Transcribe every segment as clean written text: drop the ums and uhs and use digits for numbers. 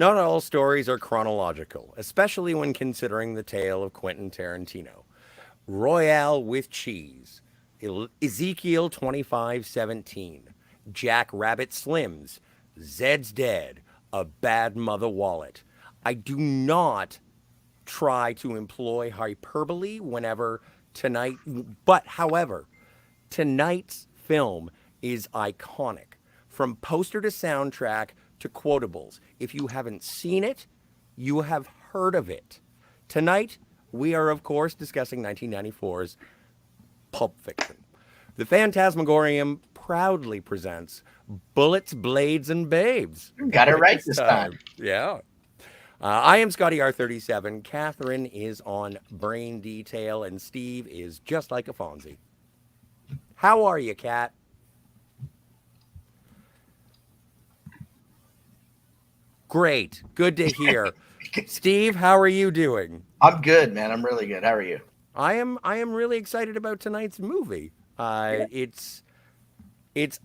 Not all stories are chronological, especially when considering the tale of Quentin Tarantino. Royale with cheese. Ezekiel 25:17. Jack Rabbit Slims. Zed's Dead. A Bad Mother Wallet. I do not try to employ hyperbole whenever tonight, but however, tonight's film is iconic. From poster to soundtrack to quotables. If you haven't seen it, you have heard of it. Tonight, we are, of course, discussing 1994's Pulp Fiction. The Fantasmagorium proudly presents Bullets, Blades, and Babes. Got it right this time. Yeah. I am Scotty R37. Catherine is on Brain Detail, and Steve is just like a Fonzie. How are you, Cat? Great. Good to hear. Steve, how are you doing? I'm good, man. I'm really good. How are you? I am really excited about tonight's movie. It's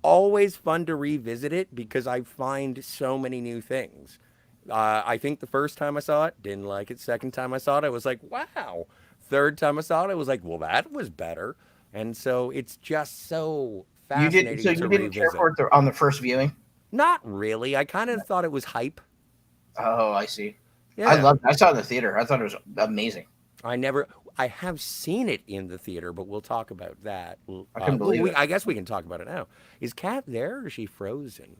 always fun to revisit it because I find so many new things. I think the first time I saw it, didn't like it. Second time I saw it, I was like, wow. Third time I saw it, I was like, well, that was better. And so it's just so fascinating to revisit. You didn't care for it on the first viewing? Not really. I kind of thought it was hype. Oh, I see. Yeah. I saw it in the theater. I thought it was amazing. I have seen it in the theater, but we'll talk about that. I couldn't believe it. I guess we can talk about it now. Is Kat there or is she frozen?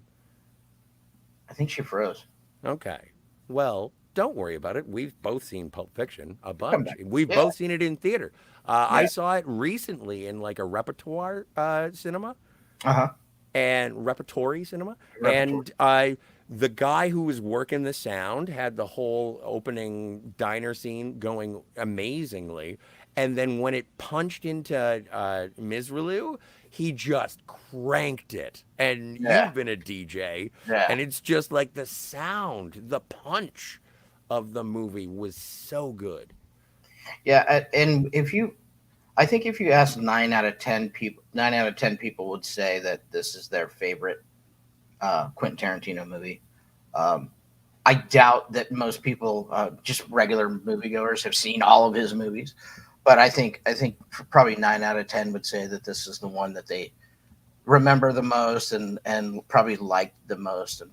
I think she froze. Okay. Well, don't worry about it. We've both seen Pulp Fiction a bunch. We've both seen it in theater. I saw it recently in like a repertoire cinema. Uh-huh. And repertory cinema. And the guy who was working the sound had the whole opening diner scene going amazingly. And then when it punched into Misrulu, he just cranked it. And you've been a DJ. Yeah. And it's just like the sound, the punch of the movie was so good. Yeah. And I think if you ask 9 out of 10 people would say that this is their favorite Quentin Tarantino movie. I doubt that most people, just regular moviegoers, have seen all of his movies. But I think probably 9 out of 10 would say that this is the one that they remember the most and probably liked the most. And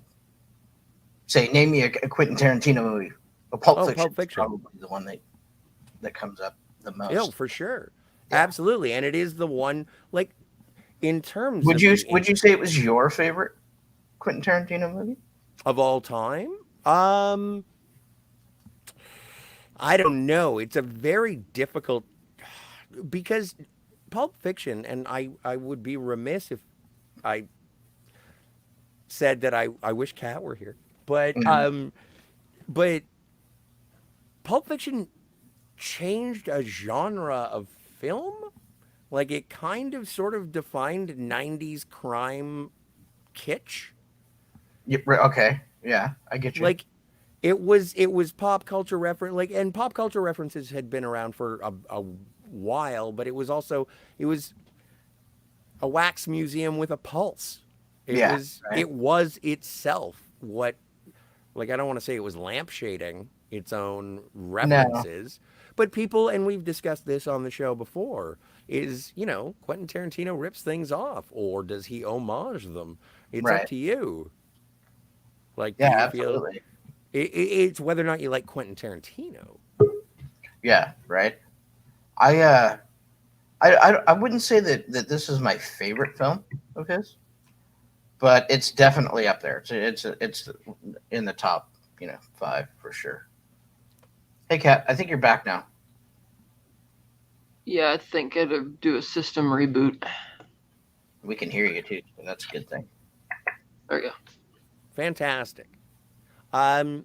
say, name me a Quentin Tarantino movie. Pulp Fiction is probably the one that comes up the most. Yeah, for sure. Yeah. Absolutely. And it is the one, like, in terms would you say it was your favorite Quentin Tarantino movie? Of all time? I don't know. It's a very difficult, because Pulp Fiction, and I would be remiss if I said that I wish Kat were here. But but Pulp Fiction changed a genre of film. Like, it kind of sort of defined 90s crime kitsch. Yeah, okay. Yeah, I get you. Like, it was pop culture reference, like, and pop culture references had been around for a while, but it was a wax museum with a pulse. It was itself what, like, I don't want to say it was lampshading its own references, but people, and we've discussed this on the show before, is, Quentin Tarantino rips things off, or does he homage them? It's up to you. Like, do you feel absolutely. It's whether or not you like Quentin Tarantino. Yeah, right. I wouldn't say that this is my favorite film of his, but it's definitely up there. It's in the top, 5 for sure. Hey, Kat, I think you're back now. Yeah, I think I'd do a system reboot. We can hear you too, so that's a good thing. There you go. Fantastic. So,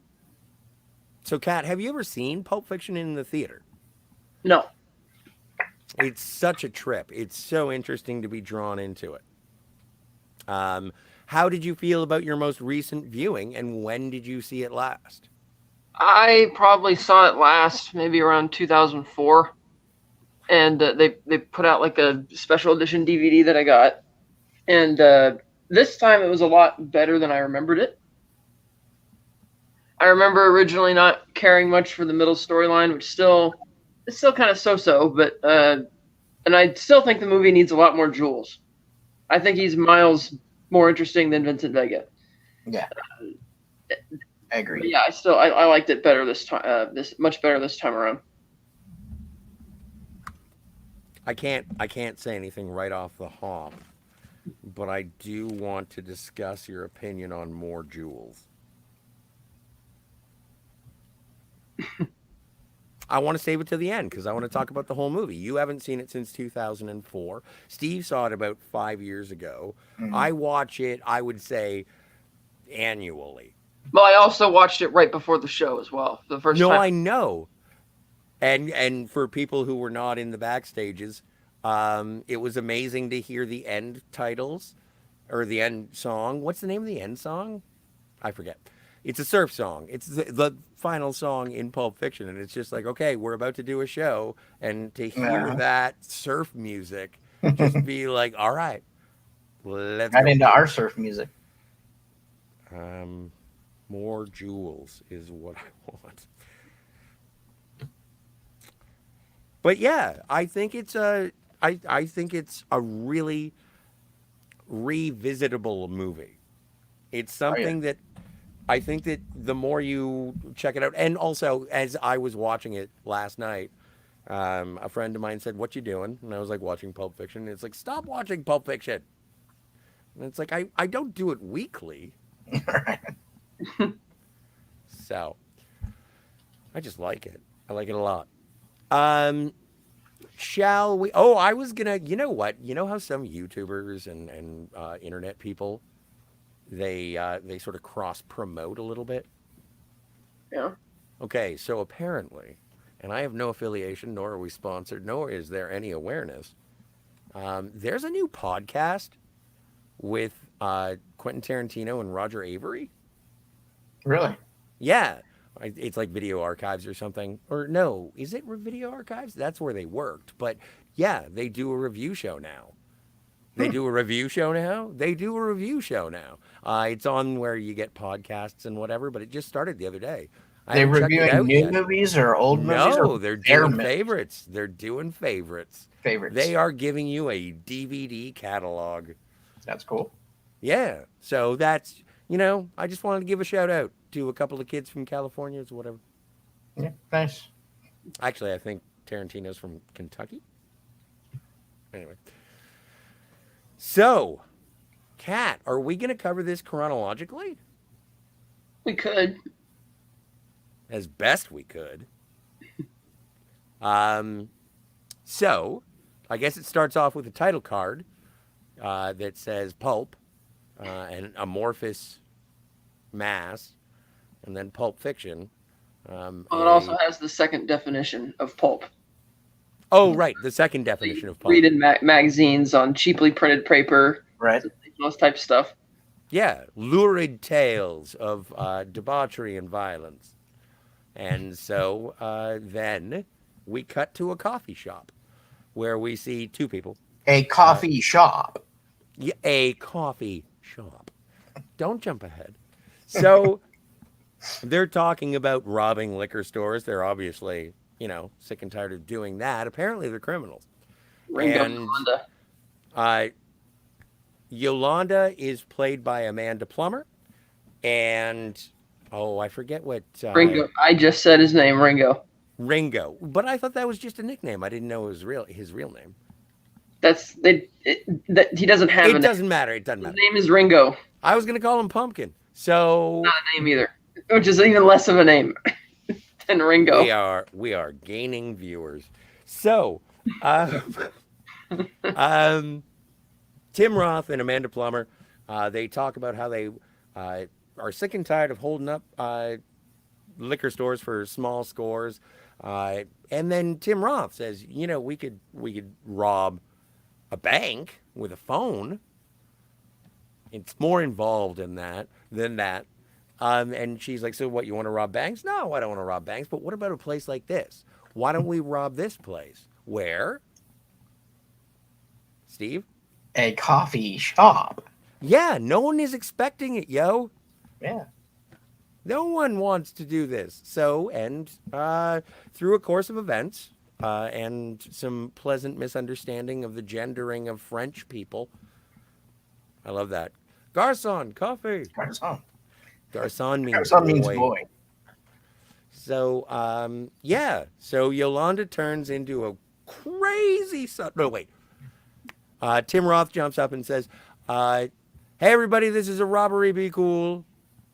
Kat, have you ever seen Pulp Fiction in the theater? No. It's such a trip. It's so interesting to be drawn into it. How did you feel about your most recent viewing, and when did you see it last? I probably saw it last maybe around 2004, and they put out like a special edition DVD that I got, and this time it was a lot better than I remembered it. I remember originally not caring much for the middle storyline, which it's still kind of so-so, but and I still think the movie needs a lot more Jules. I think he's miles more interesting than Vincent Vega. Yeah, I agree. But yeah, I liked it better this time. Much better this time around. I can't say anything right off the hop, but I do want to discuss your opinion on more Jules. I want to save it to the end because I want to talk about the whole movie. You haven't seen it since 2004. Steve saw it about 5 years ago. Mhm. I watch it, I would say, annually. Well, I also watched it right before the show as well. The first No, time. I know. And for people who were not in the backstages, it was amazing to hear the end titles or the end song. What's the name of the end song? I forget. It's a surf song. It's the final song in Pulp Fiction, and it's just like, okay, we're about to do a show, and to hear Yeah. that surf music, just be like, all right, let's Right go. into our surf music. More jewels is what I want. But yeah, I think it's I think it's a really revisitable movie. It's something that I think that the more you check it out, and also as I was watching it last night, a friend of mine said, "What you doing?" And I was like, "Watching Pulp Fiction." And it's like, "Stop watching Pulp Fiction." And it's like I don't do it weekly, Right. so I just like it. I like it a lot. Um, shall we? Oh, I was gonna. You know what? You know how some YouTubers and internet people they sort of cross promote a little bit. Yeah. Okay, so apparently, and I have no affiliation, nor are we sponsored, nor is there any awareness. There's a new podcast with Quentin Tarantino and Roger Avery. Really? Yeah, it's like Video Archives or something. Or no, is it Video Archives? That's where they worked. But yeah, they do a review show now. They do a review show now. They do a review show now. It's on where you get podcasts and whatever, but it just started the other day. I They haven't checked it reviewing out new yet. movies or old movies or No, they're their doing movies? favorites. They're doing favorites. Favorites. They are giving you a DVD catalog. That's cool. Yeah. So that's, I just wanted to give a shout out to a couple of kids from California or whatever. Yeah, nice. Actually, I think Tarantino's from Kentucky. Anyway. So, Kat, are we going to cover this chronologically? We could. As best we could. So, I guess it starts off with a title card that says Pulp, an amorphous mass, and then Pulp Fiction. Well, it also has the second definition of pulp. Oh, right, the second definition of pulp. Read in magazines on cheaply printed paper. Right. Those type of stuff. Yeah, lurid tales of debauchery and violence. And so then we cut to a coffee shop where we see two people. A coffee shop. Yeah, a coffee shop. Don't jump ahead. So they're talking about robbing liquor stores. They're obviously, sick and tired of doing that. Apparently they're criminals. Ringo And Yolanda. Yolanda is played by Amanda Plummer. And, I forget what... Ringo. I just said his name, Ringo. Ringo. But I thought that was just a nickname. I didn't know it was his real name. He doesn't have a name. It doesn't matter. It doesn't matter. His name is Ringo. I was going to call him Pumpkin. So... Not a name either. Which is even less of a name than Ringo. We are gaining viewers. So, Tim Roth and Amanda Plummer, they talk about how they are sick and tired of holding up liquor stores for small scores. And then Tim Roth says, we could rob a bank with a phone. It's more involved than that. And she's like, so what, you want to rob banks? No, I don't want to rob banks. But what about a place like this? Why don't we rob this place? Where? Steve? A coffee shop. Yeah, no one is expecting it, yo. Yeah. No one wants to do this. So, and through a course of events and some pleasant misunderstanding of the gendering of French people, I love that. Garçon, coffee. Garçon. Garçon means Garçon means boy. boy. So, yeah. So Yolanda turns into a crazy son. No, wait. Tim Roth jumps up and says, "Hey, everybody, this is a robbery. Be cool."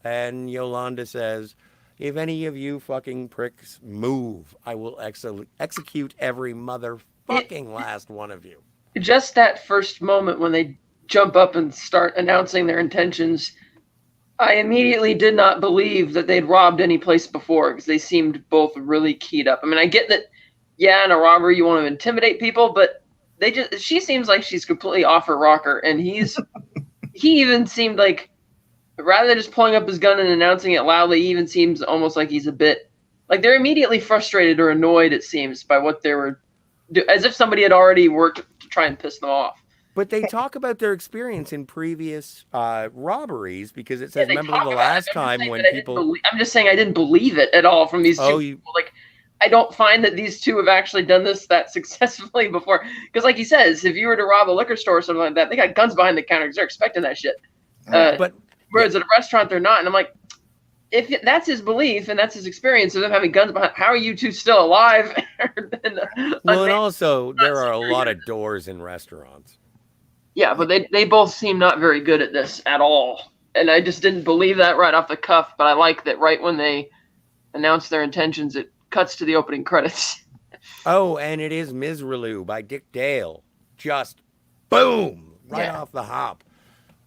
And Yolanda says, "If any of you fucking pricks move, I will execute every motherfucking last one of you." Just that first moment when they jump up and start announcing their intentions, I immediately did not believe that they'd robbed any place before because they seemed both really keyed up. I mean, I get that, yeah, in a robbery you want to intimidate people, but she seems like she's completely off her rocker, and he even seemed like, rather than just pulling up his gun and announcing it loudly, he even seems almost like he's a bit, like they're immediately frustrated or annoyed, it seems, by what they were doing, as if somebody had already worked to try and piss them off. But they talk about their experience in previous robberies because it says, Yeah, remember the last time when people... I'm just saying I didn't believe it at all from these two people. Like, I don't find that these two have actually done this that successfully before. Because like he says, if you were to rob a liquor store or something like that, they got guns behind the counter because they're expecting that shit. Whereas at a restaurant, they're not. And I'm like, if that's his belief and that's his experience of them having guns behind, how are you two still alive? Well, and also, there are a lot of doors in restaurants. Yeah, but they both seem not very good at this at all. And I just didn't believe that right off the cuff, but I like that right when they announce their intentions, it cuts to the opening credits. Oh, and it is Misraloo by Dick Dale. Just boom, right off the hop.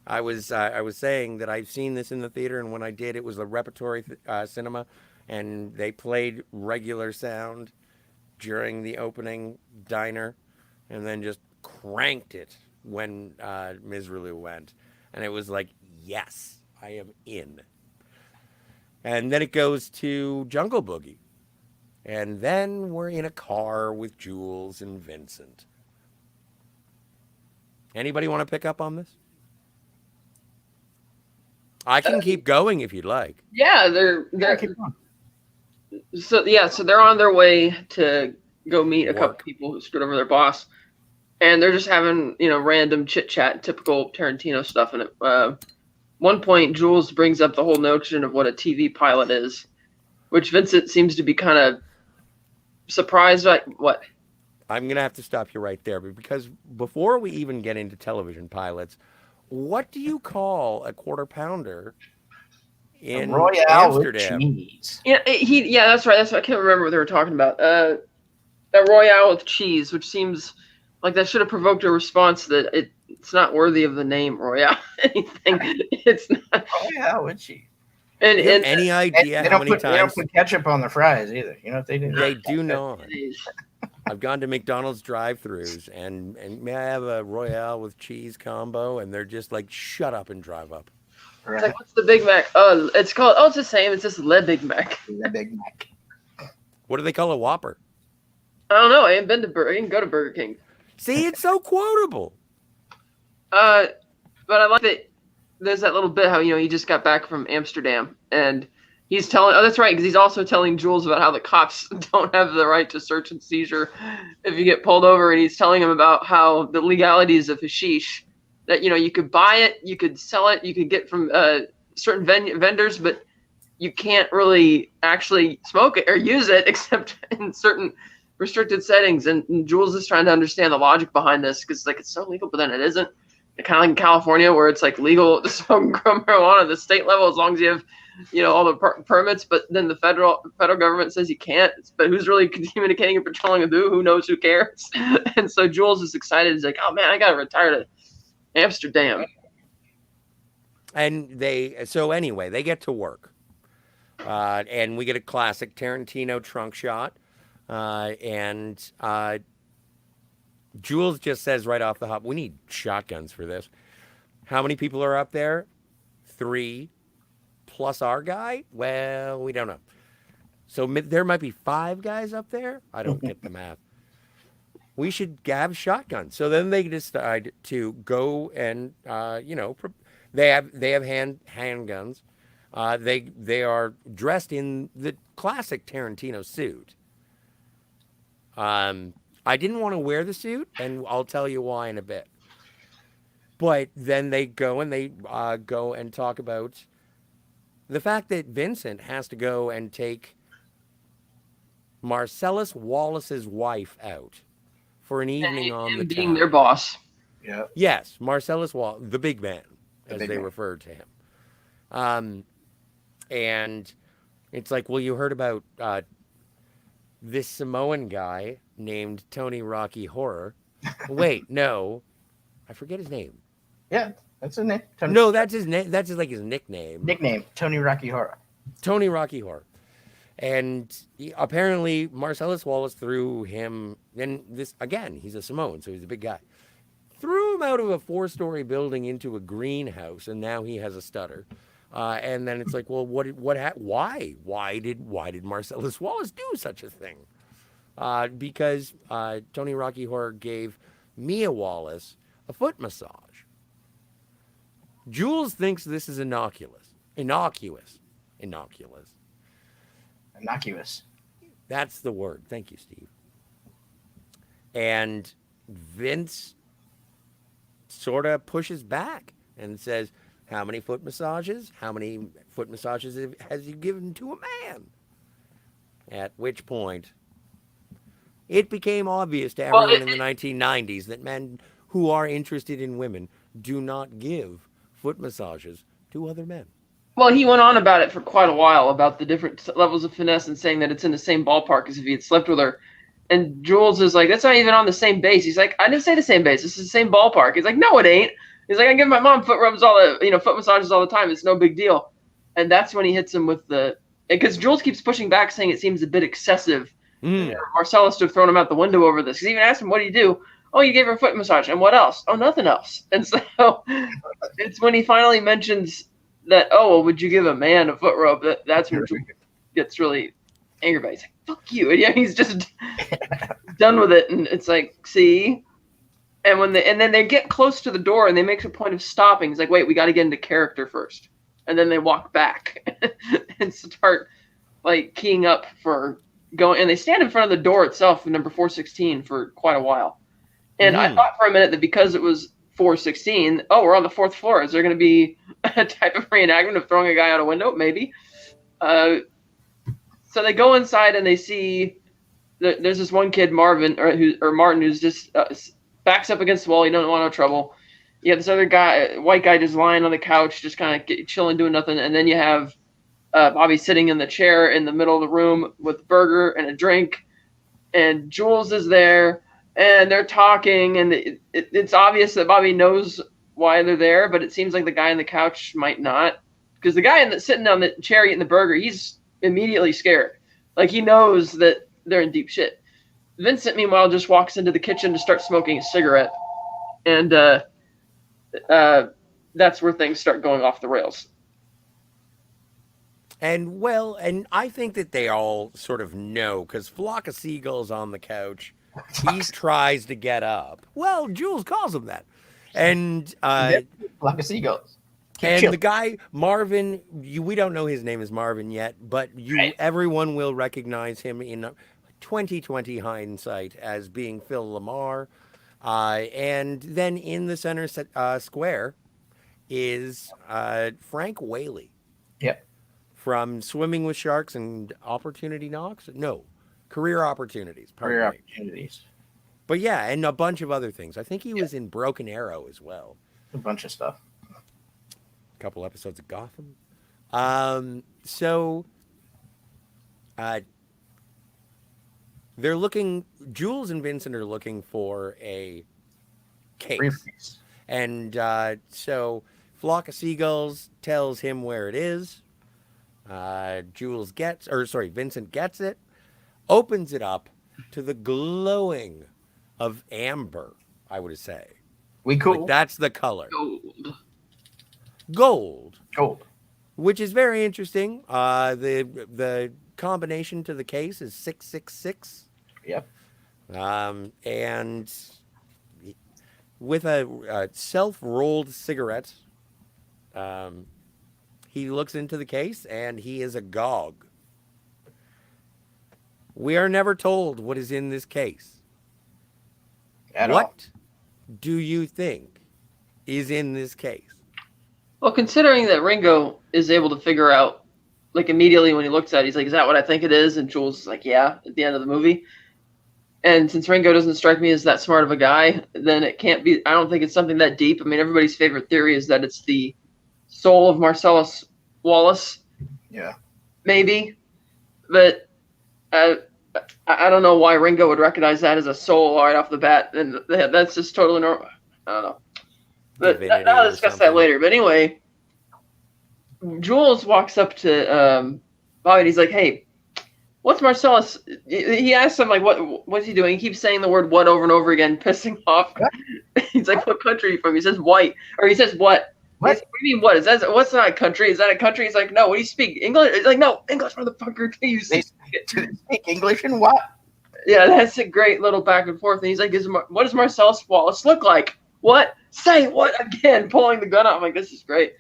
I was saying that I've seen this in the theater, and when I did, it was a repertory cinema, and they played regular sound during the opening diner, and then just cranked it when Misraloo went, and it was like, yes, I am in. And then it goes to Jungle Boogie, and then we're in a car with Jules and Vincent. Anybody want to pick up on this? I can keep going if you'd like. Yeah, so they're on their way to go meet a couple people who screwed over their boss. And they're just having, random chit chat, typical Tarantino stuff. And at one point, Jules brings up the whole notion of what a TV pilot is, which Vincent seems to be kind of surprised by. What? I'm going to have to stop you right there, because before we even get into television pilots, what do you call a quarter pounder in Royale Amsterdam? With cheese. Yeah, that's right. I can't remember what they were talking about. A Royale with cheese, which seems like that should have provoked a response that it's not worthy of the name Royale. Anything. It's not. Royale with cheese. And any idea how many times they don't put ketchup on the fries either? You know what they do? They do not. I've gone to McDonald's drive-thrus and may I have a Royale with cheese combo? And they're just like, shut up and drive up. Right. It's like, what's the Big Mac? Oh, it's called. Oh, it's the same. It's just Le Big Mac. Le Big Mac. What do they call a Whopper? I don't know. I ain't been to Burger. I didn't go to Burger King. See, it's so quotable. But I like that. There's that little bit how he just got back from Amsterdam and he's telling. Oh, that's right, because he's also telling Jules about how the cops don't have the right to search and seizure if you get pulled over, and he's telling him about how the legalities of hashish, that you could buy it, you could sell it, you could get from certain vendors, but you can't really actually smoke it or use it except in certain restricted settings. And Jules is trying to understand the logic behind this because it's so legal, but then it isn't. Kind of like in California, where it's like legal to smoke marijuana at the state level as long as you have, all the permits. But then the federal government says you can't. But who's really communicating and patrolling with who? Who knows? Who cares? And so Jules is excited. He's like, "Oh man, I gotta retire to Amsterdam." And they get to work, and we get a classic Tarantino trunk shot, and Jules just says right off the hop, we need shotguns for this. How many people are up there? 3 plus our guy? Well, we don't know. So there might be 5 guys up there. I don't get the math. We should have shotguns. So then they decide to go and, they have handguns. They are dressed in the classic Tarantino suit. I didn't want to wear the suit, and I'll tell you why in a bit. But then they go and talk about the fact that Vincent has to go and take Marcellus Wallace's wife out for an evening on the Him being their town. boss. Yeah. Yes, Marcellus Wallace, the big man, The as big they man. referred to him. And it's like, well, you heard about this Samoan guy named Tony Rocky Horror. Wait, no, I forget his name. Yeah, that's his name. Tony, No, that's his name. That's like his nickname. nickname, Tony Rocky Horror. Tony Rocky Horror. And apparently Marcellus Wallace threw him, and this, again, he's a Samoan, so he's a big guy. Threw him out of a 4-story building into a greenhouse, and now he has a stutter. And then it's like, well, why did Marcellus Wallace do such a thing? Because Tony Rocky Horror gave Mia Wallace a foot massage. Jules thinks this is innocuous. Innocuous. That's the word. Thank you, Steve. And Vince sort of pushes back and says, how many foot massages? How many foot massages has he given to a man? At which point, it became obvious to everyone in the 1990s that men who are interested in women do not give foot massages to other men. Well, he went on about it for quite a while, about the different levels of finesse and saying that it's in the same ballpark as if he had slept with her. And Jules is like, that's not even on the same base. He's like, I didn't say the same base. This is the same ballpark. He's like, no, it ain't. He's like, I give my mom foot massages all the time. It's no big deal. And that's when he hits him with because Jules keeps pushing back, saying it seems a bit excessive. Marcellus to have thrown him out the window over this. He even asked him, what do you do? Oh, you gave her a foot massage. And what else? Oh, nothing else. And so it's when he finally mentions that, oh, well, would you give a man a foot rub? That's when Jules gets really angry about it. He's like, fuck you. And yeah, he's just done with it. And it's like, see? And then they get close to the door and they make a point of stopping. He's like, wait, we got to get into character first. And then they walk back and start like keying up for going. And they stand in front of the door itself, number 416, for quite a while. And I thought for a minute that because it was 416, oh, we're on the 4th floor. Is there going to be a type of reenactment of throwing a guy out a window? Maybe. So they go inside and they see there's this one kid, Martin, who's just backs up against the wall. He doesn't want no trouble. You have this other guy, white guy, just lying on the couch, just kind of chilling, doing nothing. And then you have Bobby sitting in the chair in the middle of the room with a burger and a drink. And Jules is there. And they're talking, and it's obvious that Bobby knows why they're there, but it seems like the guy on the couch might not. Because the guy sitting on the chair eating the burger, he's immediately scared. Like, he knows that they're in deep shit. Vincent, meanwhile, just walks into the kitchen to start smoking a cigarette. And that's where things start going off the rails. And, well, and I think that they all sort of know, because Flock of Seagulls on the couch. He tries to get up. Well, Jules calls him that. And Flock of seagulls. The guy, Marvin, we don't know his name is Marvin yet, but everyone will recognize him in 2020 hindsight as being Phil Lamar. And then in the center square is Frank Whaley. Yep. From Swimming with Sharks and Opportunity Knocks? No. Career Opportunities. Opportunities. But yeah, and a bunch of other things. I think he was in Broken Arrow as well. A bunch of stuff. A couple episodes of Gotham. They're looking, Jules and Vincent are looking for a case. Briefcase. And so Flock of Seagulls tells him where it is. Vincent gets it. Opens it up to the glowing of amber, I would say. Cool. Like, that's the color. Gold. Which is very interesting. The combination to the case is 666. Yep. And with a self-rolled cigarette he looks into the case and he is agog. We are never told what is in this case. At all. What do you think is in this case? Well, considering that Ringo is able to figure out, like, immediately when he looks at it, he's like, is that what I think it is? And Jules is like, yeah, at the end of the movie. And since Ringo doesn't strike me as that smart of a guy, then it can't be, I don't think it's something that deep. I mean, everybody's favorite theory is that it's the soul of Marcellus Wallace. Yeah. Maybe. But I don't know why Ringo would recognize that as a soul right off the bat. And that's just totally normal. I don't know. But Divinity I'll or discuss that something. later. But anyway, Jules walks up to Bobby and he's like, hey, what's Marcellus? He asks him, like, what's he doing? He keeps saying the word what over and over again, pissing off. He's like, what country are you from? He says white. Or he says what? What? What do you mean what? Is that, what's not a country? Is that a country? He's like, no, what do you speak? English? He's like, no, English, motherfucker. Do you They speak it? do they speak English and what? Yeah, that's a great little back and forth. And he's like, what does Marcellus Wallace look like? What? Say what again? Pulling the gun out. I'm like, this is great.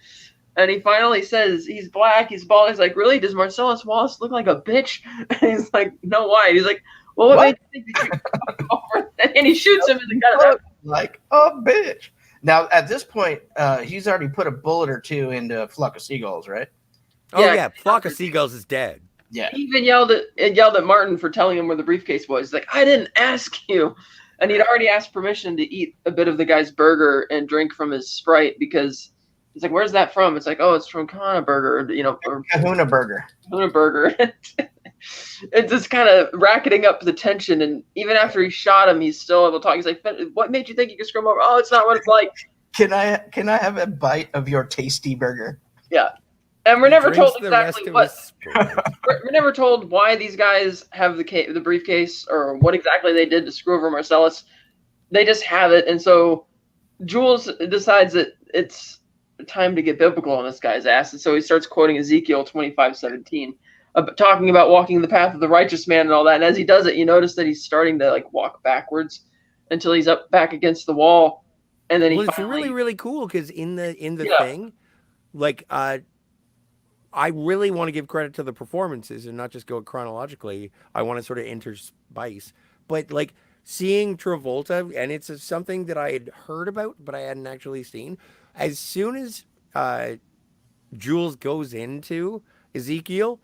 And he finally says, he's black, he's bald. He's like, really? Does Marcellus Wallace look like a bitch? And he's like, no, why? He's like, well, what made you think that you could come over? And he shoots him in the gun. Like a bitch. Now, at this point, he's already put a bullet or two into a flock of seagulls, right? Oh Yeah. yeah, Flock of Seagulls is dead. Yeah. He even yelled at Martin for telling him where the briefcase was. He's like, I didn't ask you. And he'd already asked permission to eat a bit of the guy's burger and drink from his Sprite because he's like, where's that from? It's like, oh, it's from Kahuna Burger, or Kahuna Burger. Kahuna Burger. It's just kind of racketing up the tension. And even after he shot him, he's still able to talk. He's like, what made you think you could screw him over? Oh, it's not what it's like. Can I have a bite of your tasty burger? Yeah. And we're never Drinks told the rest exactly of what. his Sprite. We're never told why these guys have the briefcase or what exactly they did to screw over Marcellus. They just have it, and so Jules decides that it's time to get biblical on this guy's ass, and so he starts quoting Ezekiel 25:17, talking about walking the path of the righteous man and all that. And as he does it, you notice that he's starting to like walk backwards until he's up back against the wall, and then he Well, it's finally, really, really cool because in the Yeah. thing, like I really want to give credit to the performances and not just go chronologically. I want to sort of interspice, but like seeing Travolta, and it's something that I had heard about, but I hadn't actually seen. As soon as Jules goes into Ezekiel,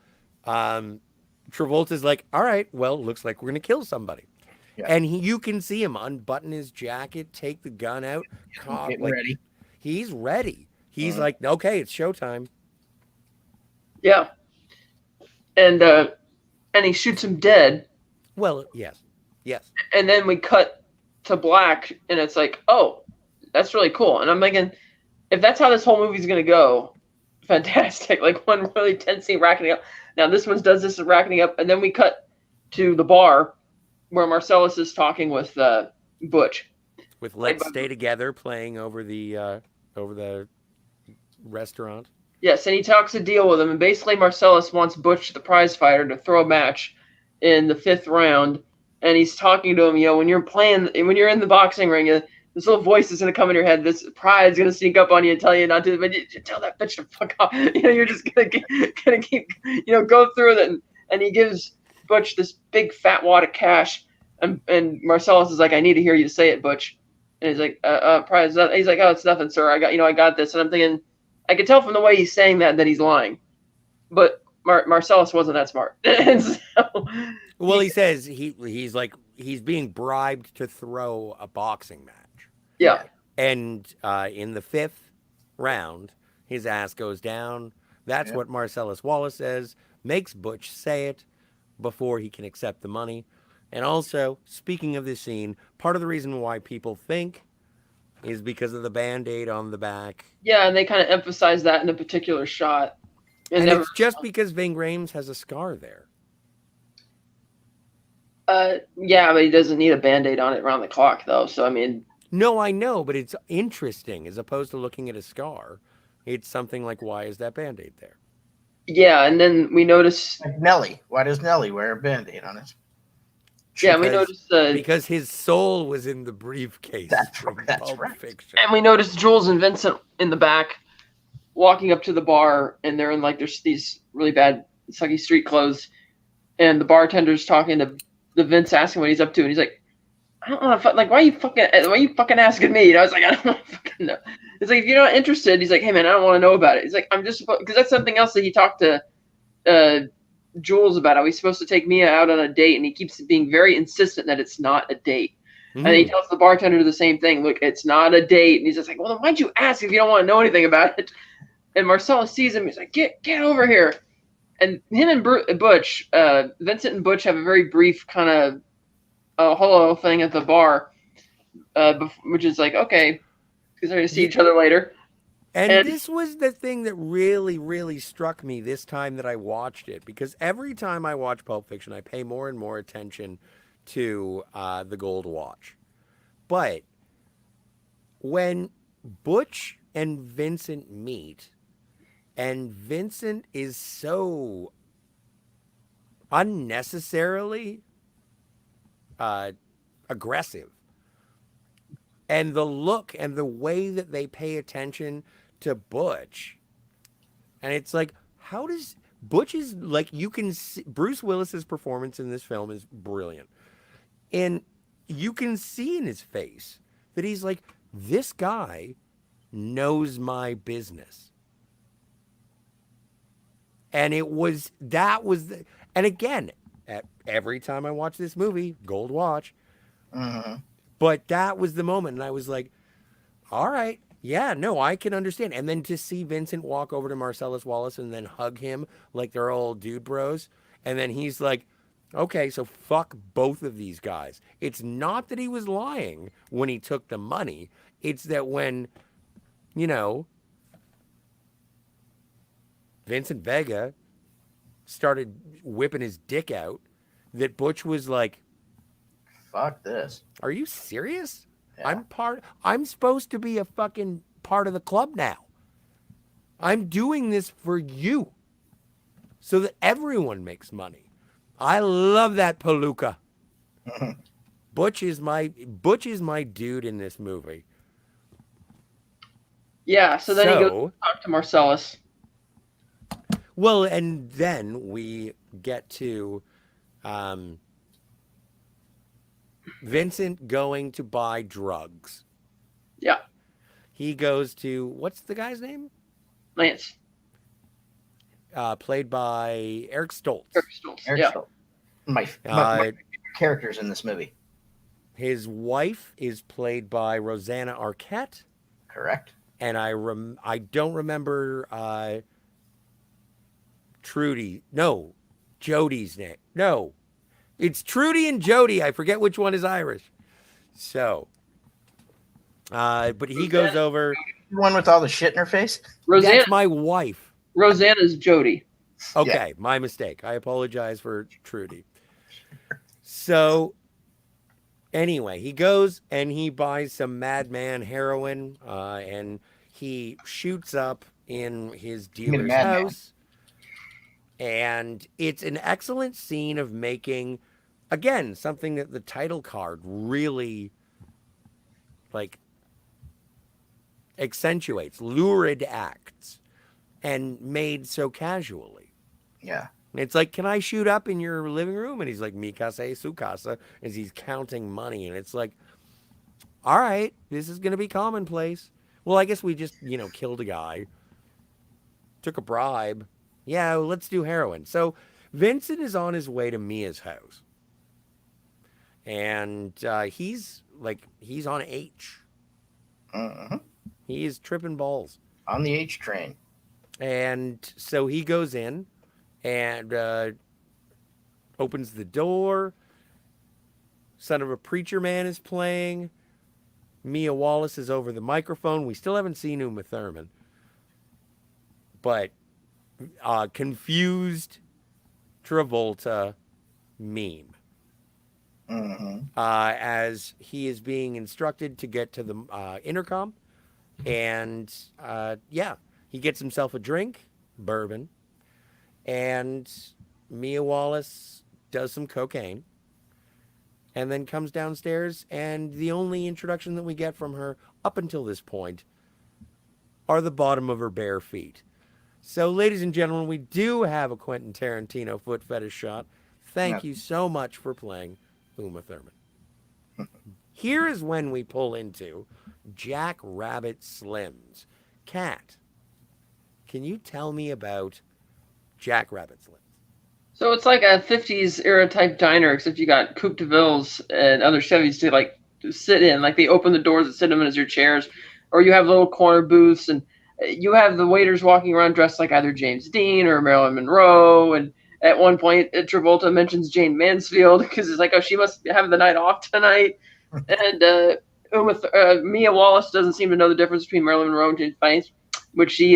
Travolta's like, all right, well, looks like we're going to kill somebody. Yeah. And you can see him unbutton his jacket, take the gun out. Get like, ready. He's ready. He's like, okay, it's showtime. yeah, and he shoots him dead. Well, yes. And then we cut to black, and it's like, oh, that's really cool. And I'm thinking, if that's how this whole movie's gonna go, fantastic. Like one really tense scene racking up. Now this one does this racking up, and then we cut to the bar where Marcellus is talking with Butch. With Let's Stay Together playing over the restaurant. Yes, and he talks a deal with him, and basically Marcellus wants Butch, the prize fighter, to throw a match in the 5th round. And he's talking to him, when you're in the boxing ring, this little voice is going to come in your head. This pride's going to sneak up on you and tell you not to, but you tell that bitch to fuck off. You're just going to keep, go through it. And he gives Butch this big fat wad of cash. And Marcellus is like, I need to hear you say it, Butch. And he's like, prize. He's like, oh, it's nothing, sir. I got this. And I'm thinking, I could tell from the way he's saying that he's lying. But Marcellus wasn't that smart. And so, well, he says he's being bribed to throw a boxing match. Yeah. And in the 5th round, his ass goes down. That's what Marcellus Wallace says, makes Butch say it before he can accept the money. And also, speaking of this scene, part of the reason why people think is because of the Band-Aid on the back. Yeah, and they kind of emphasize that in a particular shot. And it's just because Ving Rhames has a scar there. Yeah, but he doesn't need a Band-Aid on it around the clock, though. So, I mean... No, I know, but it's interesting. As opposed to looking at a scar, it's something like, why is that Band-Aid there? Yeah, and then we notice... Like Nelly. Why does Nelly wear a Band-Aid on his? Yeah, we noticed... because his soul was in the briefcase. That's from right. Pulp Fiction. And we noticed Jules and Vincent in the back walking up to the bar, and they're in like there's these really bad sucky street clothes, and the bartender's talking to the Vince, asking what he's up to, and he's like, I don't know, like why are you fucking asking me? And I was like, I don't want to fucking know. It's like, if you're not interested, he's like, hey man, I don't want to know about it. He's like, I'm just because that's something else that he talked to Jules about. How he's supposed to take Mia out on a date, and he keeps being very insistent that it's not a date. And he tells the bartender the same thing. Look, it's not a date. And he's just like, well, then why'd you ask if you don't want to know anything about it? And Marcellus sees him. He's like, get over here. And him and Butch, Vincent and Butch have a very brief kind of hello thing at the bar, which is like, okay, because they're going to see each other later. And this was the thing that really, really struck me this time that I watched it, because every time I watch Pulp Fiction, I pay more and more attention to the gold watch. But when Butch and Vincent meet, and Vincent is so unnecessarily aggressive, and the look and the way that they pay attention to Butch, and it's like, how does Butch is like, you can see Bruce Willis's performance in this film is brilliant. And you can see in his face that he's like, this guy knows my business. And and again, every time I watch this movie, gold watch, but that was the moment. And I was like, all right, yeah, no, I can understand. And then to see Vincent walk over to Marcellus Wallace and then hug him like they're all dude bros. And then he's like, okay, so fuck both of these guys. It's not that he was lying when he took the money. It's that when, Vincent Vega started whipping his dick out, that Butch was like, fuck this. Are you serious? Yeah. I'm supposed to be a fucking part of the club now. I'm doing this for you so that everyone makes money. I love that palooka. Butch is my dude in this movie. Yeah, so then he goes to talk to Marcellus. Well, and then we get to Vincent going to buy drugs. Yeah. He goes to, what's the guy's name? Lance. Played by Eric Stoltz. Eric Stoltz. My favorite characters in this movie. His wife is played by Rosanna Arquette. Correct. And I don't remember Jody's name. No, it's Trudy and Jody. I forget which one is Irish. So, but he goes over. The one with all the shit in her face? That's my wife. Rosanna's Jody. Okay, my mistake. I apologize for Trudy. So, anyway, he goes and he buys some Madman heroin, and he shoots up in his dealer's house. And it's an excellent scene of making, again, something that the title card really, like, accentuates. Lurid acts. And made so casually. Yeah. It's like, can I shoot up in your living room? And he's like, mi casa, su casa, as he's counting money. And it's like, all right, this is going to be commonplace. Well, I guess we just, killed a guy. Took a bribe. Yeah, well, let's do heroin. So Vincent is on his way to Mia's house. And he's on H. Uh-huh. He is tripping balls. On the H train. And so he goes in and opens the door. Son of a Preacher Man is playing. Mia Wallace is over the microphone. We still haven't seen Uma Thurman. But confused Travolta meme. Mm-hmm. As he is being instructed to get to the intercom. And he gets himself a drink, bourbon. And Mia Wallace does some cocaine. And then comes downstairs. And the only introduction that we get from her up until this point are the bottom of her bare feet. So, ladies and gentlemen, we do have a Quentin Tarantino foot fetish shot. Thank you so much for playing Uma Thurman. Here is when we pull into Jack Rabbit Slims. Kat, can you tell me about Jack Rabbit Slims? So it's like a 50s era type diner, except you got Coupe de Villes and other Chevys to like sit in. Like they open the doors and sit them in as your chairs, or you have little corner booths, and you have the waiters walking around dressed like either James Dean or Marilyn Monroe. And at one point, Travolta mentions Jane Mansfield because it's like, oh, she must have the night off tonight. And Mia Wallace doesn't seem to know the difference between Marilyn Monroe and Jane Fiennes, which she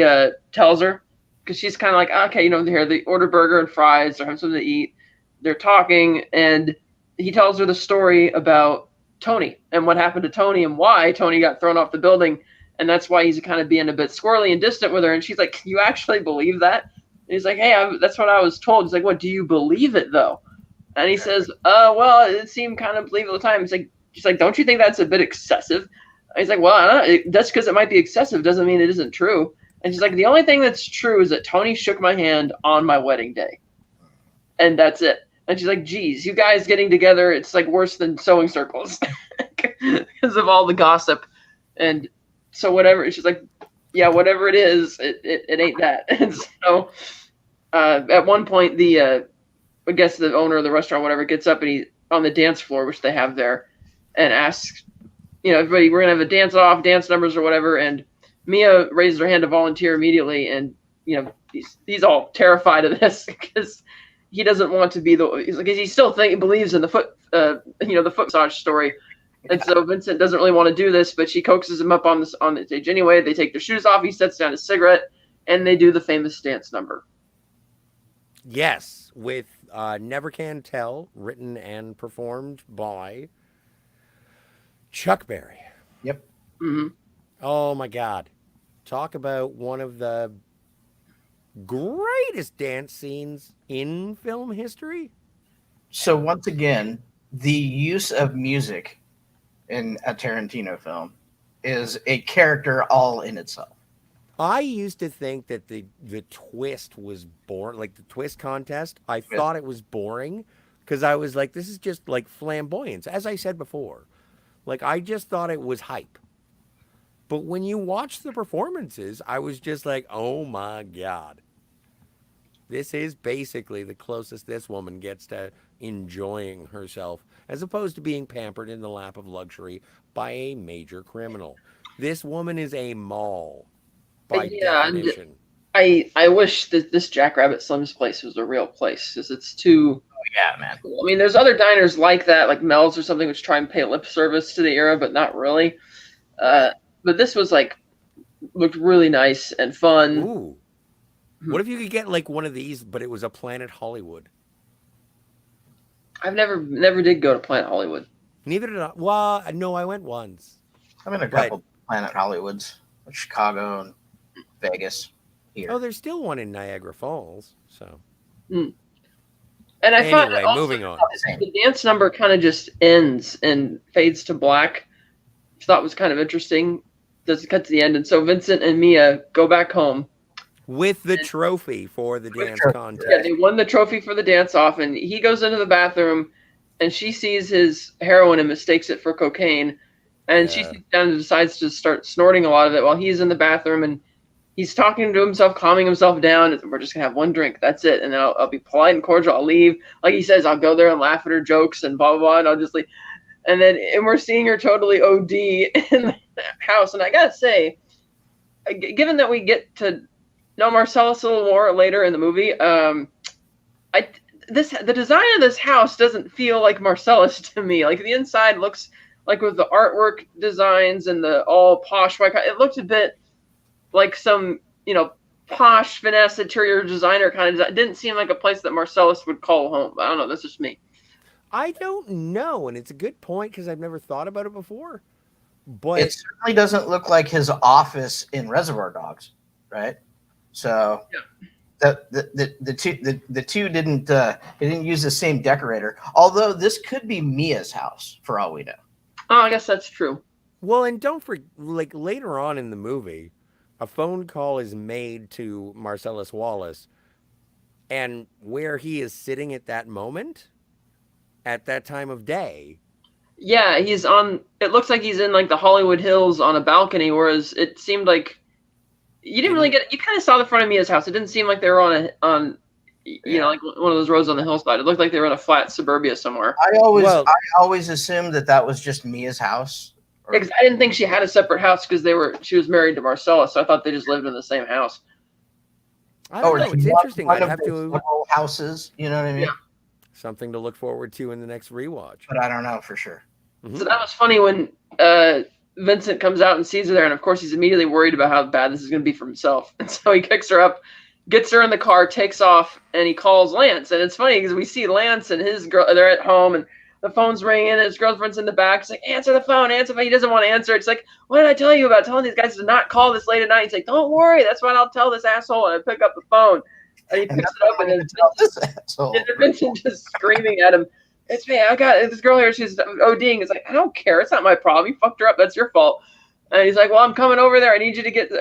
tells her. Because she's kind of like, okay, here they order burger and fries or have something to eat. They're talking, and he tells her the story about Tony and what happened to Tony and why Tony got thrown off the building. And that's why he's kind of being a bit squirrely and distant with her. And she's like, can you actually believe that? And he's like, hey, that's what I was told. He's like, what, do you believe it, though? And he says, well, it seemed kind of believable at the time. She's like, don't you think that's a bit excessive? And he's like, well, I don't know. That's because it might be excessive doesn't mean it isn't true. And she's like, the only thing that's true is that Tony shook my hand on my wedding day. And that's it. And she's like, geez, you guys getting together, it's like worse than sewing circles because of all the gossip. And so whatever, she's like, yeah, whatever it is, it ain't that. And so at one point, I guess the owner of the restaurant, whatever, gets up and he on the dance floor, which they have there, and asks, everybody, we're going to have a dance off, dance numbers or whatever. And Mia raises her hand to volunteer immediately, and he's all terrified of this because he doesn't want to be he still believes in the foot the foot massage story, and so Vincent doesn't really want to do this, but she coaxes him up on the stage anyway. They take their shoes off, he sets down his cigarette, and they do the famous dance number. Yes, with Never Can Tell, written and performed by Chuck Berry. Yep. Mm-hmm. Oh my God. Talk about one of the greatest dance scenes in film history. So once again, the use of music in a Tarantino film is a character all in itself. I used to think that the twist was boring, like the twist contest. I thought it was boring because I was like, this is just like flamboyance. As I said before, like I just thought it was hype. But when you watch the performances, I was just like, oh my God. This is basically the closest this woman gets to enjoying herself, as opposed to being pampered in the lap of luxury by a major criminal. This woman is a mall, by definition. I wish that this Jack Rabbit Slim's place was a real place, because it's too... Oh, yeah, man. I mean, there's other diners like that, like Mel's or something, which try and pay lip service to the era, but not really. But this was looked really nice and fun. Ooh. What if you could get like one of these, but it was a Planet Hollywood? I've never did go to Planet Hollywood. Neither did I. Well, no, I went once. I've been a couple Planet Hollywoods, Chicago and Vegas. Here. Oh, there's still one in Niagara Falls. So. Mm. And I find anyway, moving on. The dance number kind of just ends and fades to black, which I thought was kind of interesting. Does cut to the end, and so Vincent and Mia go back home with the trophy for the dance contest. Yeah, they won the trophy for the dance off, and he goes into the bathroom, and she sees his heroin and mistakes it for cocaine, and she sits down and decides to start snorting a lot of it while he's in the bathroom, and he's talking to himself, calming himself down. We're just gonna have one drink, that's it, and then I'll be polite and cordial. I'll leave, like he says, I'll go there and laugh at her jokes and blah blah blah, and I'll just leave. And we're seeing her totally OD in the house. And I gotta say, given that we get to know Marcellus a little more later in the movie, the design of this house doesn't feel like Marcellus to me. Like the inside looks like with the artwork designs and the all posh white, it looked a bit like some, posh finesse interior designer kind of design. It didn't seem like a place that Marcellus would call home. I don't know. That's just me. I don't know, and it's a good point because I've never thought about it before. But it certainly doesn't look like his office in Reservoir Dogs, right? So the two didn't use the same decorator. Although this could be Mia's house for all we know. Oh, I guess that's true. Well, and don't forget, like later on in the movie, a phone call is made to Marcellus Wallace, and where he is sitting at that moment, at that time of day. Yeah, he's on. It looks like he's in like the Hollywood Hills on a balcony, whereas it seemed like you didn't really get. You kind of saw the front of Mia's house. It didn't seem like they were on like one of those roads on the hillside. It looked like they were in a flat suburbia somewhere. I always assumed that was just Mia's house. Because I didn't think she had a separate house because she was married to Marcellus, so I thought they just lived in the same house. I don't know. It's interesting. I'd have to several houses. You know what I mean? Yeah. Something to look forward to in the next rewatch. But I don't know for sure. Mm-hmm. So that was funny when Vincent comes out and sees her there, and of course he's immediately worried about how bad this is going to be for himself. And so he picks her up, gets her in the car, takes off, and he calls Lance. And it's funny because we see Lance and his girl, they're at home, and the phone's ringing, and his girlfriend's in the back. He's like, answer the phone, answer the phone. He doesn't want to answer. It's like, what did I tell you about telling these guys to not call this late at night? He's like, don't worry, that's what I'll tell this asshole. And I pick up the phone, and he picks it up, and then Vincent just screaming at him, it's me, I got this girl here, she's ODing. He's like, I don't care, it's not my problem. You fucked her up, that's your fault. And he's like, well, I'm coming over there. I need to get some.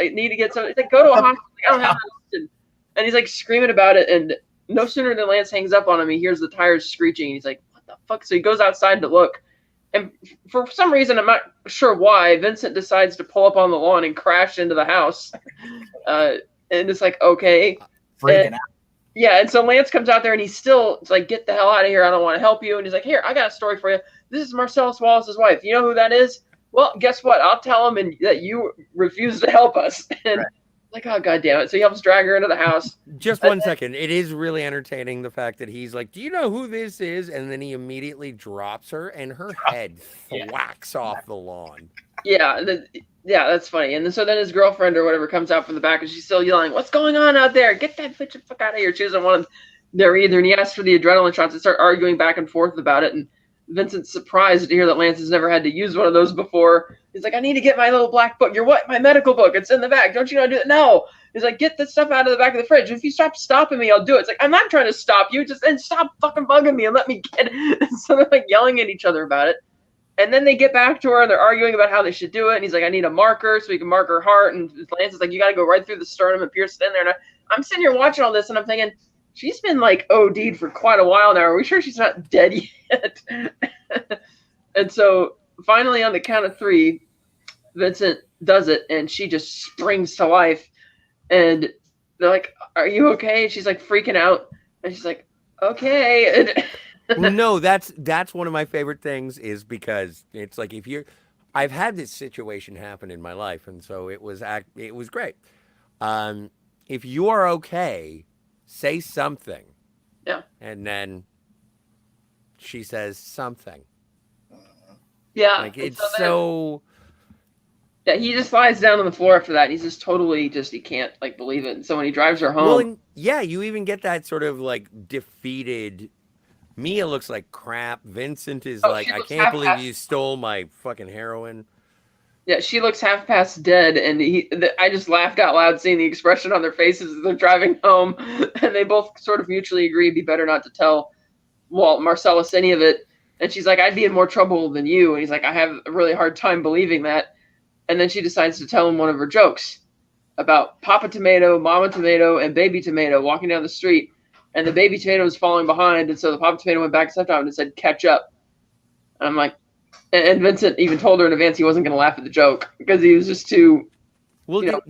He's like, go to a hospital. I don't have an. And he's like screaming about it. And no sooner than Lance hangs up on him, he hears the tires screeching. And he's like, what the fuck? So he goes outside to look. And for some reason, I'm not sure why, Vincent decides to pull up on the lawn and crash into the house. And it's like, okay. Freaking out. Yeah, and so Lance comes out there and he's still like, get the hell out of here. I don't want to help you. And he's like, here, I got a story for you. This is Marcellus Wallace's wife. You know who that is? Well, guess what? I'll tell him and that you refuse to help us. And right. Like, oh, God damn it. So he helps drag her into the house. Just 1 second. It is really entertaining, the fact that he's like, do you know who this is? And then he immediately drops her and her head thwacks off the lawn. Yeah, that's funny. And so then his girlfriend or whatever comes out from the back and she's still yelling, what's going on out there? Get that bitch the fuck out of here. She doesn't want him there either. And he asks for the adrenaline shots and start arguing back and forth about it. And Vincent's surprised to hear that Lance has never had to use one of those before. He's like, I need to get my little black book. Your what? My medical book. It's in the back. Don't you know how to do that? No. He's like, get the stuff out of the back of the fridge. If you stop stopping me, I'll do it. It's like, I'm not trying to stop you. Just and stop fucking bugging me and let me get it. So they're like yelling at each other about it. And then they get back to her and they're arguing about how they should do it. And he's like, I need a marker so he can mark her heart. And Lance is like, you got to go right through the sternum and pierce it in there. And I'm sitting here watching all this and I'm thinking, she's been like OD'd for quite a while now. Are we sure she's not dead yet? And so finally on the count of 3, Vincent does it and she just springs to life. And they're like, are you okay? And she's like freaking out. And she's like, okay. Well, no, that's one of my favorite things, is because it's like, I've had this situation happen in my life. And so it was great. If you are okay, say something. Yeah. And then she says something. Yeah. Like, it's so. Yeah, he just lies down on the floor after that. And he's just totally he can't like believe it. And so when he drives her home. Well, and yeah, you even get that sort of like defeated. Mia looks like crap. Vincent is like, I can't believe you stole my fucking heroin. Yeah, she looks half past dead, and I just laughed out loud seeing the expression on their faces as they're driving home, and they both sort of mutually agree it'd be better not to tell Marcellus any of it. And she's like, I'd be in more trouble than you. And he's like, I have a really hard time believing that. And then she decides to tell him one of her jokes about Papa Tomato, Mama Tomato, and Baby Tomato walking down the street. And the Baby Tomato was falling behind, and so the Papa Tomato went back sometime and said, catch up. And I'm like, and Vincent even told her in advance he wasn't going to laugh at the joke because he was just too, too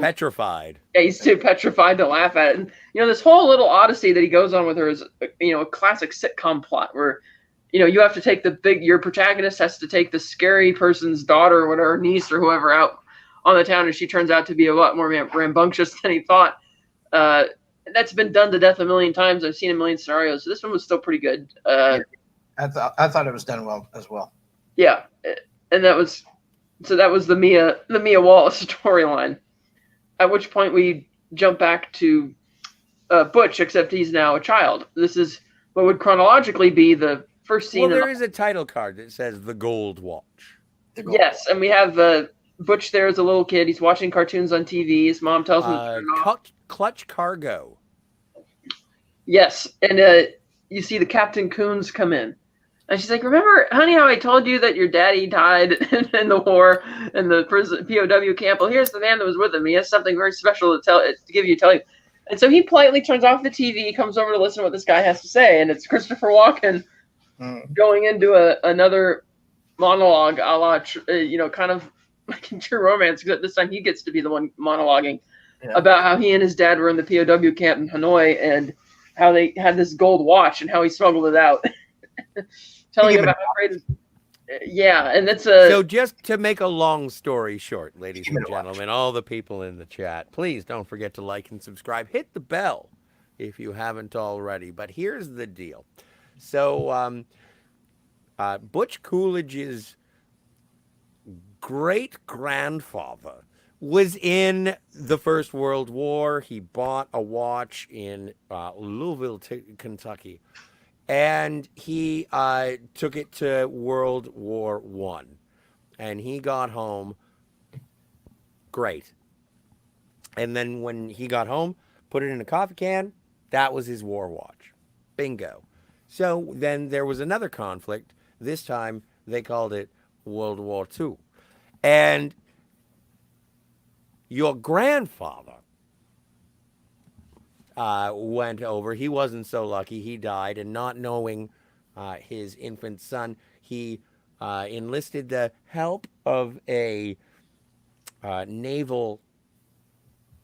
petrified. Yeah, he's too petrified to laugh at it. And, this whole little odyssey that he goes on with her is, a classic sitcom plot where, you have to take your protagonist has to take the scary person's daughter or whatever, niece or whoever out on the town, and she turns out to be a lot more rambunctious than he thought. That's been done to death a million times. I've seen a million scenarios. So this one was still pretty good. I thought it was done well as well. Yeah, and that was the Mia Wallace storyline. At which point we jump back to Butch, except he's now a child. This is what would chronologically be the first scene. Well, there is a title card that says The Gold Watch. Yes, and we have Butch there as a little kid. He's watching cartoons on TV. His mom tells him to turn it off. Clutch Cargo. Yes, and you see the Captain Coons come in. And she's like, remember, honey, how I told you that your daddy died in the war in the prison POW camp? Well, here's the man that was with him. He has something very special to tell you. And so he politely turns off the TV, comes over to listen to what this guy has to say, and it's Christopher Walken going into another monologue, a la, kind of like in True Romance, except this time he gets to be the one monologuing about how he and his dad were in the POW camp in Hanoi and how they had this gold watch and how he smuggled it out. Telling about how great and that's So just to make a long story short, ladies and gentlemen, all the people in the chat, please don't forget to like and subscribe. Hit the bell if you haven't already. But here's the deal. So Butch Coolidge's great-grandfather was in the First World War. He bought a watch in Louisville, Kentucky. And he took it to World War I. And he got home great. And then when he got home, put it in a coffee can. That was his war watch. Bingo. So then there was another conflict. This time they called it World War II. And your grandfather went over. He wasn't so lucky. He died, and not knowing his infant son, he enlisted the help of a naval,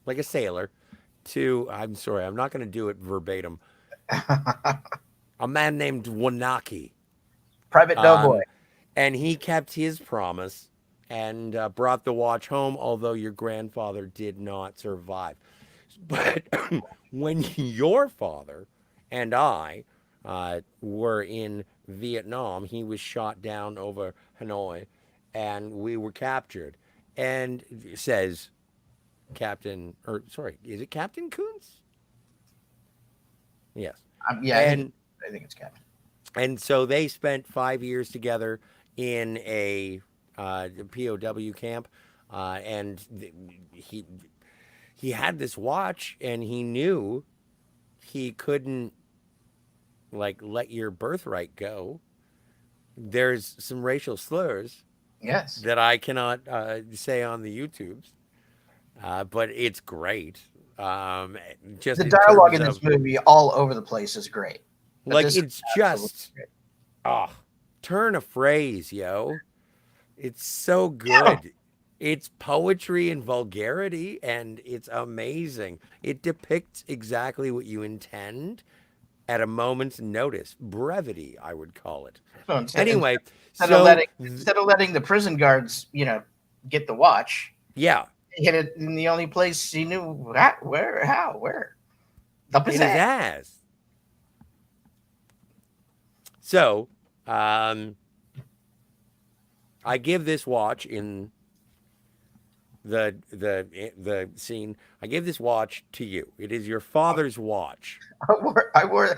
like a sailor, I'm sorry, I'm not going to do it verbatim, a man named Wanaki. Private Doughboy. And he kept his promise and brought the watch home, although your grandfather did not survive. But when your father and I were in Vietnam, he was shot down over Hanoi, and we were captured. And says Captain, is it Captain Kuntz? Yes. I think it's Captain. And so they spent 5 years together in a POW camp, and he had this watch, and he knew he couldn't let your birthright go. There's some racial slurs, yes, that I cannot say on the YouTubes, but it's great. Just the dialogue in this movie all over the place is great. It's just turn a phrase, yo. It's so good. Yeah. It's poetry and vulgarity, and it's amazing. It depicts exactly what you intend at a moment's notice. Brevity, I would call it. Anyway, instead of letting the prison guards, get the watch. Yeah. He hit it in the only place he knew where. Up his ass. So, I give this watch in the scene. I give this watch to you. It is your father's watch. I wore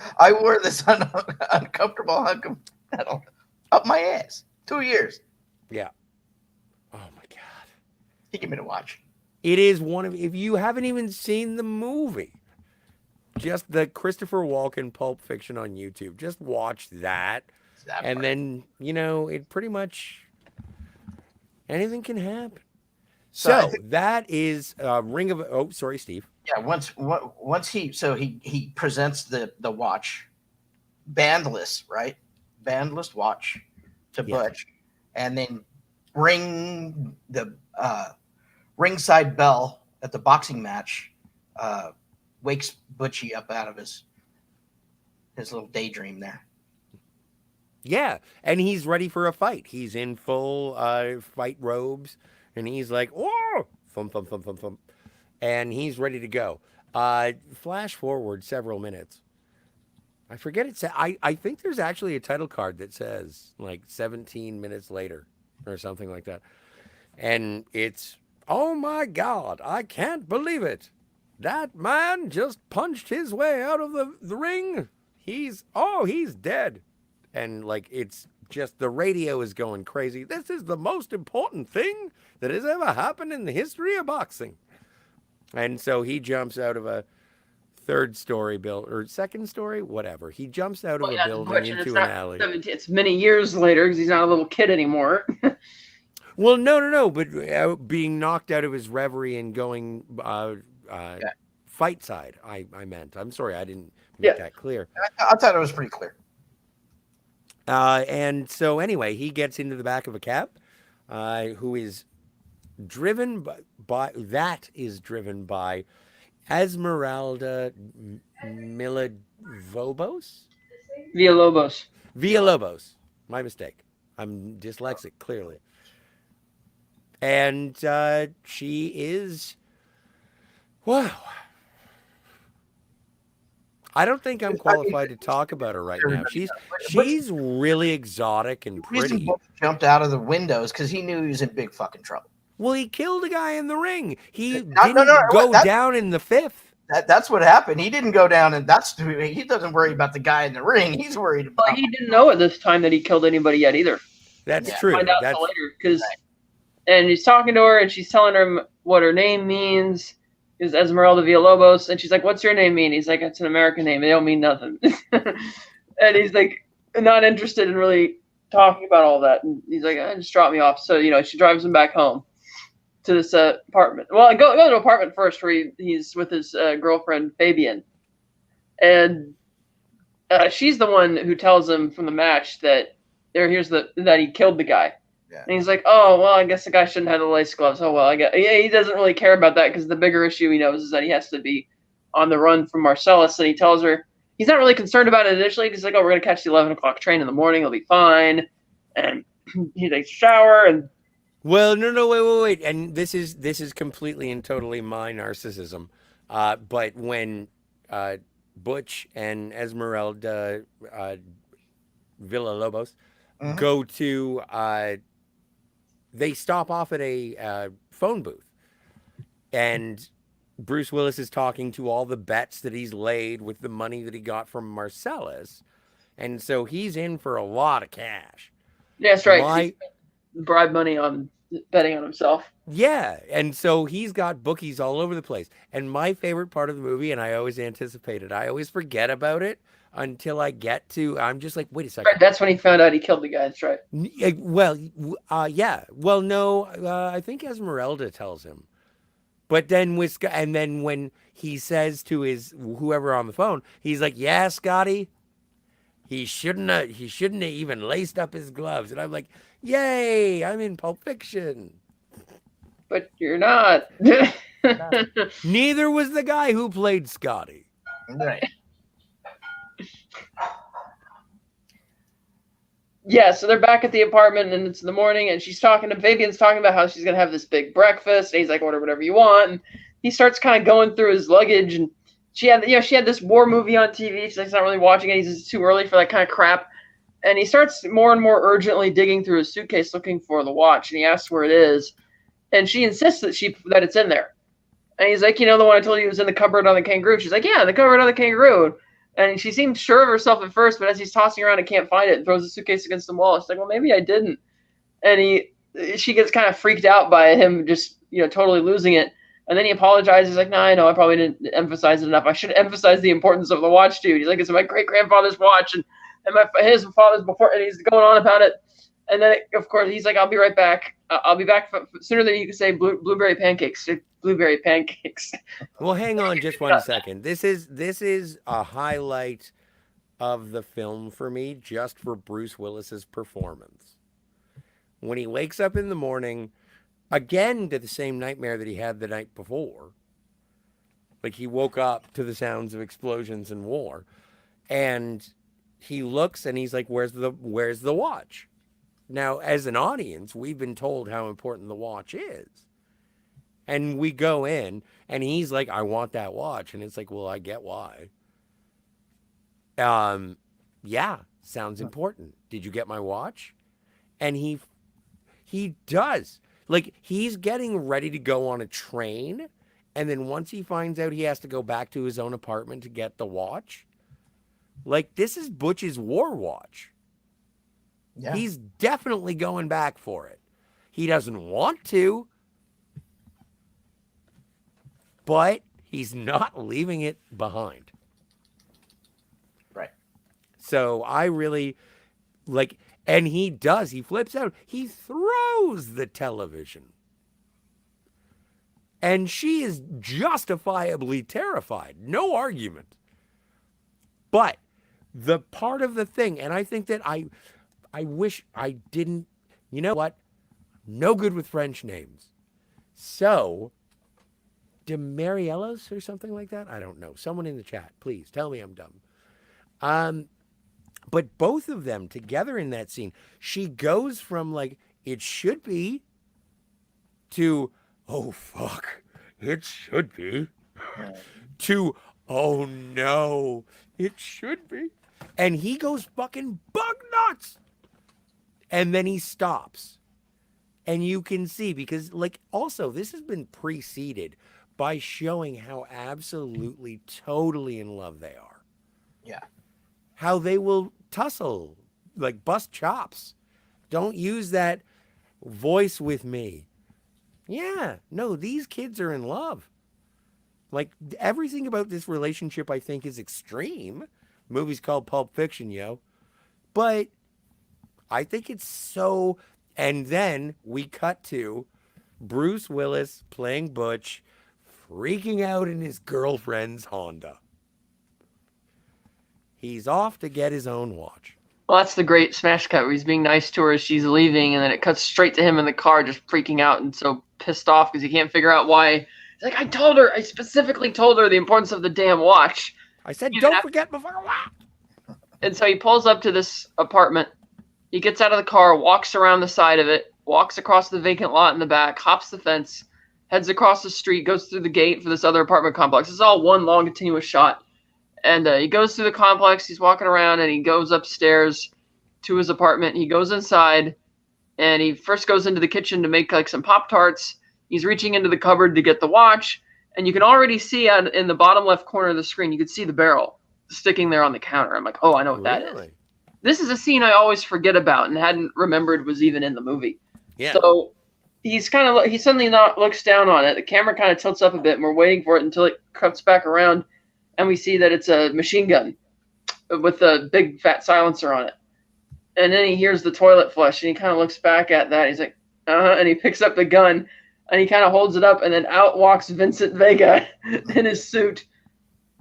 this uncomfortable hunk of metal up my ass. 2 years. Yeah. Oh my God. He gave me the watch. It is if you haven't even seen the movie, just the Christopher Walken Pulp Fiction on YouTube, just watch that. And then, it pretty much anything can happen. So that is Ring of. Oh, sorry, Steve. Yeah. Once he presents the watch, bandless, right? Bandless watch to Butch, and then ring the ringside bell at the boxing match wakes Butchie up out of his little daydream there. Yeah, and he's ready for a fight. He's in full fight robes. And he's like, oh, thump, thump, thump, thump, thump. And he's ready to go. Flash forward several minutes. I forget it. I think there's actually a title card that says 17 minutes later or something like that. And it's, oh my God, I can't believe it. That man just punched his way out of the ring. He's dead. And it's just the radio is going crazy. This is the most important thing that has ever happened in the history of boxing. And so he jumps out of a third story build or second story, whatever. He jumps out of Well, a yeah, building Butch, and into it's an not alley. 17, it's many years later because he's not a little kid anymore. Well, no, but being knocked out of his reverie and going Yeah. fight side. I meant. I'm sorry, I didn't make Yeah. that clear. I thought it was pretty clear. And so anyway, he gets into the back of a cab, who is driven by Esmeralda Miladvobos? Villalobos. Villalobos. My mistake. I'm dyslexic, clearly. And she is, wow. I don't think I'm qualified to talk about her right now. She's really exotic and The reason pretty. Butch jumped out of the window is because he knew he was in big fucking trouble. Well, he killed a guy in the ring. He No, didn't no, go that- down in the fifth. That's what happened. He didn't go down, and he doesn't worry about the guy in the ring. He's worried about. Well, he didn't know at this time that he killed anybody yet either. That's Yeah. true. Find out That's until later because, and he's talking to her and she's telling him what her name means. Is Esmeralda Villalobos, and she's like, "What's your name mean?" He's like, "It's an American name. They don't mean nothing." And he's like, not interested in really talking about all that. And he's like, "Just drop me off." So she drives him back home to this apartment. Well, go to the apartment first, where he's with his girlfriend Fabian, and she's the one who tells him from the match that that he killed the guy. Yeah. And he's like, "Oh, well, I guess the guy shouldn't have the lace gloves. Oh, well, I guess." Yeah, he doesn't really care about that because the bigger issue he knows is that he has to be on the run from Marcellus. And he tells her he's not really concerned about it initially because he's like, "Oh, we're going to catch the 11 o'clock train in the morning. It'll be fine." And he takes a shower and. Well, no, wait. And this is completely and totally my narcissism. But when Butch and Esmeralda Villalobos go to, they stop off at a phone booth, and Bruce Willis is talking to all the bets that he's laid with the money that he got from Marcellus, and so he's in for a lot of cash. Yeah, that's right. Bribe money on betting on himself. Yeah, and so he's got bookies all over the place. And my favorite part of the movie, and I always anticipate it, I always forget about it until I get to, I'm just like, wait a second. Right, that's when he found out he killed the guy. That's right. Well, yeah. Well, no, I think Esmeralda tells him. But then when he says to his whoever on the phone, he's like, "Yeah, Scotty, he shouldn't have even laced up his gloves." And I'm like, "Yay, I'm in Pulp Fiction." But you're not. Neither was the guy who played Scotty. Right. Yeah, so they're back at the apartment and it's in the morning and Fabian's talking about how she's going to have this big breakfast. And he's like, "Order whatever you want." And he starts kind of going through his luggage, and she had this war movie on TV. She's like, he's not really watching it. He's just too early for that kind of crap. And he starts more and more urgently digging through his suitcase looking for the watch. And he asks where it is. And she insists that it's in there. And he's like, "The one I told you was in the cupboard on the kangaroo." She's like, "Yeah, the cupboard on the kangaroo." And she seems sure of herself at first, but as he's tossing around and can't find it, and throws the suitcase against the wall. She's like, "Well, maybe I didn't." And she gets kind of freaked out by him just, totally losing it. And then he apologizes. He's like, "No, I know. I probably didn't emphasize it enough. I should emphasize the importance of the watch, dude." He's like, "It's my great-grandfather's watch and his father's before," and he's going on about it. And then, of course, he's like, "I'll be right back. I'll be back sooner than you can say blueberry pancakes." Blueberry pancakes. Well, hang on just 1 second. This is a highlight of the film for me, just for Bruce Willis's performance. When he wakes up in the morning, again to the same nightmare that he had the night before. Like, he woke up to the sounds of explosions and war, and he looks and he's like, where's the watch? Now, as an audience, we've been told how important the watch is. And we go in, and he's like, "I want that watch." And it's like, well, I get why. Yeah, sounds important. Did you get my watch? And he does. Like, he's getting ready to go on a train, and then once he finds out he has to go back to his own apartment to get the watch, like, this is Butch's war watch. Yeah. He's definitely going back for it. He doesn't want to, but He's not leaving it behind. Right. So I really like, and he does. He flips out. He throws the television. And she is justifiably terrified. No argument. But the part of the thing, and I think that I wish I didn't, you know what? No good with French names. So, de Marielos or something like that? I don't know. Someone in the chat, please tell me I'm dumb. But both of them together in that scene, she goes from like, it should be, to, oh, fuck, it should be, to, oh, no, it should be. And he goes fucking bug nuts. And then he stops. And you can see, because, like, also, this has been preceded by showing how absolutely, totally in love they are. Yeah. How they will tussle, like bust chops. Don't use that voice with me. Yeah, no, these kids are in love. Like, everything about this relationship, I think, is extreme. Movie's called Pulp Fiction, yo. But I think it's so... And then we cut to Bruce Willis playing Butch, freaking out in his girlfriend's Honda. He's off to get his own watch. Well, that's the great smash cut where he's being nice to her as she's leaving, and then it cuts straight to him in the car just freaking out and so pissed off because he can't figure out why. He's like, I specifically told her the importance of the damn watch. I said, don't forget before I watch. And so he pulls up to this apartment. He gets out of the car, walks around the side of it, walks across the vacant lot in the back, hops the fence, heads across the street, goes through the gate for this other apartment complex. It's all one long continuous shot. And he goes through the complex. He's walking around, and he goes upstairs to his apartment. He goes inside, and he first goes into the kitchen to make like some Pop-Tarts. He's reaching into the cupboard to get the watch, and you can already see out in the bottom left corner of the screen, you can see the barrel sticking there on the counter. I'm like, oh, I know what that is. This is a scene I always forget about and hadn't remembered was even in the movie. Yeah. So he suddenly looks down on it. The camera kind of tilts up a bit, and we're waiting for it until it cuts back around, and we see that it's a machine gun with a big fat silencer on it. And then he hears the toilet flush, and he kind of looks back at that. He's like, and he picks up the gun, and he kind of holds it up, and then out walks Vincent Vega in his suit,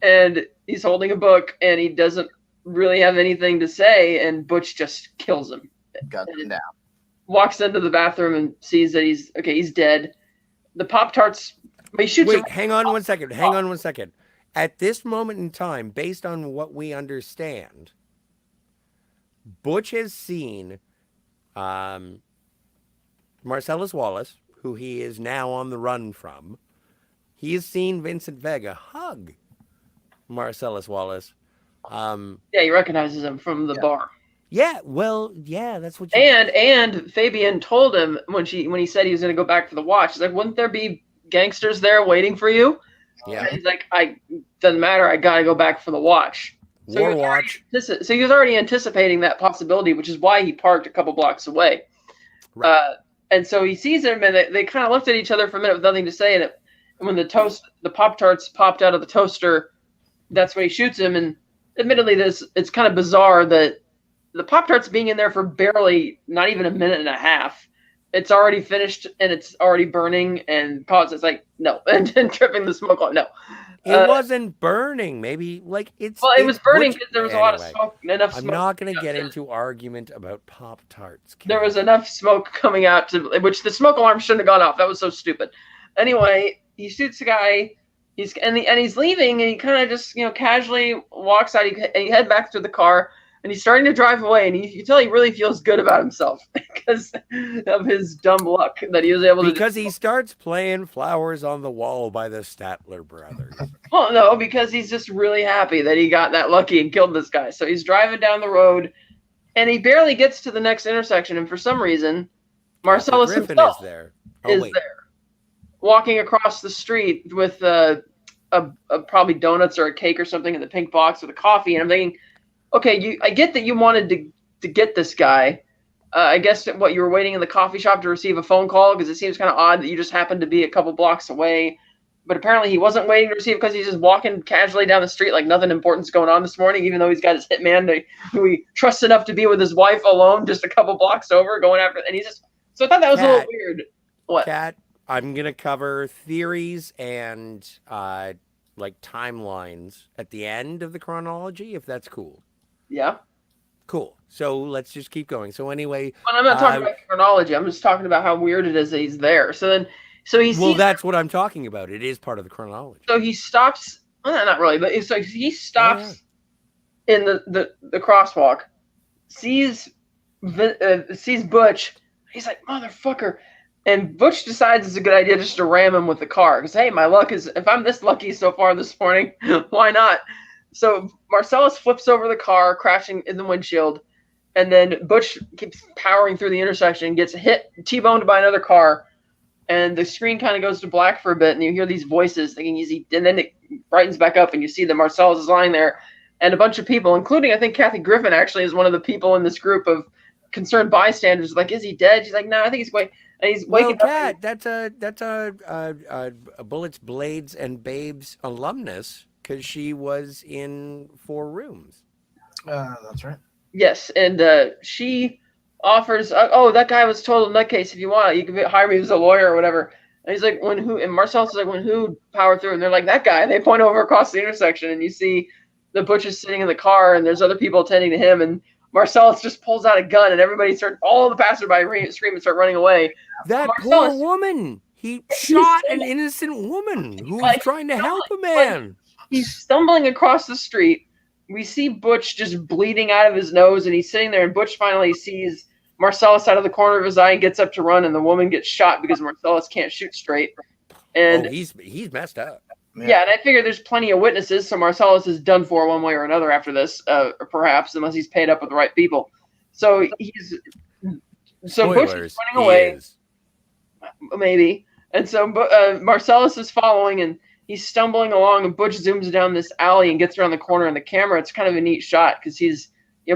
and he's holding a book, and he doesn't really have anything to say, and Butch just kills him. Guns him down. Walks into the bathroom and sees that he's dead. The Pop-Tarts, he shoots him. Wait, hang on one second. At this moment in time, based on what we understand, Butch has seen Marcellus Wallace, who he is now on the run from. He has seen Vincent Vega hug Marcellus Wallace. Yeah, he recognizes him from the bar. Yeah, well, yeah, that's what you... And Fabian told him when he said he was going to go back for the watch, he's like, wouldn't there be gangsters there waiting for you? Yeah. And he's like, doesn't matter, I got to go back for the watch. War watch. So he was already anticipating that possibility, which is why he parked a couple blocks away. Right. And so he sees him, and they kind of looked at each other for a minute with nothing to say. And when the Pop-Tarts popped out of the toaster, that's when he shoots him. And admittedly, it's kind of bizarre that the Pop-Tarts being in there for barely not even a minute and a half, it's already finished and it's already burning, and it's like, no, and tripping the smoke on. No. It wasn't burning. Maybe like it's. Well, it was burning Butch... because there was a lot of smoke. Enough smoke. I'm not going to get into argument about Pop-Tarts. There was enough smoke coming out which the smoke alarm shouldn't have gone off. That was so stupid. Anyway, he shoots the guy. He's leaving, and he kind of just casually walks out. He head back to the car, and he's starting to drive away. And you can tell he really feels good about himself because of his dumb luck that he was able to. Because he starts playing "Flowers on the Wall" by the Statler Brothers. Well, no, because he's just really happy that he got that lucky and killed this guy. So he's driving down the road, and he barely gets to the next intersection. And for some reason, Marcellus himself is there. Walking across the street with probably donuts or a cake or something in the pink box with a coffee. And I'm thinking, okay, I get that you wanted to get this guy. I guess you were waiting in the coffee shop to receive a phone call, because it seems kind of odd that you just happened to be a couple blocks away. but apparently he wasn't waiting to receive because he's just walking casually down the street like nothing important's going on this morning, even though he's got his hitman who he trusts enough to be with his wife alone just a couple blocks over going after, and he's just, so I thought that was a little weird. What? Kat, I'm going to cover theories and like timelines at the end of the chronology, if that's cool. Yeah. Cool. So let's just keep going. So anyway, well, I'm not talking about chronology. I'm just talking about how weird it is that he's there. So he sees, well, that's what I'm talking about. It is part of the chronology. So he stops. Well, not really, but so he stops in the crosswalk, sees Butch. He's like, motherfucker. And Butch decides it's a good idea just to ram him with the car. Because, hey, my luck is, if I'm this lucky so far this morning, why not? So Marcellus flips over the car, crashing in the windshield. And then Butch keeps powering through the intersection, gets hit, T-boned by another car. And the screen kind of goes to black for a bit. And you hear these voices thinking easy. And then it brightens back up. And you see that Marcellus is lying there. And a bunch of people, including, I think, Kathy Griffin actually is one of the people in this group of concerned bystanders. Like, is he dead? She's like, no, I think he's waiting. And he's waking up. Kat, that's a Bullets, Blades, and Babes alumnus because she was in 4 Rooms. That's right. Yes, and she offers, oh, that guy was total nutcase. If you want, you can hire me as a lawyer or whatever. And he's like, and Marcellus is like, when who powered through? And they're like, that guy. And they point over across the intersection, and you see the Butch is sitting in the car, and there's other people attending to him, and Marcellus just pulls out a gun, and everybody all the passerby scream and start running away. That poor woman. He shot an innocent woman who was trying to help a man. He's stumbling across the street. We see Butch just bleeding out of his nose, and he's sitting there, and Butch finally sees Marcellus out of the corner of his eye and gets up to run, and the woman gets shot because Marcellus can't shoot straight. And he's messed up. Yeah, and I figure there's plenty of witnesses, so Marcellus is done for one way or another after this, perhaps, unless he's paid up with the right people. So Butch is running away, maybe, and so Marcellus is following, and he's stumbling along, and Butch zooms down this alley and gets around the corner, and the camera, it's kind of a neat shot because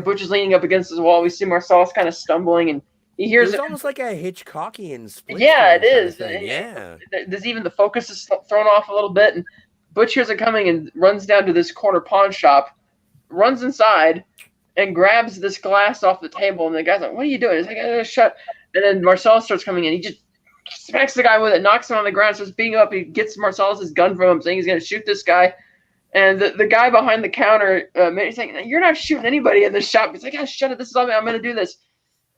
Butch is leaning up against his wall. We see Marcellus kind of stumbling, and he hears it's almost like a Hitchcockian split. Yeah, it is. Yeah. There's even the focus is thrown off a little bit, and Butch hears it coming and runs down to this corner pawn shop, runs inside, and grabs this glass off the table. And the guy's like, "What are you doing?" He's like, "Shut!" And then Marcellus starts coming in. He just smacks the guy with it, knocks him on the ground, starts beating him up. He gets Marcellus's gun from him, saying he's going to shoot this guy. And the guy behind the counter, he's like, "You're not shooting anybody in this shop." He's like, "Oh, shut it! This is all me. I'm going to do this."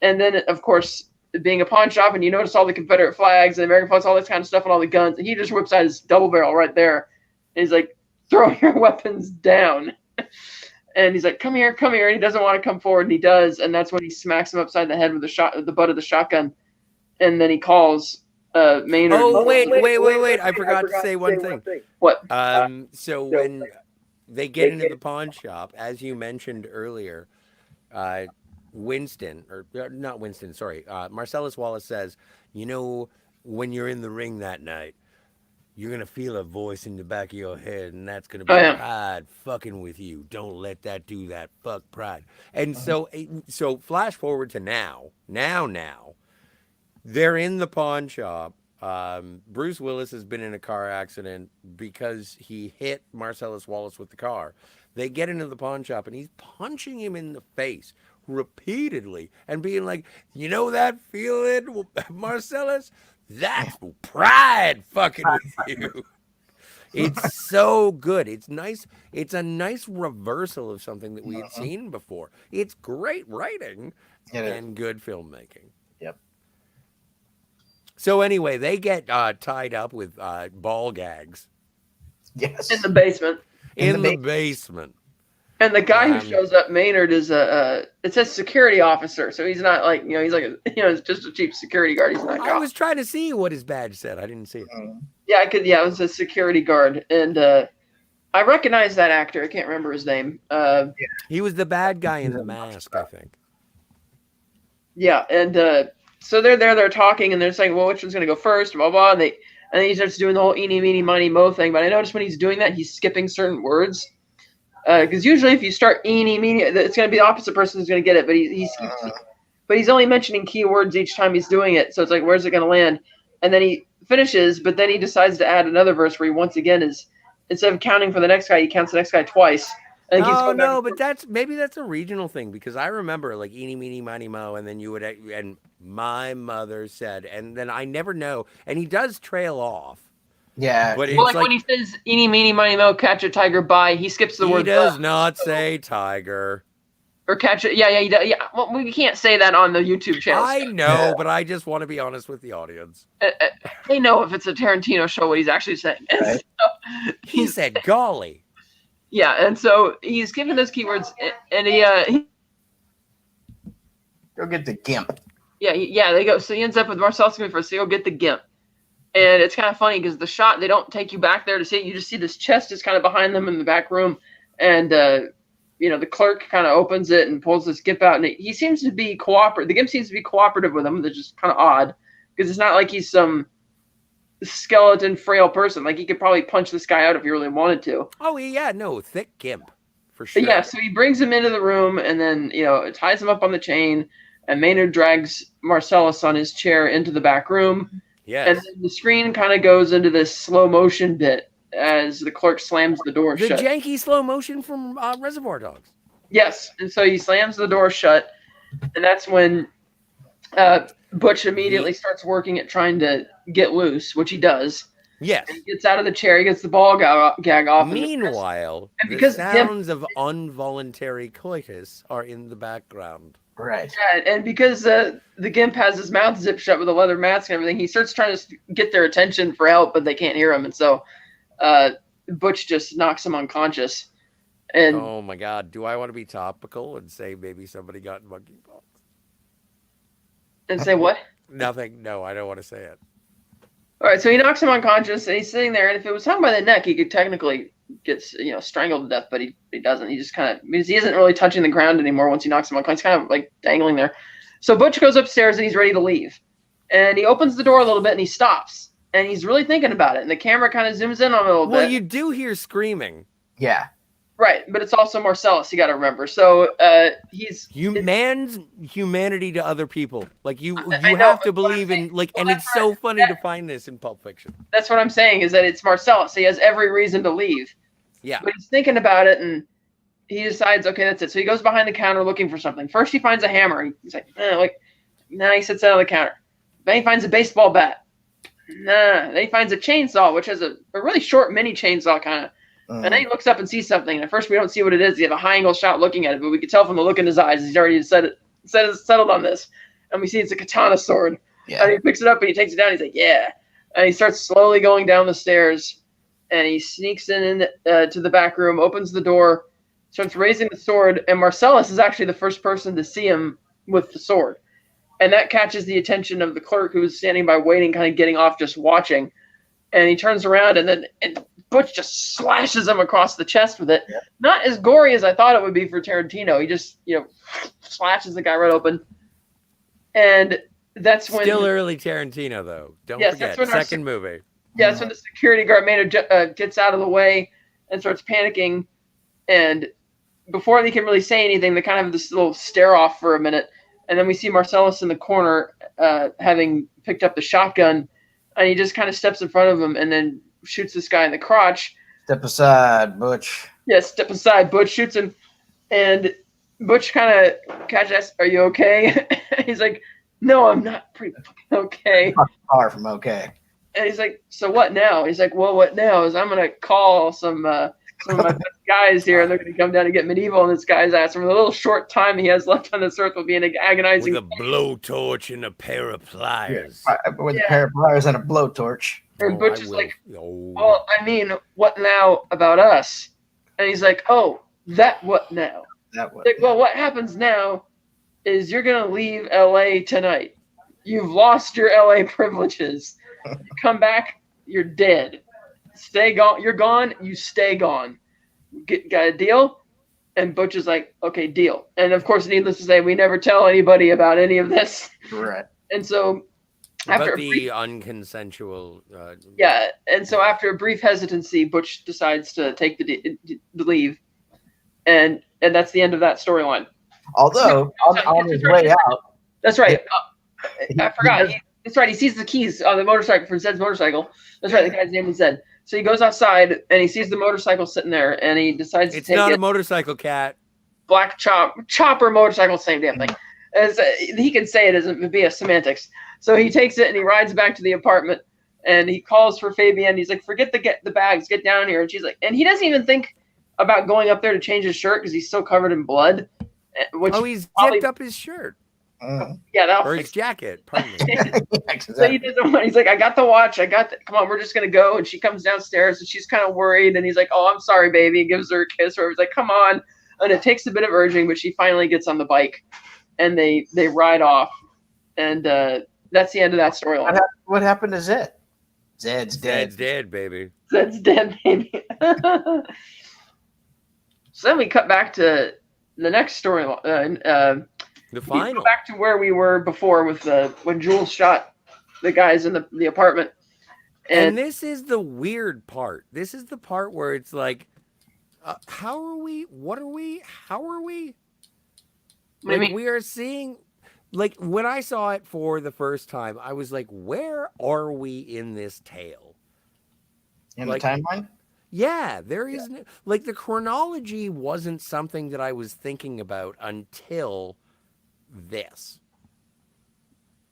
And then, of course, being a pawn shop, and you notice all the Confederate flags and American flags, all this kind of stuff, and all the guns. And he just whips out his double barrel right there. And he's like, "Throw your weapons down." And he's like, come here. And he doesn't want to come forward, and he does. And that's when he smacks him upside the head with the butt of the shotgun. And then he calls Maynard. Oh, wait. I forgot to say one thing. What? So when they get into the pawn shop, as you mentioned earlier, Marcellus Wallace says, when you're in the ring that night, you're going to feel a voice in the back of your head, and that's going to be pride fucking with you. Don't let that do that. Fuck pride. And so flash forward to now, they're in the pawn shop. Bruce Willis has been in a car accident because he hit Marcellus Wallace with the car. They get into the pawn shop, and he's punching him in the face repeatedly and being like, "You know that feeling, Marcellus? That's pride fucking with you." It's so good. It's nice. It's a nice reversal of something that we had seen before. It's great writing and good filmmaking. Yep. So anyway, they get tied up with ball gags. Yes. In the basement. In the basement. And the guy who shows up, Maynard, is it says security officer, so he's not like, he's like, it's just a cheap security guard. He's not. I was trying to see what his badge said. I didn't see it. Yeah, I could. Yeah, it was a security guard, and I recognize that actor. I can't remember his name. He was the bad guy in The Mask, I think. Yeah, and so they're there, they're talking, and they're saying, well, which one's gonna go first, blah blah, and then he starts doing the whole eeny meeny miny mo thing. But I noticed when he's doing that, he's skipping certain words. Because usually if you start eeny meeny, it's going to be the opposite person who's going to get it. But he's only mentioning keywords each time he's doing it. So it's like, where's it going to land? And then he finishes, but then he decides to add another verse where he once again is, instead of counting for the next guy, he counts the next guy twice. And keeps Oh going back no, and but forth. that's a regional thing because I remember like eeny meeny miny mo, and then you would and my mother said, and then I never know, and he does trail off, Yeah. but Well, it's like when he says "eeny, meeny, miny, mo, catch a tiger by," he skips the he word does "the," not say tiger. or catch it. Yeah, he does. Yeah, well, we can't say that on the YouTube channel. I know, but I just want to be honest with the audience. They know if it's a Tarantino show what he's actually saying. And Right. so He said, "Golly." yeah, and so he's given those keywords, and he Go get the gimp. yeah, they go. So he ends up with Marcel's going first. So he'll get the gimp, and it's kind of funny because the shot, they don't take you back there to see it. You just see this chest is kind of behind them in the back room, and the clerk kind of opens it and pulls this gimp out, and he seems to be cooperative. The gimp seems to be cooperative with him. That's just kind of odd because it's not like he's some skeleton frail person. Like he could probably punch this guy out if he really wanted to. Oh yeah, no, thick gimp for sure. But yeah, so he brings him into the room and then ties him up on the chain, and Maynard drags Marcellus on his chair into the back room. Yes. And then the screen kind of goes into this slow motion bit as the clerk slams the door The shut. janky slow motion from Reservoir Dogs. Yes, and so he slams the door shut, and that's when Butch immediately starts working at trying to get loose, which he does. Yes. And he gets out of the chair, he gets the ball gag off. Meanwhile, and because the sounds of involuntary coitus are in the background. Right. Yeah, and because the gimp has his mouth zipped shut with a leather mask and everything, he starts trying to get their attention for help, but they can't hear him, and so Butch just knocks him unconscious. And Oh my God! Do I want to be topical and say maybe somebody got monkeypox? and say what? Nothing. No, I don't want to say it. All right, so he knocks him unconscious, and he's sitting there. And if it was hung by the neck, he could technically get strangled to death, but he doesn't. He just kind of, because he isn't really touching the ground anymore once he knocks him unconscious. He's kind of like dangling there. So Butch goes upstairs and he's ready to leave, and he opens the door a little bit and he stops, and he's really thinking about it. And the camera kind of zooms in on him a little Well, bit. you do hear screaming. Yeah. Right, but it's also Marcellus. You got to remember. So he's Man's humanity to other people. Like you I know, have to but what I'm believe saying- in like, well, and that's it's so right. funny to find this in Pulp Fiction. That's what I'm saying, is that it's Marcellus. He has every reason to leave. Yeah. But he's thinking about it, and he decides, okay, that's it. So he goes behind the counter looking for something. First, he finds a hammer. He's like, nah, he sits down on the counter. Then he finds a baseball bat. Nah. Then he finds a chainsaw, which has a really short mini chainsaw kind of. And then he looks up and sees something. And at first, we don't see what it is. He have a high angle shot looking at it, but we can tell from the look in his eyes he's already settled on this. And we see it's a katana sword. Yeah. And he picks it up and he takes it down. He's like, yeah. And he starts slowly going down the stairs. And he sneaks in to the back room, opens the door, starts raising the sword. And Marcellus is actually the first person to see him with the sword. And that catches the attention of the clerk, who's standing by waiting, kind of getting off, just watching. And he turns around, and Butch just slashes him across the chest with it. Yeah. Not as gory as I thought it would be for Tarantino. He just, slashes the guy right open. And that's when... Still early Tarantino though. Don't Yes, forget. that's when our Second movie. Yeah, that's when the security guard gets out of the way and starts panicking. And before they can really say anything, they kind of have this little stare off for a minute. And then we see Marcellus in the corner having picked up the shotgun. And he just kind of steps in front of him and then shoots this guy in the crotch. Step aside, Butch. Yeah, step aside. Butch shoots him. And Butch kind of catches, are you okay? He's like, no, I'm not pretty fucking okay. Far from okay. And he's like, so what now? He's like, well, what now is I'm going to call some of my best guys here, and they're going to come down and get medieval on this guy's ass. And for the little short time he has left on this earth will be an agonizing... With a blowtorch and a pair of pliers. With a pair of pliers and a blowtorch. And Butch I is will. like, Oh. well, I mean, what now about us? And he's like, oh, that what now? That was. Like, well, what happens now is you're going to leave L.A. tonight. You've lost your L.A. privileges. You come back, you're dead. Stay gone. You're gone. You stay gone. Got a deal? And Butch is like, okay, deal. And of course, needless to say, we never tell anybody about any of this. Right. And so, after But the unconsensual. yeah, and so after a brief hesitancy, Butch decides to take the leave, and that's the end of that storyline. Although on his way out, That's right. I forgot. That's right. He sees the keys on the motorcycle for Zed's motorcycle. That's right. The guy's name was Zed. So he goes outside and he sees the motorcycle sitting there, and he decides to take it. It's not a motorcycle, Cat. Black chopper motorcycle, same damn thing. As he can say it as via semantics. So he takes it and he rides back to the apartment, and he calls for Fabienne. He's like, "Forget the bags, get down here." And she's like, and he doesn't even think about going up there to change his shirt because he's so covered in blood. He's zipped up his shirt. Yeah, or his jacket. Pardon me. So he doesn't want. He's like, "I got the watch. Come on, we're just gonna go." And she comes downstairs and she's kind of worried. And he's like, "Oh, I'm sorry, baby." He gives her a kiss. Or he's like, "Come on." And it takes a bit of urging, but she finally gets on the bike, and they ride off. And that's the end of that storyline. What happened to Zed? Zed's dead. Zed's dead, baby. Zed's dead, baby. So then we cut back to the next storyline. The final. Go back to where we were before with when Jules shot the guys in the apartment. And this is the weird part. This is the part where it's like, how are we? What are we? How are we? Like, we are seeing, like, when I saw it for the first time, I was like, where are we in this tale? In the timeline? Yeah, there is, like, the chronology wasn't something that I was thinking about until this.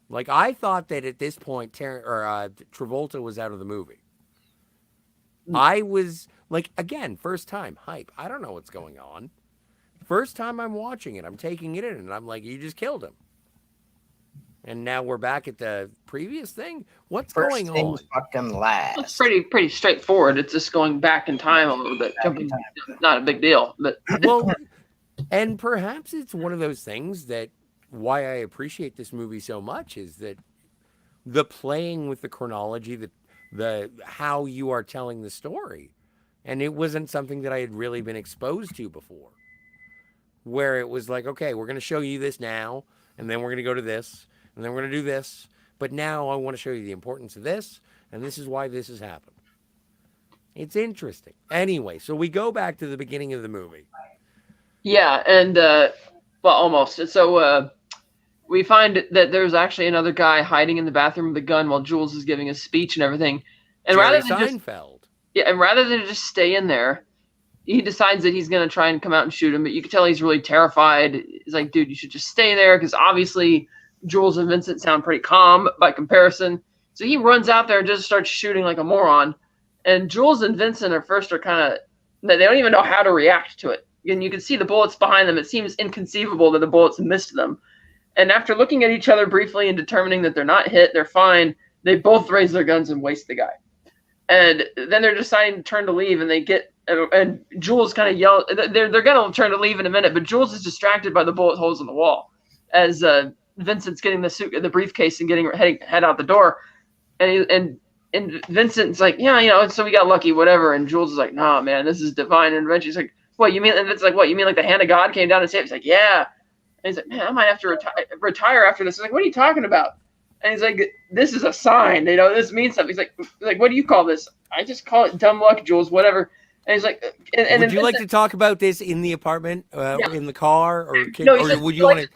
Like, I thought that at this point, Travolta was out of the movie. I was, like, again, first time, hype. I don't know what's going on. First time I'm watching it, I'm taking it in, and I'm like, you just killed him. And now we're back at the previous thing? What's going on? Fucking last. It's pretty straightforward. It's just going back in time a little bit. Not a big deal. But well, and perhaps it's one of those things that why I appreciate this movie so much is that the playing with the chronology, the how you are telling the story. And it wasn't something that I had really been exposed to before. Where it was like, okay, we're going to show you this now, and then we're going to go to this, and then we're going to do this. But now I want to show you the importance of this, and this is why this has happened. It's interesting. Anyway, so we go back to the beginning of the movie. Yeah, and, well, almost. So we find that there's actually another guy hiding in the bathroom with a gun while Jules is giving a speech and everything. And Jerry Seinfeld. Rather than just stay in there, he decides that he's going to try and come out and shoot him, but you can tell he's really terrified. He's like, dude, you should just stay there, because obviously Jules and Vincent sound pretty calm by comparison. So he runs out there and just starts shooting like a moron. And Jules and Vincent are kind of, they don't even know how to react to it. And you can see the bullets behind them. It seems inconceivable that the bullets missed them. And after looking at each other briefly and determining that they're not hit, they're fine, they both raise their guns and waste the guy. And then they're deciding to turn to leave, and and Jules kind of yells. They're going to turn to leave in a minute, but Jules is distracted by the bullet holes in the wall as Vincent's getting the briefcase and head out the door. And Vincent's like, yeah, so we got lucky, whatever. And Jules is like, nah, man, this is divine intervention. He's like, what you mean? And it's like, what you mean? Like the hand of God came down and saved? He's like, yeah. And he's like, man, I might have to retire after this. He's like, what are you talking about? And he's like, this is a sign. This means something. He's like, what do you call this? I just call it dumb luck, Jules, whatever. And he's like, would you like to talk about this in the apartment, in the car, or would you want to?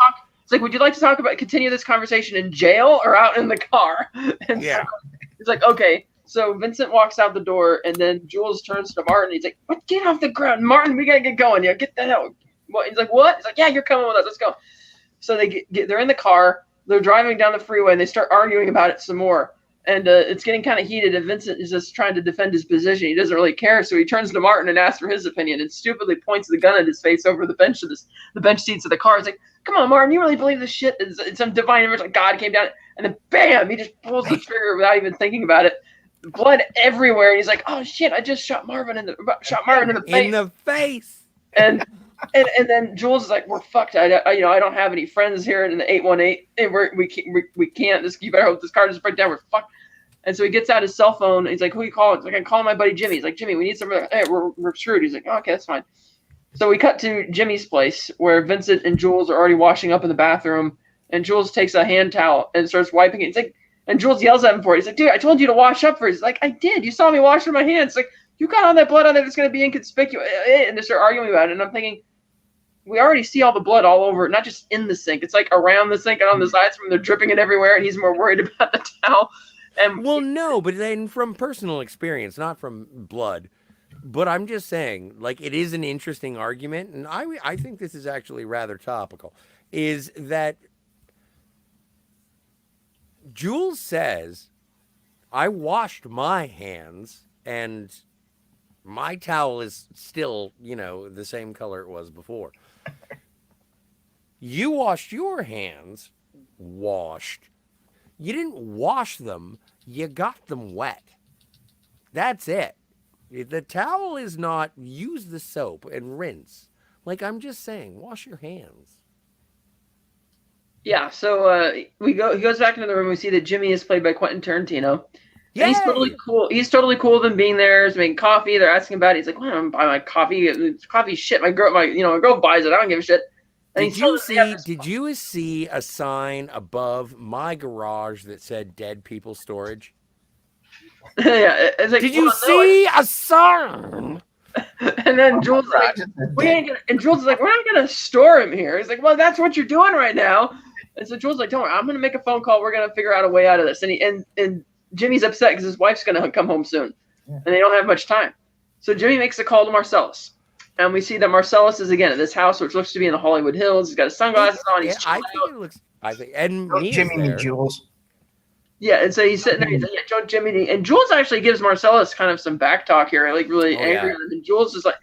It's like, would you like to continue this conversation in jail or out in the car? And yeah. So he's like, okay. So Vincent walks out the door, and then Jules turns to Martin. He's like, what? Get off the ground, Martin. We gotta get going. Yeah, get the hell. What? He's like, what? He's like, yeah, you're coming with us. Let's go. So they're in the car. They're driving down the freeway, and they start arguing about it some more. And it's getting kind of heated, and Vincent is just trying to defend his position. He doesn't really care, so he turns to Martin and asks for his opinion, and stupidly points the gun at his face over the bench seats of the car. He's like, come on, Martin, you really believe this shit? It's some divine intervention, like God came down, and then bam, he just pulls the trigger without even thinking about it. Blood everywhere, and he's like, oh shit, I just shot Marvin in the face. In the face. And then Jules is like, we're fucked. I don't have any friends here in the 818, and we can't. You better hope this car doesn't break down. We're fucked. And so he gets out his cell phone. And he's like, who are you calling? He's like, I'm calling my buddy Jimmy. He's like, Jimmy, we need some. Hey, we're screwed. He's like, oh, okay, that's fine. So we cut to Jimmy's place where Vincent and Jules are already washing up in the bathroom, and Jules takes a hand towel and starts wiping it. He's like, and Jules yells at him for it. He's like, dude, I told you to wash up first. He's like, I did. You saw me washing my hands. It's like, you got all that blood on there that's going to be inconspicuous. And they start arguing about it. And I'm thinking, we already see all the blood all over, not just in the sink. It's like around the sink and on the sides from they're dripping it everywhere, and he's more worried about the towel. And Well, no, but then from personal experience, not from blood. But I'm just saying, like, it is an interesting argument, and I think this is actually rather topical. Is that Jules says, I washed my hands, and my towel is still, the same color it was before. You washed your hands, washed. You didn't wash them, you got them wet. That's it. The towel is not use the soap and rinse. Like, I'm just saying, wash your hands. yeah, so he goes back into the room. We see that Jimmy is played by Quentin Tarantino. Yay! And he's totally cool. He's totally cool with them being there. He's making coffee. They're asking about it. He's like, "Well, I'm buying my coffee. Coffee's shit. My girl buys it. I don't give a shit." And Did you see a sign above my garage that said "Dead People Storage"? Yeah, it's like, Did you see a sign? And then Jules is like, and Jules is like, "We're not gonna store him here." He's like, "Well, that's what you're doing right now." And so Jules is like, "Don't worry, I'm gonna make a phone call. We're gonna figure out a way out of this." And Jimmy's upset because his wife's gonna come home soon, and they don't have much time. So Jimmy makes a call to Marcellus, and we see that Marcellus is again at this house, which looks to be in the Hollywood Hills. He's got his sunglasses on. He's I think it looks. And Jimmy there. Jules. Yeah, and so he's sitting there. He's like, "Yeah, Jimmy." And Jules actually gives Marcellus kind of some back talk here, like really angry. Yeah. And Jules is like,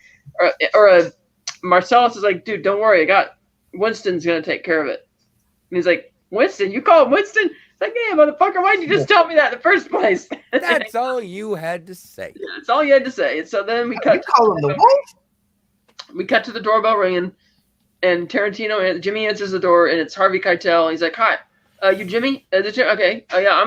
Marcellus is like, "Dude, don't worry. I got Winston's gonna take care of it." And he's like, "Winston? You call him Winston?" It's like, "Hey, motherfucker, why'd you just tell me that in the first place?" That's all you had to say. Yeah, that's all you had to say. And so then we cut. You call him the wolf? We cut to the doorbell ringing, and Jimmy answers the door, and it's Harvey Keitel. He's like, "Hi, you Jimmy? Okay, yeah,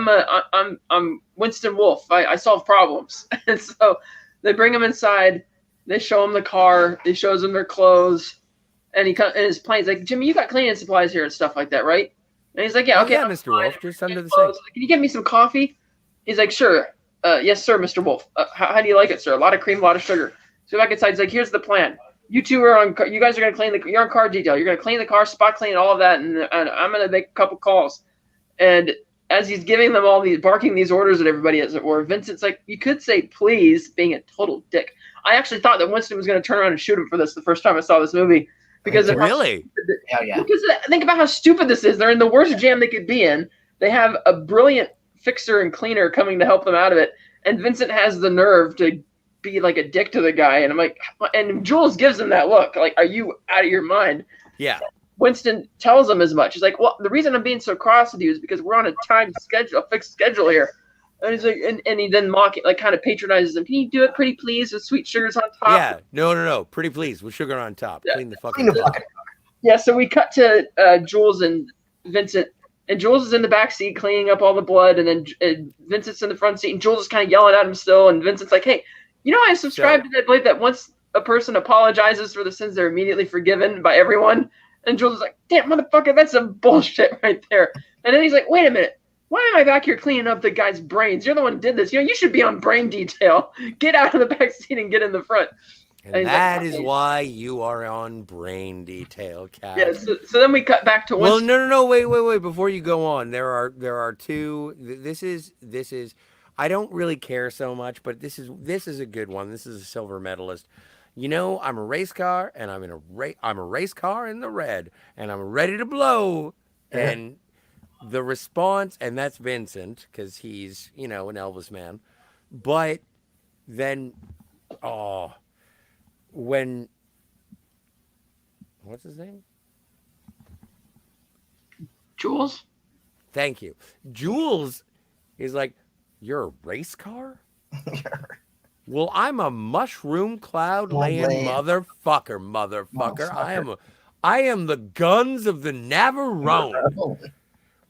I'm Winston Wolf. I solve problems." And so they bring him inside. They show him the car. He shows him their clothes, and his plane. He's like, "Jimmy, you got cleaning supplies here and stuff like that, right?" And he's like, "Yeah, okay, yeah, Mr. Wolf, just under the sink. Can you get me some coffee?" He's like, "Sure. Yes, sir, Mr. Wolf. How do you like it, sir? A lot of cream, a lot of sugar." So back inside, he's like, "Here's the plan. You two are you guys are gonna clean you're on car detail. You're gonna clean the car, spot clean, all of that, and I'm gonna make a couple calls." And as he's giving them barking these orders at everybody, as it were, Vincent's like, "You could say please," being a total dick. I actually thought that Winston was gonna turn around and shoot him for this the first time I saw this movie. Because really? Yeah. Because think about how stupid this is. They're in the worst jam they could be in. They have a brilliant fixer and cleaner coming to help them out of it. And Vincent has the nerve to be like a dick to the guy. And I'm like, and Jules gives him that look. Like, are you out of your mind? Yeah. Winston tells him as much. He's like, "Well, the reason I'm being so cross with you is because we're on a fixed schedule here." And he's like, and he then kind of patronizes him. "Can you do it pretty please with sweet sugars on top?" Yeah, no, pretty please with sugar on top. Yeah. Clean the fucking car. Yeah, so we cut to Jules and Vincent, and Jules is in the back seat cleaning up all the blood, and then Vincent's in the front seat, and Jules is kind of yelling at him still, and Vincent's like, "Hey, I subscribe to that belief that once a person apologizes for the sins, they're immediately forgiven by everyone." And Jules is like, "Damn, motherfucker, that's some bullshit right there." And then he's like, "Wait a minute. Why am I back here cleaning up the guy's brains? You're the one who did this. You should be on brain detail. Get out of the back seat and get in the front." And that is why you are on brain detail, Cat. Yeah, so then we cut back to Winston. Well, no, wait. Before you go on, there are two. This is. I don't really care so much, but this is a good one. This is a silver medalist. I'm a race car, and I'm a race car in the red, and I'm ready to blow. And the response, and that's Vincent, because he's an Elvis man. But then, when what's his name? Jules? Thank you. Jules is like, "You're a race car?" Well, I'm a mushroom cloud laying motherfucker. I am the guns of the Navarone.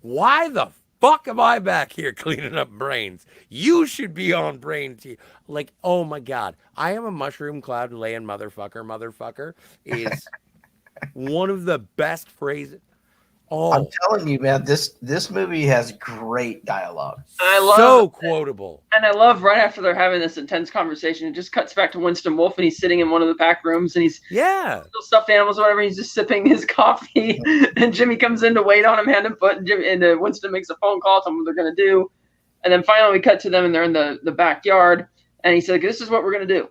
Why the fuck am I back here cleaning up brains? You should be on brain tea. Like, oh my God. I am a mushroom cloud laying motherfucker is one of the best phrases. I'm Oh, telling you, man, this movie has great dialogue. I love so quotable. And I love right after they're having this intense conversation, it just cuts back to Winston Wolfe, and he's sitting in one of the back rooms, and he's Yeah. little stuffed animals or whatever. He's just sipping his coffee, and Jimmy comes in to wait on him, hand and foot, and Winston makes a phone call, tell him what they're gonna do, and then finally we cut to them, and they're in the backyard, and he said, "This is what we're gonna do.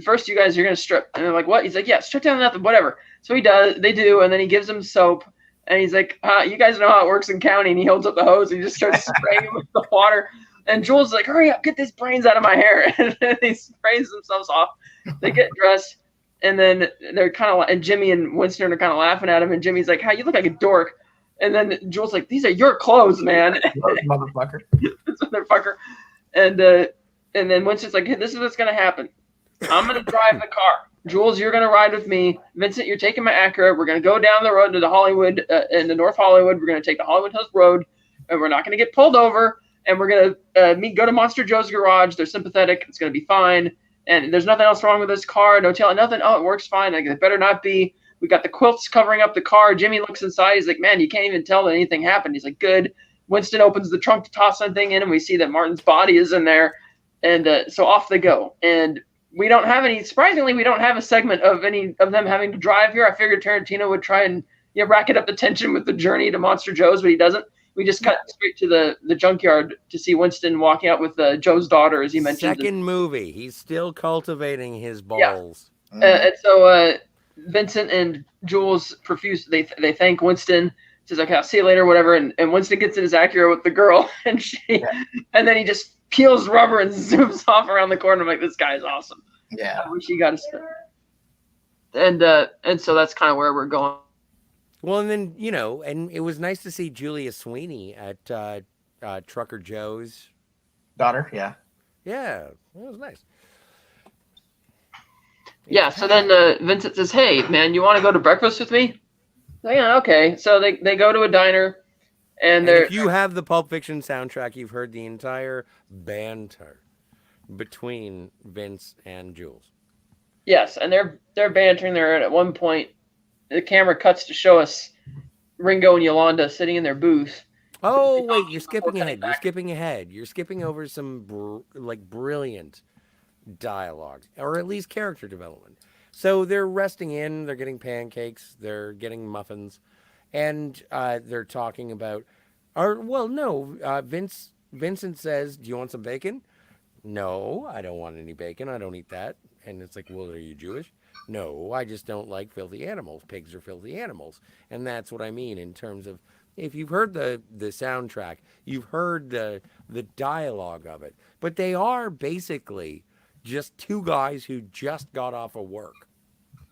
First, you guys are gonna strip," and they're like, "What?" He's like, "Yeah, strip down to nothing, whatever." So he does. They do, and then he gives them soap. And he's like, "You guys know how it works in county." And he holds up the hose and he just starts spraying him with the water. And Jules is like, "Hurry up, get these brains out of my hair." And he sprays themselves off. They get dressed. And then they're kind of, and Jimmy and Winston are kind of laughing at him. And Jimmy's like, "How you look like a dork." And then Jules like, "These are your clothes, man." Motherfucker. This motherfucker. And then Winston's like, "Hey, this is what's going to happen. I'm going to drive the car. Jules, you're going to ride with me. Vincent, you're taking my Acura. We're going to go down the road to the Hollywood, in the North Hollywood. We're going to take the Hollywood Hills Road, and we're not going to get pulled over. And we're going to go to Monster Joe's garage. They're sympathetic. It's going to be fine. And there's nothing else wrong with this car. No tail, nothing. Oh, it works fine. Like, it better not be. We got the quilts covering up the car. Jimmy looks inside. He's like, "Man, you can't even tell that anything happened." He's like, "Good." Winston opens the trunk to toss something in, and we see that Martin's body is in there. And so off they go. And surprisingly, we don't have a segment of any of them having to drive here. I figured Tarantino would try and racket up the tension with the journey to Monster Joe's, but he doesn't. We just cut straight to the junkyard to see Winston walking out with Joe's daughter, as he mentioned. Second movie. He's still cultivating his balls. Mm. And so Vincent and Jules profuse. They thank Winston. Says, "Okay, I'll see you later," whatever. And Winston gets in his Acura with the girl, and and then he just peels rubber and zooms off around the corner. I'm like, this guy is awesome. Yeah. I wish he got a spin. And so that's kind of where we're going. Well, and then, and it was nice to see Julia Sweeney at Trucker Joe's. Daughter, yeah. Yeah, that was nice. Yeah, so then Vincent says, "Hey, man, you want to go to breakfast with me?" So, yeah, okay. So they go to a diner, and they're... if you have the Pulp Fiction soundtrack, you've heard the entire banter between Vince and Jules. Yes, and they're bantering there, and at one point, the camera cuts to show us Ringo and Yolanda sitting in their booth. Oh, wait, you're skipping ahead. You're skipping over some brilliant dialogue, or at least character development. So they're resting in, they're getting pancakes, they're getting muffins, and they're talking about, Vincent says, "Do you want some bacon?" "No, I don't want any bacon. I don't eat that." And it's like, "Well, are you Jewish?" "No, I just don't like filthy animals. Pigs are filthy animals." And that's what I mean in terms of, if you've heard the soundtrack, you've heard the dialogue of it. But they are basically just two guys who just got off of work.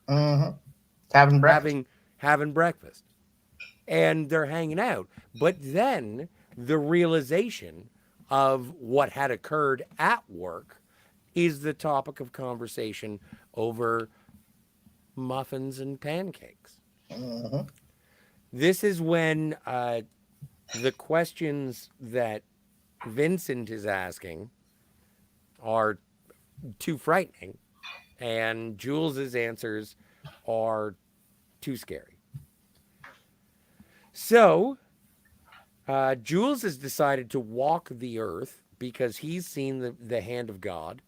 Mm-hmm. Having breakfast. And they're hanging out. But then the realization of what had occurred at work is the topic of conversation over muffins and pancakes. Mm-hmm. This is when the questions that Vincent is asking are too frightening, and Jules's answers are too scary. So, Jules has decided to walk the earth because he's seen the hand of God,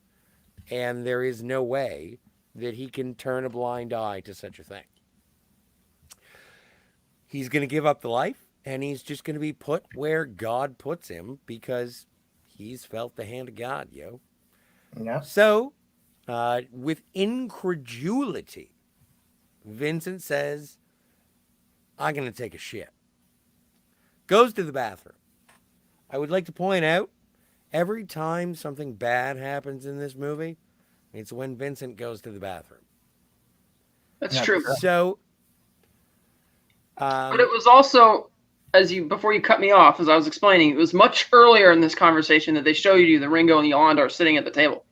and there is no way that he can turn a blind eye to such a thing. He's going to give up the life, and he's just going to be put where God puts him because he's felt the hand of God, yo. Yeah. So, with incredulity, Vincent says, "I'm going to take a shit." Goes to the bathroom. I would like to point out, every time something bad happens in this movie, it's when Vincent goes to the bathroom. That's true. So, but it was also, before you cut me off, as I was explaining, it was much earlier in this conversation that they showed you that Ringo and Yolanda are sitting at the table.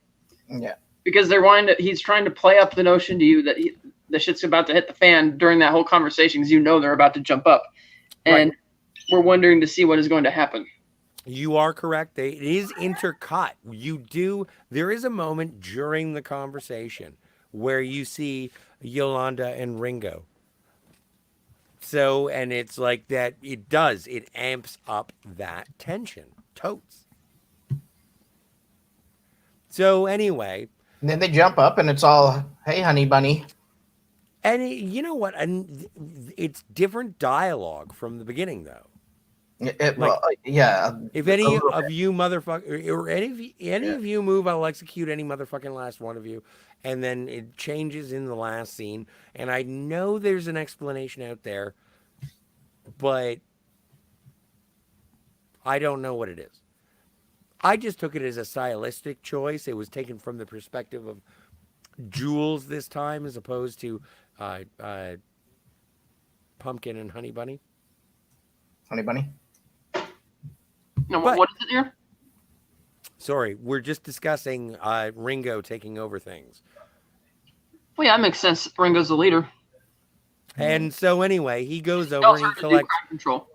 Yeah. Because he's trying to play up the notion to you that the shit's about to hit the fan during that whole conversation, because they're about to jump up. And we're wondering to see what is going to happen. You are correct. It is intercut. There is a moment during the conversation where you see Yolanda and Ringo So, and it's like that, it amps up that tension. Totes. So, anyway, And then they jump up, and it's all, "Hey, honey bunny." and you know what? And it's different dialogue from the beginning, though. Like, Yeah, if a any little of bit. you motherfucker or any Yeah. of you move, I'll execute any motherfucking last one of you. And then it changes in the last scene. And I know there's an explanation out there, but I don't know what it is. I just took it as a stylistic choice. It was taken from the perspective of Jules this time, as opposed to uh, uh, Pumpkin and Honey Bunny. Honey bunny. No, But what is it here? sorry, we're just discussing Ringo taking over things. Well, yeah, that makes sense. Ringo's the leader. And so anyway, he goes He over tells and her to do crowd control.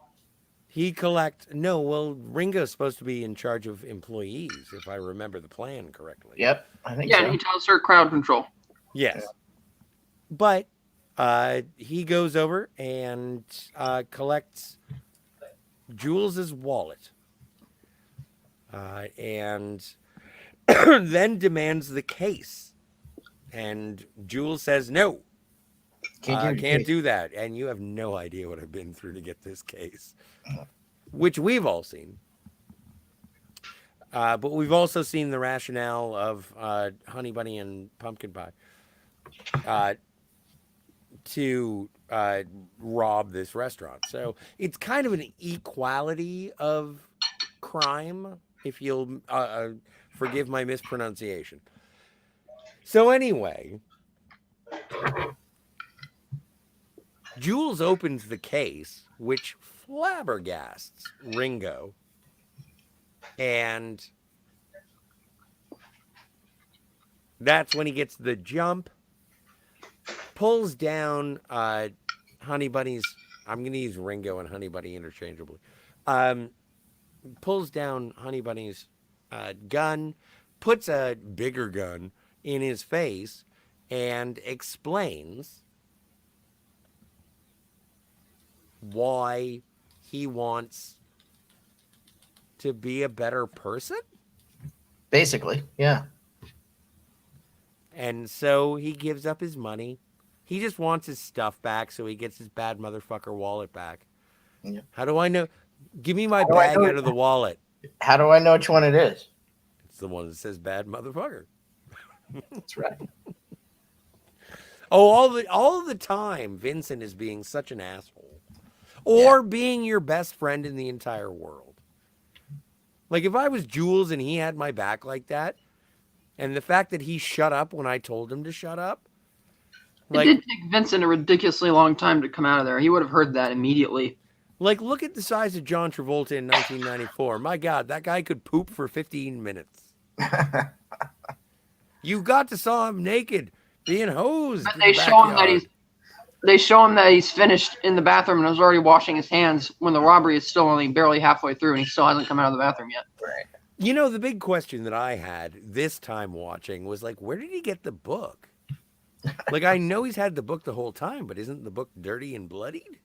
no, well, Ringo's supposed to be in charge of employees, if I remember the plan correctly. Yep, I think Yeah, so. and he tells her crowd control. Yes. But he goes over and collects Jules's wallet. And then demands the case. And Jules says, no, can't do that. And you have no idea what I've been through to get this case, which we've all seen. But we've also seen the rationale of Honey Bunny and Pumpkin Pie to rob this restaurant. So it's kind of an equality of crime, if you'll forgive my mispronunciation. So anyway, Jules opens the case, which flabbergasts Ringo. And that's when he gets the jump, pulls down Honey Bunny's, I'm going to use Ringo and Honey Bunny interchangeably, pulls down Honey Bunny's gun, puts a bigger gun in his face, and explains why he wants to be a better person. Basically, yeah. And so he gives up his money. He just wants his stuff back so he gets his bad motherfucker wallet back. Yeah. How do I know? Give me my How do I bag know out of the wallet. How do I know which one it is? It's the one that says bad motherfucker. That's right. Oh, all the time, Vincent is being such an asshole. Or being your best friend in the entire world. Like, if I was Jules and he had my back like that, and the fact that he shut up when I told him to shut up. Like, it did take Vincent a ridiculously long time to come out of there. He would have heard that immediately. Like, look at the size of John Travolta in 1994. My God, that guy could poop for 15 minutes. You got to saw him naked, being hosed. But they show him that he's finished in the bathroom and is already washing his hands when the robbery is still only barely halfway through and he still hasn't come out of the bathroom yet. Right. You know, the big question that I had this time watching was like, where did he get the book? Like, I know he's had the book the whole time, but isn't the book dirty and bloodied?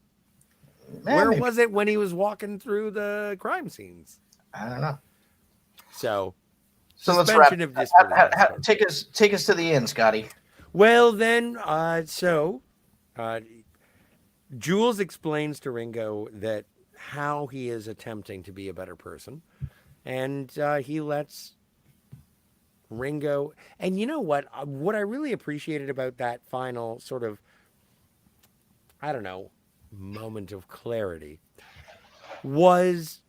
Where was it when he was walking through the crime scenes? I don't know. So let's wrap. of disbelief. Take us to the end, Scotty. Well, then, Jules explains to Ringo that how he is attempting to be a better person, and he lets Ringo. And you know what? What I really appreciated about that final sort of, I don't know, moment of clarity was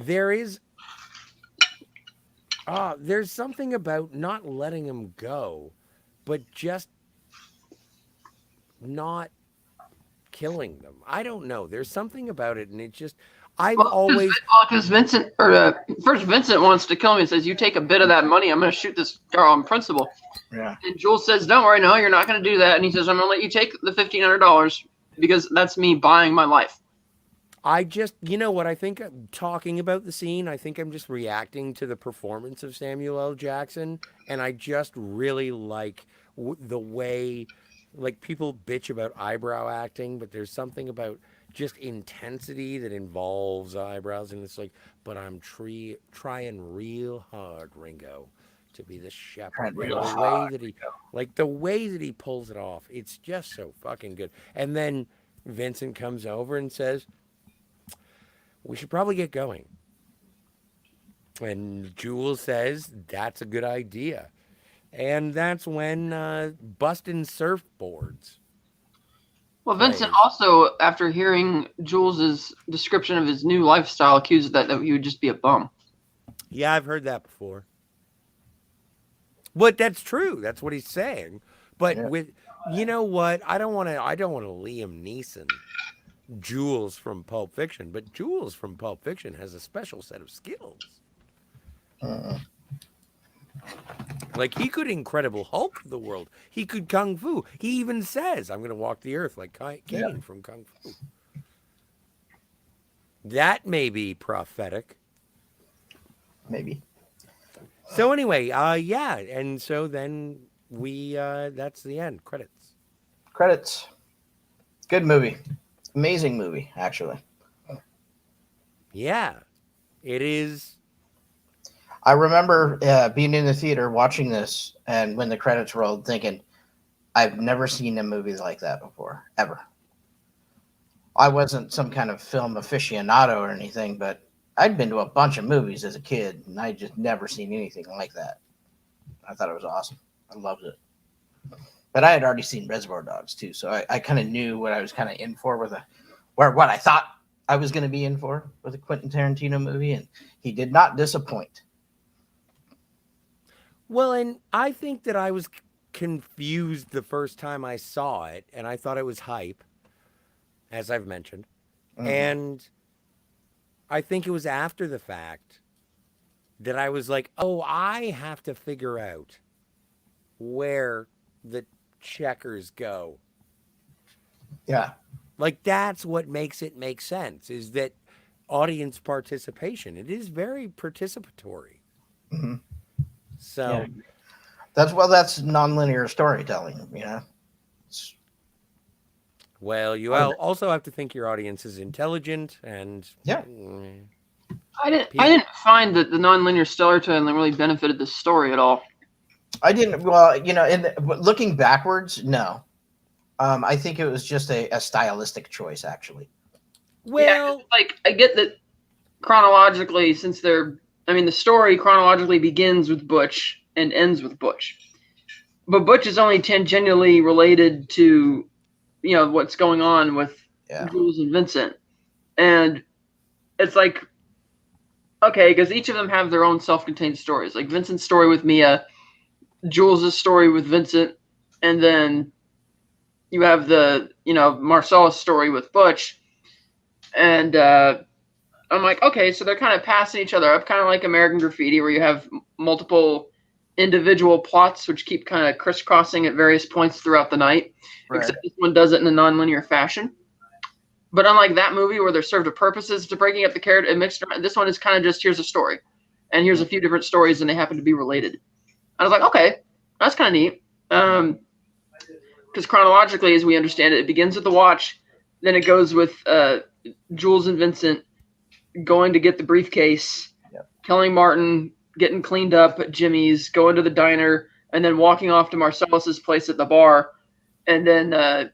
there's something about not letting him go, but just not killing them. I don't know. There's something about it, and it just because Vincent first Vincent wants to kill him and says, "You take a bit of that money, I'm going to shoot this girl on principle." Yeah. And Jules says, "Don't worry, no, you're not going to do that." And he says, "I'm going to let you take the $1,500 because that's me buying my life." You know what, I think talking about the scene, I think I'm just reacting to the performance of Samuel L. Jackson, and I just really like the way like people bitch about eyebrow acting, but there's something about just intensity that involves eyebrows, and it's like, but I'm trying real hard, Ringo, to be the shepherd, Tried and real the way hard. that he, like the way that he pulls it off, it's just so fucking good. And then Vincent comes over and says, "We should probably get going." And Jules says, "That's a good idea." And that's when Bustin' Surfboards Well, Vincent plays. also, after hearing Jules's description of his new lifestyle, accused that he would just be a bum. Yeah, I've heard that before. But that's true. That's what he's saying. But Yeah. with, you know what? I don't want to. I don't want to Liam Neeson Jules from Pulp Fiction. But Jules from Pulp Fiction has a special set of skills. Uh, Like he could Incredible Hulk the world. He could Kung Fu. He even says, "I'm going to walk the earth like yeah, Kane from Kung Fu." That may be prophetic. maybe. So anyway, yeah, and so then that's the end. Credits. Credits. Good movie. Amazing movie, actually. Yeah, it is. I remember being in the theater watching this, and when the credits rolled, thinking, I've never seen a movie like that before, ever. I wasn't some kind of film aficionado or anything, but I'd been to a bunch of movies as a kid, and I'd just never seen anything like that. I thought it was awesome. I loved it. But I had already seen Reservoir Dogs, too, so I kind of knew what I was kind of in for with what I thought I was going to be in for with a Quentin Tarantino movie, and he did not disappoint. Well, and I think that I was confused the first time I saw it, and I thought it was hype, as I've mentioned. Mhm. And I think it was after the fact that I was like, oh, I have to figure out where the checkers go. Yeah. Like, that's what makes it make sense, is that audience participation. It is very participatory. Mhm. So, Yeah. That's nonlinear storytelling, It's, well, you also have to think your audience is intelligent and Yeah. I didn't find that the nonlinear storytelling really benefited the story at all. I didn't. Well, looking backwards, no. I think it was just a stylistic choice, actually. well, Like I get that chronologically, since the story chronologically begins with Butch and ends with Butch, but Butch is only tangentially related to, what's going on with Yeah. Jules and Vincent, and it's like, okay, because each of them have their own self-contained stories. Like Vincent's story with Mia, Jules' story with Vincent, and then you have the Marcellus story with Butch, and I'm like, okay, so they're kind of passing each other up, kind of like American Graffiti, where you have multiple individual plots which keep kind of crisscrossing at various points throughout the night. Right. Except this one does it in a nonlinear fashion. But unlike that movie where they're served a purposes to breaking up the character and mixed around, this one is kind of just, here's a story, and here's a few different stories, and they happen to be related. I was like, okay, that's kind of neat. Because chronologically, as we understand it, it begins with the watch, then it goes with Jules and Vincent going to get the briefcase, telling Martin, getting cleaned up at Jimmy's, going to the diner, and then walking off to Marcellus's place at the bar, and then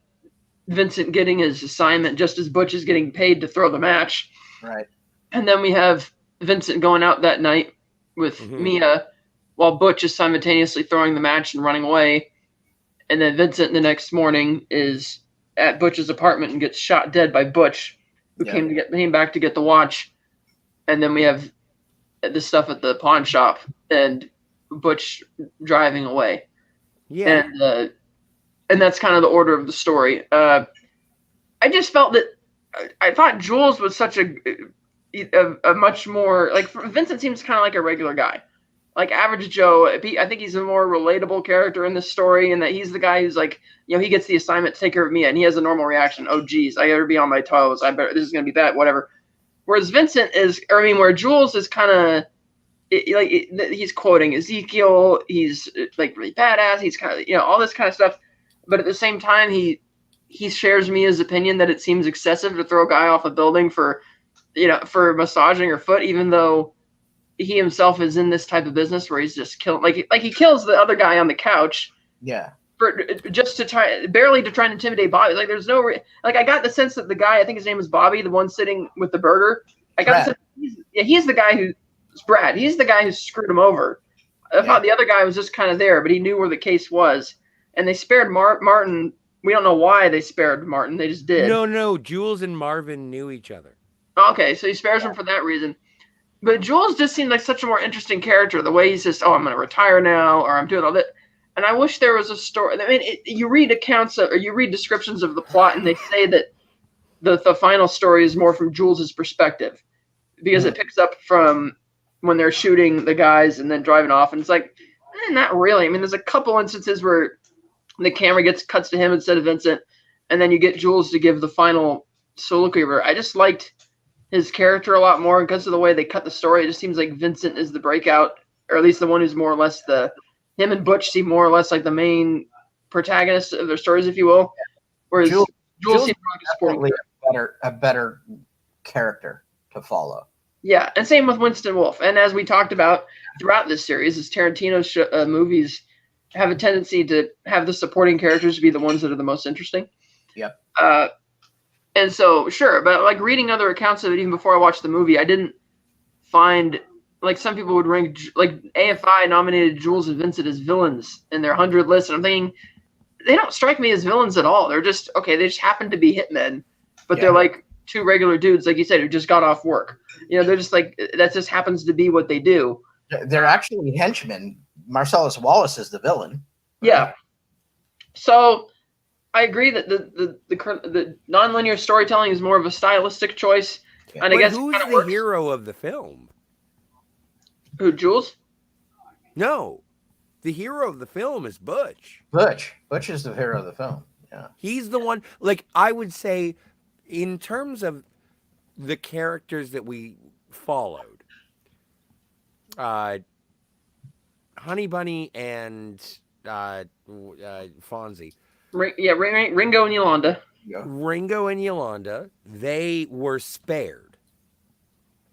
Vincent getting his assignment just as Butch is getting paid to throw the match. Right. And then we have Vincent going out that night with Mia while Butch is simultaneously throwing the match and running away. And then Vincent the next morning is at Butch's apartment and gets shot dead by Butch, who came back to get the watch. And then we have the stuff at the pawn shop and Butch driving away. yeah. And that's kind of the order of the story. I just felt that I thought Jules was such a much more, like, Vincent seems kind of like a regular guy, like average Joe. I think he's a more relatable character in this story, and that he's the guy who's like, he gets the assignment to take care of Mia, and he has a normal reaction. Oh, geez, I gotta be on my toes. This is gonna be bad, whatever. Whereas where Jules is kind of he's quoting Ezekiel. He's like really badass. He's kind of all this kind of stuff. but at the same time, he shares me his opinion that it seems excessive to throw a guy off a building for massaging her foot, even though he himself is in this type of business where he's just killing, like he kills the other guy on the couch. Yeah. Just to try and intimidate Bobby. Like there's no like I got the sense that the guy, I think his name is Bobby, the one sitting with the burger. I got the sense he's the guy who's Brad. He's the guy who screwed him over. I thought the other guy was just kind of there, but he knew where the case was, and they spared Martin. We don't know why they spared Martin. They just did. No. Jules and Marvin knew each other. Okay, so he spares him for that reason. But Jules just seemed like such a more interesting character. The way he's just, I'm going to retire now, or I'm doing all that. And I wish there was a story. I mean, you read accounts or you read descriptions of the plot, and they say that the final story is more from Jules's perspective because it picks up from when they're shooting the guys and then driving off. And it's like, not really. I mean, there's a couple instances where the camera cuts to him instead of Vincent, and then you get Jules to give the final soliloquy. I just liked his character a lot more because of the way they cut the story. It just seems like Vincent is the breakout, or at least the one who's more or less him and Butch seem more or less like the main protagonists of their stories, if you will. Whereas Jules seems like a supporting a better character to follow. Yeah, and same with Winston Wolfe. And as we talked about throughout this series, is Tarantino's movies have a tendency to have the supporting characters be the ones that are the most interesting. Yep. And so, sure, but like reading other accounts of it, even before I watched the movie, I didn't find, like some people would rank, like AFI nominated Jules and Vincent as villains in their 100 list. And I'm thinking, they don't strike me as villains at all. They're just, okay, they just happen to be hitmen, but they're like two regular dudes, like you said, who just got off work. They're just like, that just happens to be what they do. They're actually henchmen. Marcellus Wallace is the villain. Yeah. So I agree that the nonlinear storytelling is more of a stylistic choice. Yeah. And I guess who's the hero of the film? Who, Jules? No. The hero of the film is Butch. Butch is the hero of the film. Yeah. He's the one, like I would say, in terms of the characters that we followed, Honey Bunny and Fonzie. Ringo and Yolanda. Yeah. Ringo and Yolanda, they were spared.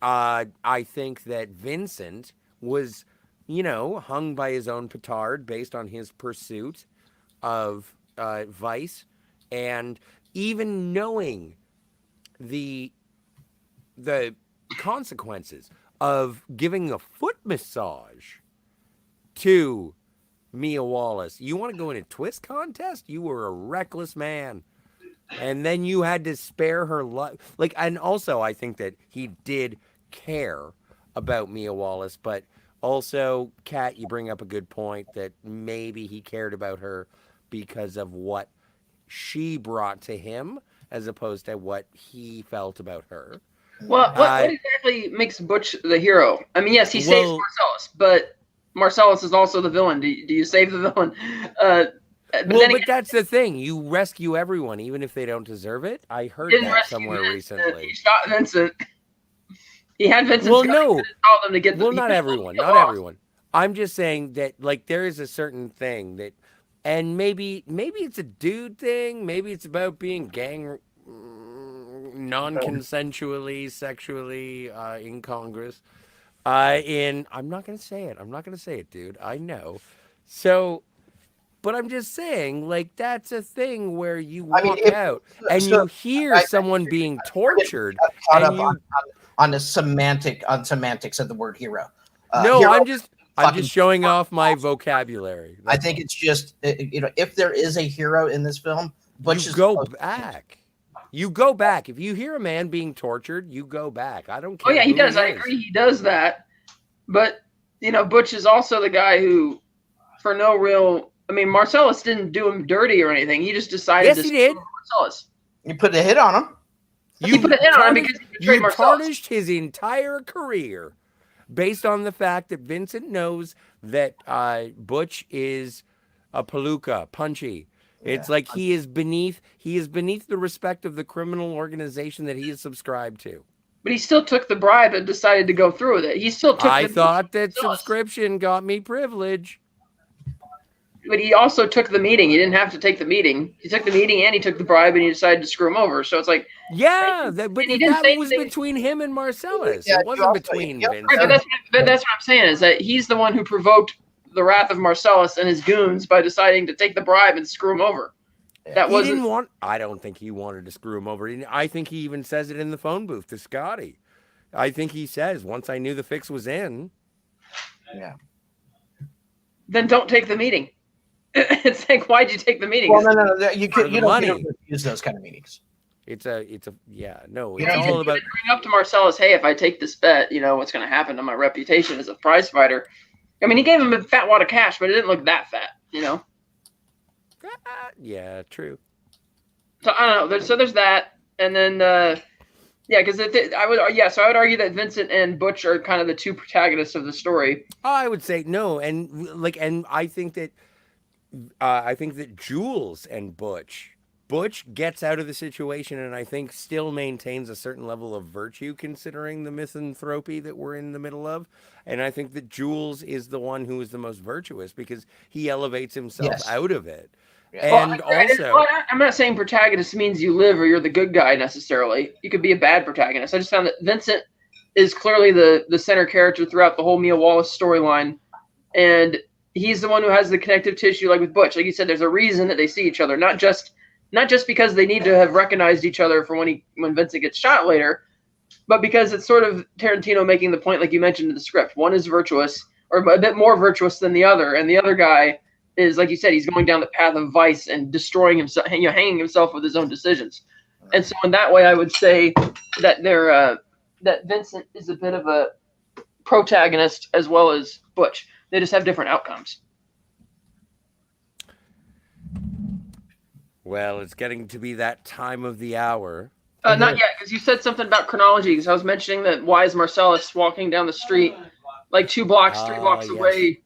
I think that Vincent was, hung by his own petard based on his pursuit of vice, and even knowing the consequences of giving a foot massage to Mia Wallace. You want to go in a twist contest? You were a reckless man. And then you had to spare her life. And also I think that he did care about Mia Wallace, but also, Kat, you bring up a good point that maybe he cared about her because of what she brought to him as opposed to what he felt about her. Well, what exactly makes Butch the hero? I mean, yes, he saves Marcellus, but Marcellus is also the villain. Do you save the villain? But that's the thing. You rescue everyone, even if they don't deserve it. I heard that somewhere recently. He shot Vincent. He had Vincent. Well, no. Them to get not everyone. Not everyone. I'm just saying that, there is a certain thing that, and maybe it's a dude thing. Maybe it's about being gang non-consensually, sexually incongruous. I'm not gonna say it, dude. I know. So, but I'm just saying, that's a thing where you walk out and you hear someone being tortured, and you on semantics of the word hero. No, hero, I'm just showing off my vocabulary. I think it's just if there is a hero in this film, but you go back. You go back. If you hear a man being tortured, you go back. I don't care. Oh yeah, he does. I agree. He does that. But Butch is also the guy who, for no real. I mean, Marcellus didn't do him dirty or anything. He just decided. Yes, he did. Marcellus. You put a hit on him. He put a hit on him because he betrayed Marcellus. Tarnished his entire career based on the fact that Vincent knows that Butch is a palooka, punchy. It's like he is beneath the respect of the criminal organization that he is subscribed to. But he still took the bribe and decided to go through with it. He still took. I thought that subscription got me privilege. he also took the meeting. He didn't have to take the meeting. He took the meeting and he took the bribe and he decided to screw him over. So it's like, Yeah, but and he didn't that say was anything. between him and Marcellus. Yeah, It wasn't between yep. Vincent. Right, but that's what I'm saying is that he's the one who provoked the wrath of Marcellus and his goons by deciding to take the bribe and screw him over. That He wasn't. didn't want. I don't think he wanted to screw him over. I think he even says it in the phone booth to Scotty. I think he says, "Once I knew the fix was in." Yeah. Then don't take the meeting. It's like, why'd you take the meeting? Well, no. You For the don't money. refuse those kind of meetings. It's a yeah, no, You it's know, all about. Bring up to Marcellus, hey, if I take this bet, what's going to happen to my reputation as a prize fighter. I mean, he gave him a fat wad of cash, but it didn't look that fat, Yeah, true. So I don't know. So there's that, and then because I would argue that Vincent and Butch are kind of the two protagonists of the story. I would say no, and I think that Jules and Butch gets out of the situation, and I think still maintains a certain level of virtue considering the misanthropy that we're in the middle of. And I think that Jules is the one who is the most virtuous because he elevates himself out of it. Yeah. And also, I'm not saying protagonist means you live or you're the good guy necessarily. You could be a bad protagonist. I just found that Vincent is clearly the center character throughout the whole Mia Wallace storyline, and he's the one who has the connective tissue, like with Butch. Like you said, there's a reason that they see each other, not just because they need to have recognized each other for when Vincent gets shot later, but because it's sort of Tarantino making the point, like you mentioned in the script. One is virtuous, or a bit more virtuous than the other, and the other guy is, like you said, he's going down the path of vice and destroying himself, hanging himself with his own decisions. And so, in that way, I would say that that Vincent is a bit of a protagonist as well as Butch. They just have different outcomes. well, it's getting to be that time of the hour. Not yet, because you said something about chronology. Because I was mentioning that why is Marcellus walking down the street like 2 blocks, 3 blocks yes. away?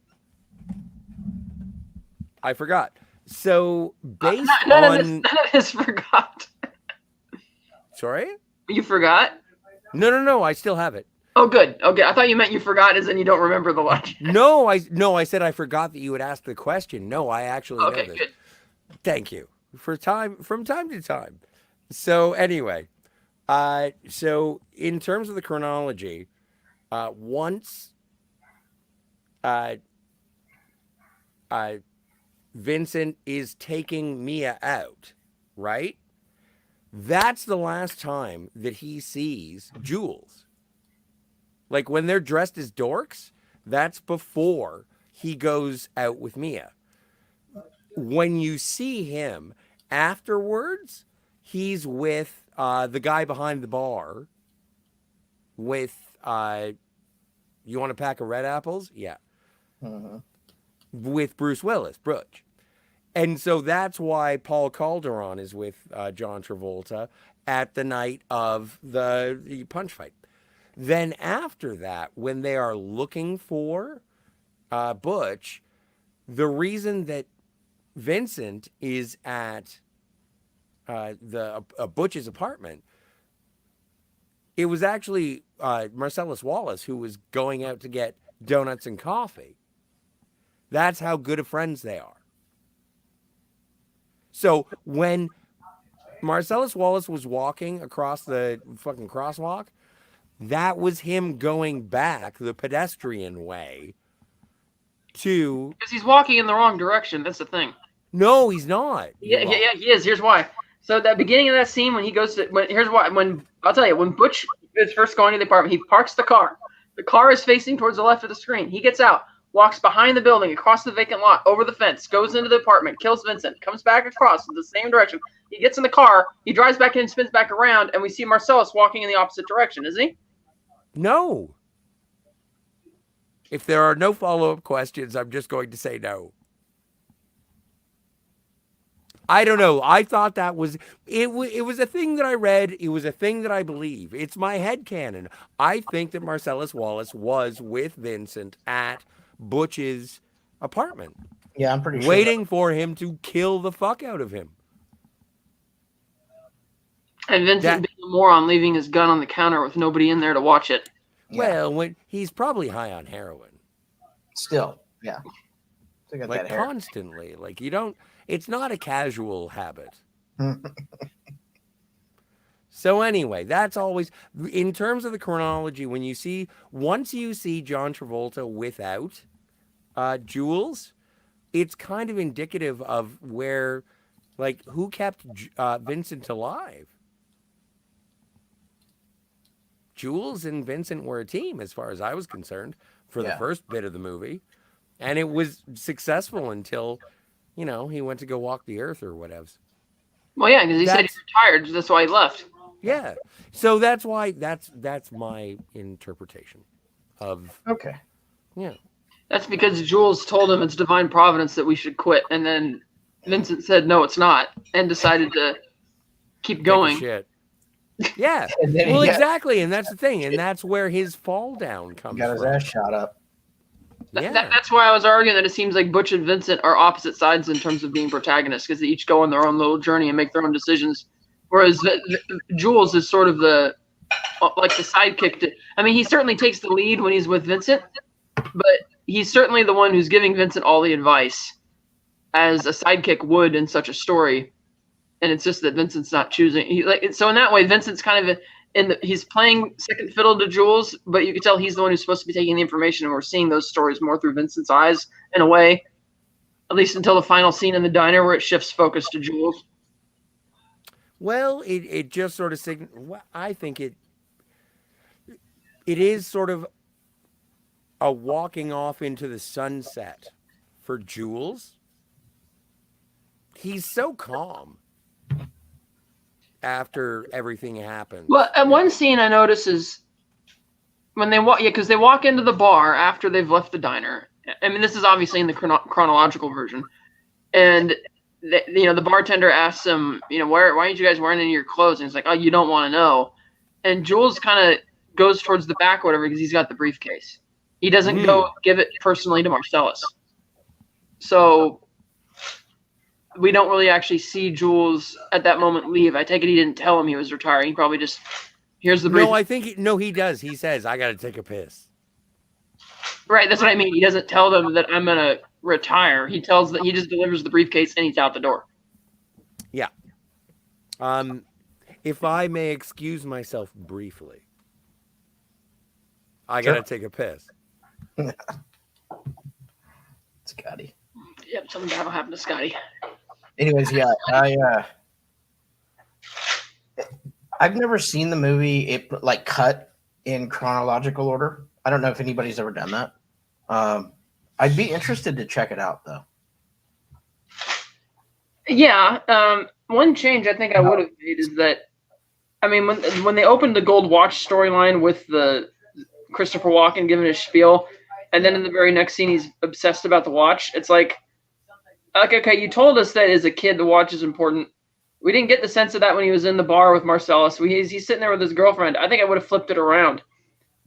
I forgot. So based None on of this forgot. sorry, You forgot? no, I still have it. Oh, good. Okay, I thought you meant you forgot, as in you don't remember the logic. No, I said I forgot that you would ask the question. No, I actually know this. Good. Thank you from time to time. So anyway, so in terms of the chronology, once Vincent is taking Mia out, right? That's the last time that he sees Jules. Like when they're dressed as dorks, that's before he goes out with Mia. When you see him afterwards, he's with the guy behind the bar with, you want a pack of red apples? Yeah. Uh-huh. With Bruce Willis, Butch. And so that's why Paul Calderon is with John Travolta at the night of the punch fight. Then after that, when they are looking for Butch, the reason that Vincent is at Butch's apartment, it was actually Marcellus Wallace who was going out to get donuts and coffee. That's how good of friends they are. So when Marcellus Wallace was walking across the fucking crosswalk, that was him going back the pedestrian way to... Because he's walking in the wrong direction. That's the thing. No, he's not. Yeah, he is. Here's why. So at the beginning of that scene, when he goes to... here's why. I'll tell you, when Butch is first going to the apartment, he parks the car. The car is facing towards the left of the screen. He gets out, walks behind the building, across the vacant lot, over the fence, goes into the apartment, kills Vincent, comes back across in the same direction. He gets in the car, he drives back in, spins back around, and we see Marcellus walking in the opposite direction, isn't he? No. If there are no follow-up questions, I'm just going to say no. I don't know. I thought that was... It was a thing that I read. It was a thing that I believe. It's my headcanon. I think that Marcellus Wallace was with Vincent at Butch's apartment. Yeah, I'm pretty sure. Waiting for him to kill the fuck out of him. And Vincent being a moron, leaving his gun on the counter with nobody in there to watch it. Yeah. Well, when he's probably high on heroin. Still, yeah. They got like that hair. constantly. Like you don't. It's not a casual habit. So anyway, that's always in terms of the chronology. Once you see John Travolta without Jules, it's kind of indicative of where, like, who kept Vincent alive. Jules and Vincent were a team, as far as I was concerned, for the first bit of the movie, and it was successful until, he went to go walk the earth or whatever. Well, yeah, because he said he retired. That's why he left. Yeah. So that's why that's my interpretation of. Okay. Yeah. That's because Jules told him it's divine providence that we should quit, and then Vincent said no, it's not, and decided to keep going. Shit. Yeah. Then Well, exactly, and that's the thing, and that's where his fall down comes got his from. ass shot up. That's why I was arguing that it seems like Butch and Vincent are opposite sides in terms of being protagonists, because they each go on their own little journey and make their own decisions. Whereas Jules is sort of the sidekick. He certainly takes the lead when he's with Vincent, but he's certainly the one who's giving Vincent all the advice, as a sidekick would in such a story. And it's just that Vincent's not choosing. So in that way, Vincent's kind of he's playing second fiddle to Jules, but you can tell he's the one who's supposed to be taking the information, and we're seeing those stories more through Vincent's eyes in a way, at least until the final scene in the diner where it shifts focus to Jules. Well, it just sort of I think it is sort of a walking off into the sunset for Jules. He's so calm after everything happens. Well, and one scene I notice is when they walk, because they walk into the bar after they've left the diner. This is obviously in the chronological version, and the bartender asks him, why aren't you guys wearing any of your clothes? And he's like, oh, you don't want to know. And Jules kind of goes towards the back or whatever because he's got the briefcase. He doesn't go give it personally to Marcellus. So we don't really actually see Jules at that moment leave. I take it he didn't tell him he was retiring. He probably just, here's the brief. No, I think, he does. He says, I got to take a piss. Right, that's what I mean. He doesn't tell them that I'm going to retire. He just delivers the briefcase and he's out the door. Yeah. If I may excuse myself briefly, I got to take a piss. Scotty. Yep, something bad will happen to Scotty. Anyways, yeah, I've never seen the movie cut in chronological order. I don't know if anybody's ever done that. I'd be interested to check it out, though. Yeah, one change I think I would have made is that, when they opened the Gold Watch storyline with the Christopher Walken giving his spiel, and then in the very next scene he's obsessed about the watch, it's like, okay, you told us that as a kid the watch is important. We didn't get the sense of that when he was in the bar with Marcellus. He's sitting there with his girlfriend. I think I would have flipped it around.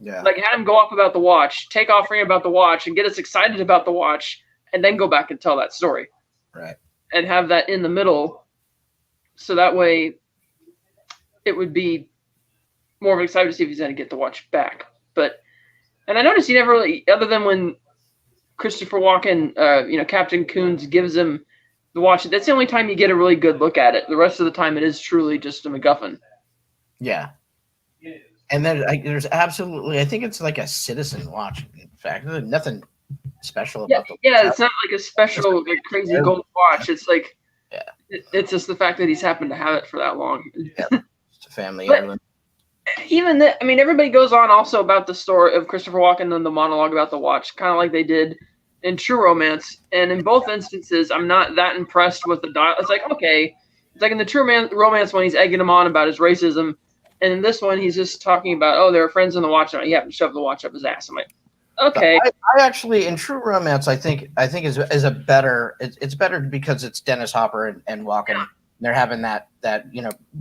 Yeah. Like, had him go off about the watch, take off reading about the watch, and get us excited about the watch, and then go back and tell that story. Right. And have that in the middle, so that way it would be more of an excitement to see if he's going to get the watch back. And I noticed he never really, other than when Christopher Walken, Captain Coons gives him the watch, that's the only time you get a really good look at it. The rest of the time it is truly just a MacGuffin. Yeah. And then there's absolutely, I think it's like a citizen watch. In fact, there's nothing special about the watch. Yeah, it's not like a special, crazy gold watch. It's like, it's just the fact that he's happened to have it for that long. Yeah, it's a family heirloom. Even that, everybody goes on also about the story of Christopher Walken and the monologue about the watch, kind of like they did in True Romance. And in both instances, I'm not that impressed with the dialogue. It's like, okay, it's like in the True Romance when he's egging him on about his racism. And in this one, he's just talking about, there are friends in the watch. And he happened to shove the watch up his ass. I'm like, okay. I actually, in True Romance, I think is a better. It's better because it's Dennis Hopper and Walken. Yeah. They're having that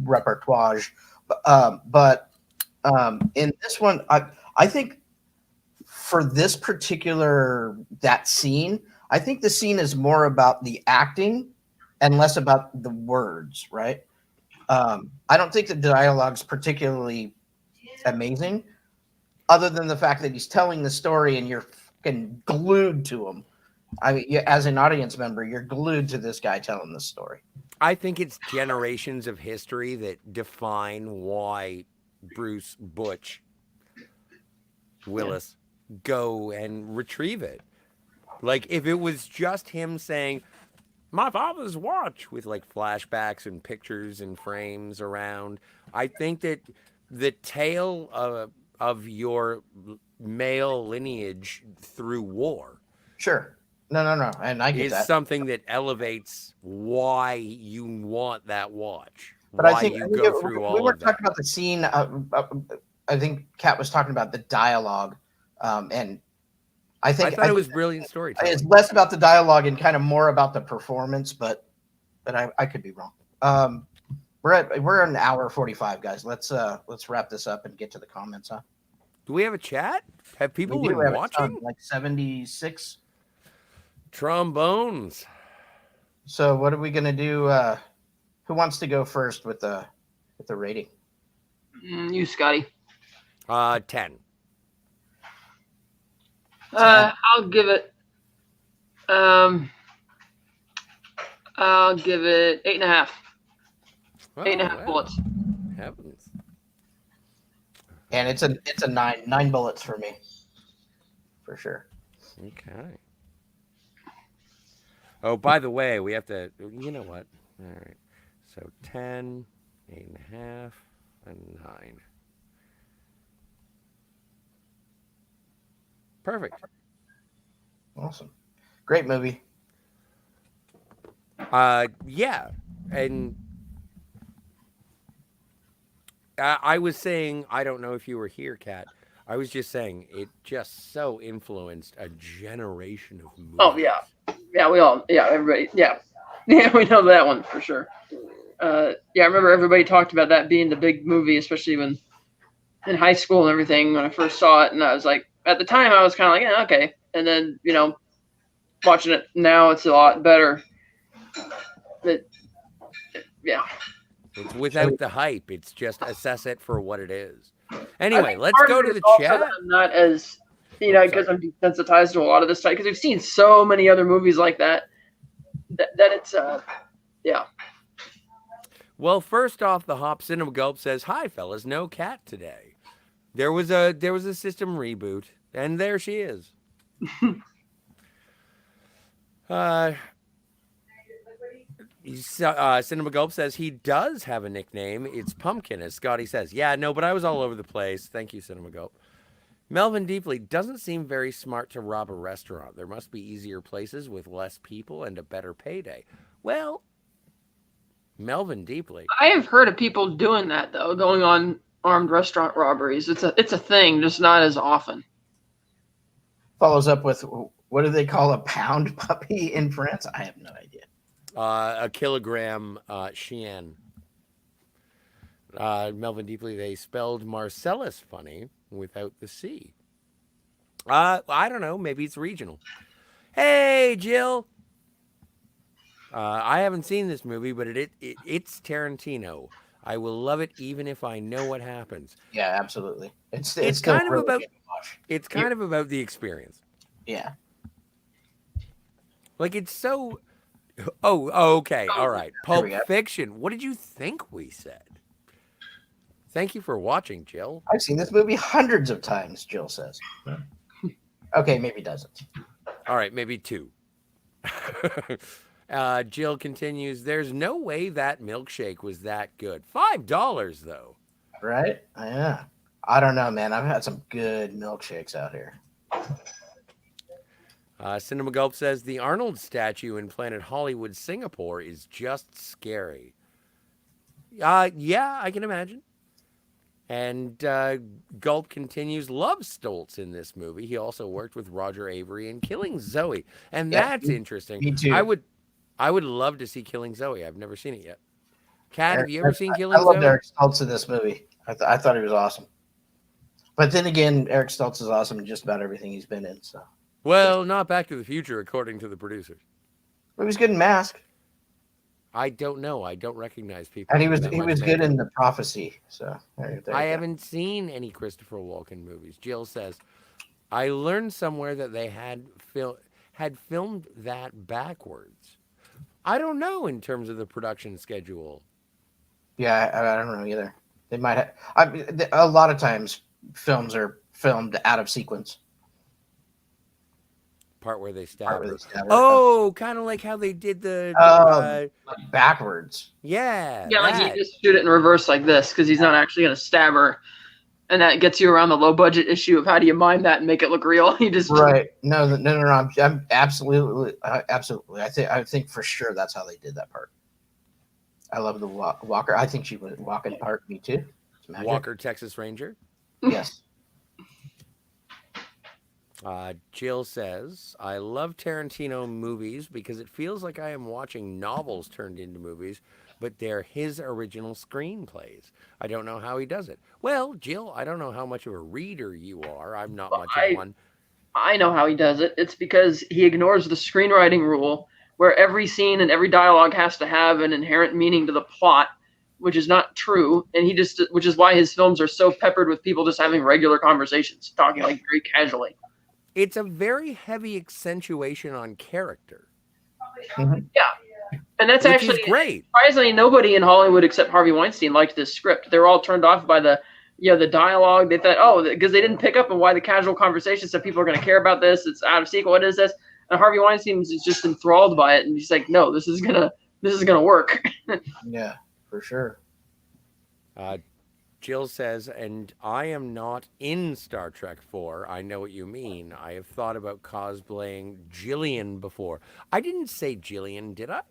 repertoire. But in this one, I think for this particular scene, I think the scene is more about the acting and less about the words, right? I don't think the dialogue's particularly amazing, other than the fact that he's telling the story and you're fucking glued to him. I mean, as an audience member, you're glued to this guy telling this story. I think it's generations of history that define why Bruce Butch Willis go and retrieve it. Like, if it was just him saying, my father's watch, with like flashbacks and pictures and frames around, I think that the tale of your male lineage through war Sure. No. And I get is that. something that elevates why you want that watch, But why you go through we all were of that. talking about the scene. I think Kat was talking about the dialogue. And I thought it was think brilliant storytelling. it's less about the dialogue and kind of more about the performance, but I could be wrong. We're an hour 45, guys. Let's wrap this up and get to the comments, huh? Do we have a chat? Have people We do been have a watching? ton, like 76. Trombones. So what are we gonna do? Who wants to go first with the rating? You, Scotty. 10. I'll give it. I'll give it 8.5. Oh, 8.5 wow. bullets. Heavens. And it's a 9 bullets for me, for sure. Okay. Oh, by the way, we have to. You know what? All right. So 10, 8.5, and 9. Perfect. Awesome, great movie. Yeah, and I was saying, I don't know if you were here, Kat. I was just saying it just so influenced a generation of movies. Oh yeah, everybody, yeah, we know that one for sure. I remember everybody talked about that being the big movie, especially when in high school and everything. When I first saw it, and I was like, at the time, I was kind of like, yeah, okay, and then watching it now, it's a lot better. It's without the hype. It's just assess it for what it is. Anyway, let's go to the chat. I'm not as, because I'm desensitized to a lot of this type, because we've seen so many other movies like that it's, yeah. Well, first off, the Hop Cinema Gulp says, "Hi, fellas, no Cat today. There was a system reboot, and there she is." Cinema Gulp says he does have a nickname. It's Pumpkin, as Scotty says. Yeah, no, but I was all over the place. Thank you, Cinema Gulp. Melvin Deeply doesn't seem very smart to rob a restaurant. There must be easier places with less people and a better payday. Well, Melvin Deeply. I have heard of people doing that though, going on armed restaurant robberies. It's a thing, just not as often. Follows up with, what do they call a pound puppy in France? I have no idea. A kilogram chien. Melvin Deeply, they spelled Marcellus funny without the C. I don't know. Maybe it's regional. Hey, Jill. I haven't seen this movie, but it's Tarantino. I will love it even if I know what happens. Yeah, absolutely. It's kind of really about good to watch. it's kind of about the experience. Yeah. Like, it's so. Oh, okay, all right. Pulp Fiction. What did you think we said? Thank you for watching, Jill. I've seen this movie hundreds of times, Jill says. Okay, maybe dozens. All right, maybe 2. Jill continues, there's no way that milkshake was that good. $5, though. Right? Yeah. I don't know, man. I've had some good milkshakes out here. Cinema Gulp says, the Arnold statue in Planet Hollywood, Singapore is just scary. Yeah, I can imagine. And Gulp continues, loves Stoltz in this movie. He also worked with Roger Avery in Killing Zoe. And that's interesting. Me too. I would love to see Killing Zoe. I've never seen it yet. Kat, have you ever seen Killing Zoe? I loved Eric Stoltz in this movie. I thought he was awesome. But then again, Eric Stoltz is awesome in just about everything he's been in. So. Well, not Back to the Future, according to the producers. But he was good in Mask. I don't know. I don't recognize people. And he was good in The Prophecy. So I haven't seen any Christopher Walken movies. Jill says, I learned somewhere that they had filmed that backwards. I don't know in terms of the production schedule. Yeah, I don't know either. They might have. A lot of times, films are filmed out of sequence. Part where they stab Part where her. they stab her. Oh, kind of like how they did the. Like backwards. Yeah, Yeah, like you that. just shoot it in reverse like this because he's not actually going to stab her, and that gets you around the low budget issue of how do you mime that and make it look real. You just Right? No. I'm absolutely. I think for sure that's how they did that part. I love the Walker. I think she would walk in part. Me too. It's magic. Walker, Texas Ranger. Yes. Jill says, I love Tarantino movies because it feels like I am watching novels turned into movies, but they're his original screenplays. I don't know how he does it. Well, Jill, I don't know how much of a reader you are. I'm not much of one. I know how he does it. It's because he ignores the screenwriting rule where every scene and every dialogue has to have an inherent meaning to the plot, which is not true. And which is why his films are so peppered with people just having regular conversations, talking like very casually. It's a very heavy accentuation on character. Mm-hmm. Yeah. And that's which actually is great. Surprisingly, nobody in Hollywood except Harvey Weinstein liked this script. They were all turned off by the dialogue. They thought, because they didn't pick up on why the casual conversation said people are going to care about this. It's out of sequence. What is this? And Harvey Weinstein is just enthralled by it, and he's like, no, this is gonna work. Yeah, for sure. Jill says, and I am not in Star Trek 4. I know what you mean. I have thought about cosplaying Jillian before. I didn't say Jillian, did I?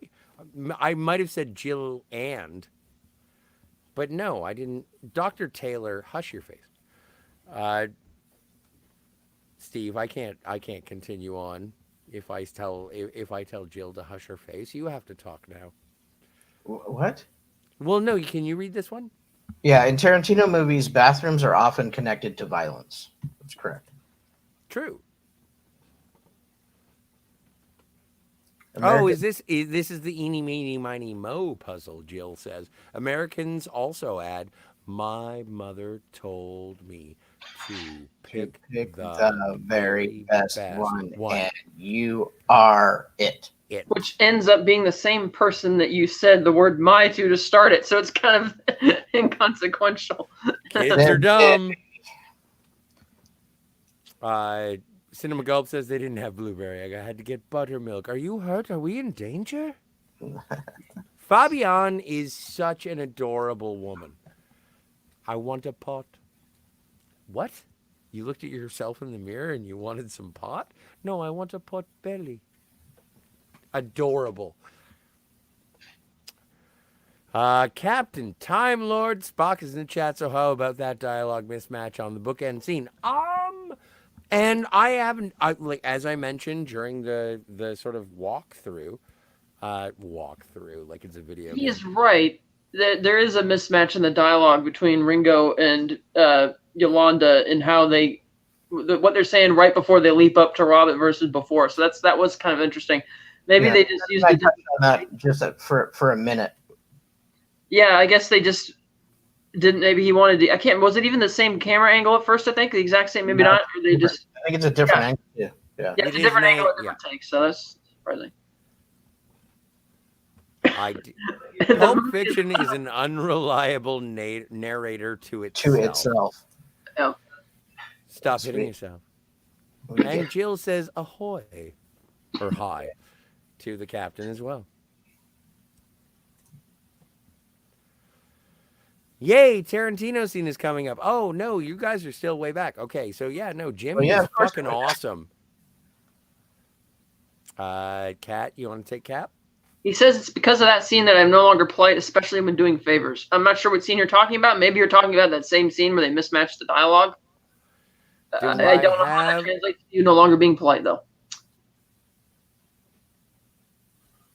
I might have said Jill and. But no, I didn't. Dr. Taylor, hush your face. Steve, I can't continue on if I tell Jill to hush her face. You have to talk now. What? Well, no, can you read this one? Yeah, in Tarantino movies, bathrooms are often connected to violence. That's correct. True. American- Oh, this is the eeny, meeny, miny, mo puzzle, Jill says. Americans also add, my mother told me to pick the very best one, and you are it. Which ends up being the same person that you said the word "my" to start it, so it's kind of inconsequential. Kids are dumb. Cinema Gulp says they didn't have blueberry. I had to get buttermilk. Are you hurt? Are we in danger? Fabian is such an adorable woman. I want a pot. What? You looked at yourself in the mirror and you wanted some pot? No, I want a pot belly. Adorable. Captain Time Lord Spock is in the chat, so how about that dialogue mismatch on the bookend scene? And I haven't, like as I mentioned during the sort of walkthrough, like it's a video game. He is right. There is a mismatch in the dialogue between Ringo and Yolanda in how what they're saying right before they leap up to Robert versus before. So that was kind of interesting. Maybe they just used it. On that just for a minute. Yeah, I guess they just didn't. Maybe he wanted to. I can't. Was it even the same camera angle at first? I think the exact same. Maybe not. Or they just. I think it's a different angle. Yeah. Yeah, it's a different angle, a different take. So that's surprising. Pulp Fiction is an unreliable narrator to itself. Yeah. Stop hitting yourself. And Jill says ahoy, or hi, to the captain as well. Yay, Tarantino scene is coming up. Oh, no, you guys are still way back. Okay, so yeah, no, Jim is fucking awesome. Kat, you want to take Cap? He says it's because of that scene that I'm no longer polite, especially when doing favors. I'm not sure what scene you're talking about. Maybe you're talking about that same scene where they mismatched the dialogue. I don't know how that translates to you no longer being polite, though.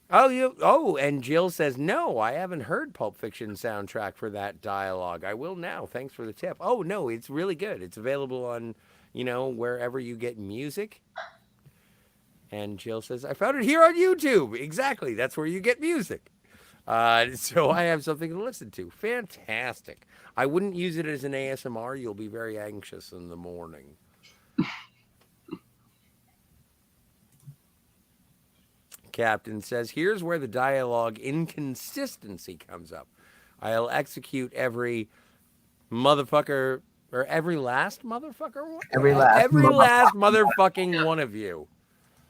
And Jill says, no, I haven't heard Pulp Fiction soundtrack for that dialogue. I will now. Thanks for the tip. Oh, no, it's really good. It's available on, wherever you get music. And Jill says, I found it here on YouTube. Exactly. That's where you get music. So I have something to listen to. Fantastic. I wouldn't use it as an ASMR. You'll be very anxious in the morning. captain says, here's where the dialogue inconsistency comes up. I'll execute every motherfucker, or every last motherfucker? Every last Every last motherfucking one of you.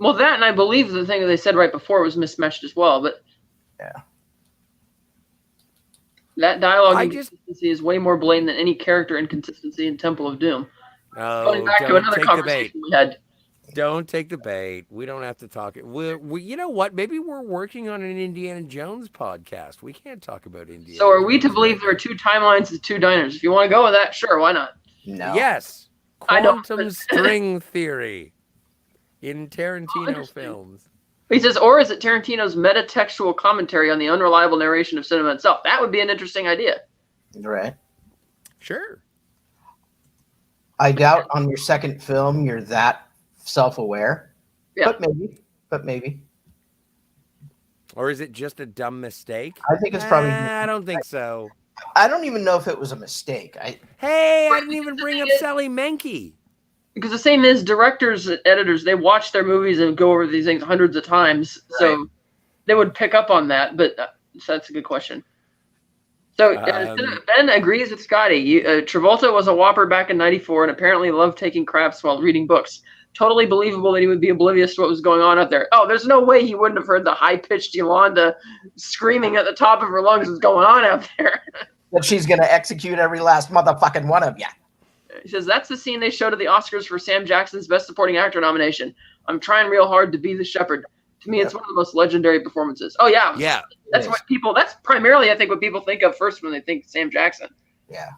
Well, that, and I believe the thing that they said right before was mismatched as well, but Yeah. that dialogue inconsistency is way more blatant than any character inconsistency in Temple of Doom. Going back to another conversation we had. Don't take the bait. We don't have to talk it. We, you know what? Maybe we're working on an Indiana Jones podcast. We can't talk about Indiana. So are we to believe there are two timelines and two diners? If you want to go with that, sure, why not? No. Yes. Quantum string theory in Tarantino films. He says, or is it Tarantino's metatextual commentary on the unreliable narration of cinema itself? That would be an interesting idea. Right. Sure. I doubt on your second film you're that self-aware. Yeah. But maybe. Or is it just a dumb mistake? I think it's probably. I don't think so. I don't even know if it was a mistake. Hey, I didn't even bring up Sally Menke. Because the same is directors, editors, they watch their movies and go over these things hundreds of times. Right. So they would pick up on that. But so that's a good question. So Ben agrees with Scotty. Travolta was a whopper back in '94 and apparently loved taking craps while reading books. Totally believable that he would be oblivious to what was going on out there. Oh, there's no way he wouldn't have heard the high-pitched Yolanda screaming at the top of her lungs what's going on out there. That she's going to execute every last motherfucking one of you. He says, that's the scene they showed at the Oscars for Sam Jackson's Best Supporting Actor nomination. I'm trying real hard to be the shepherd. To me, it's one of the most legendary performances. Oh, yeah. Yeah. That's primarily, I think, what people think of first when they think Sam Jackson. Yeah.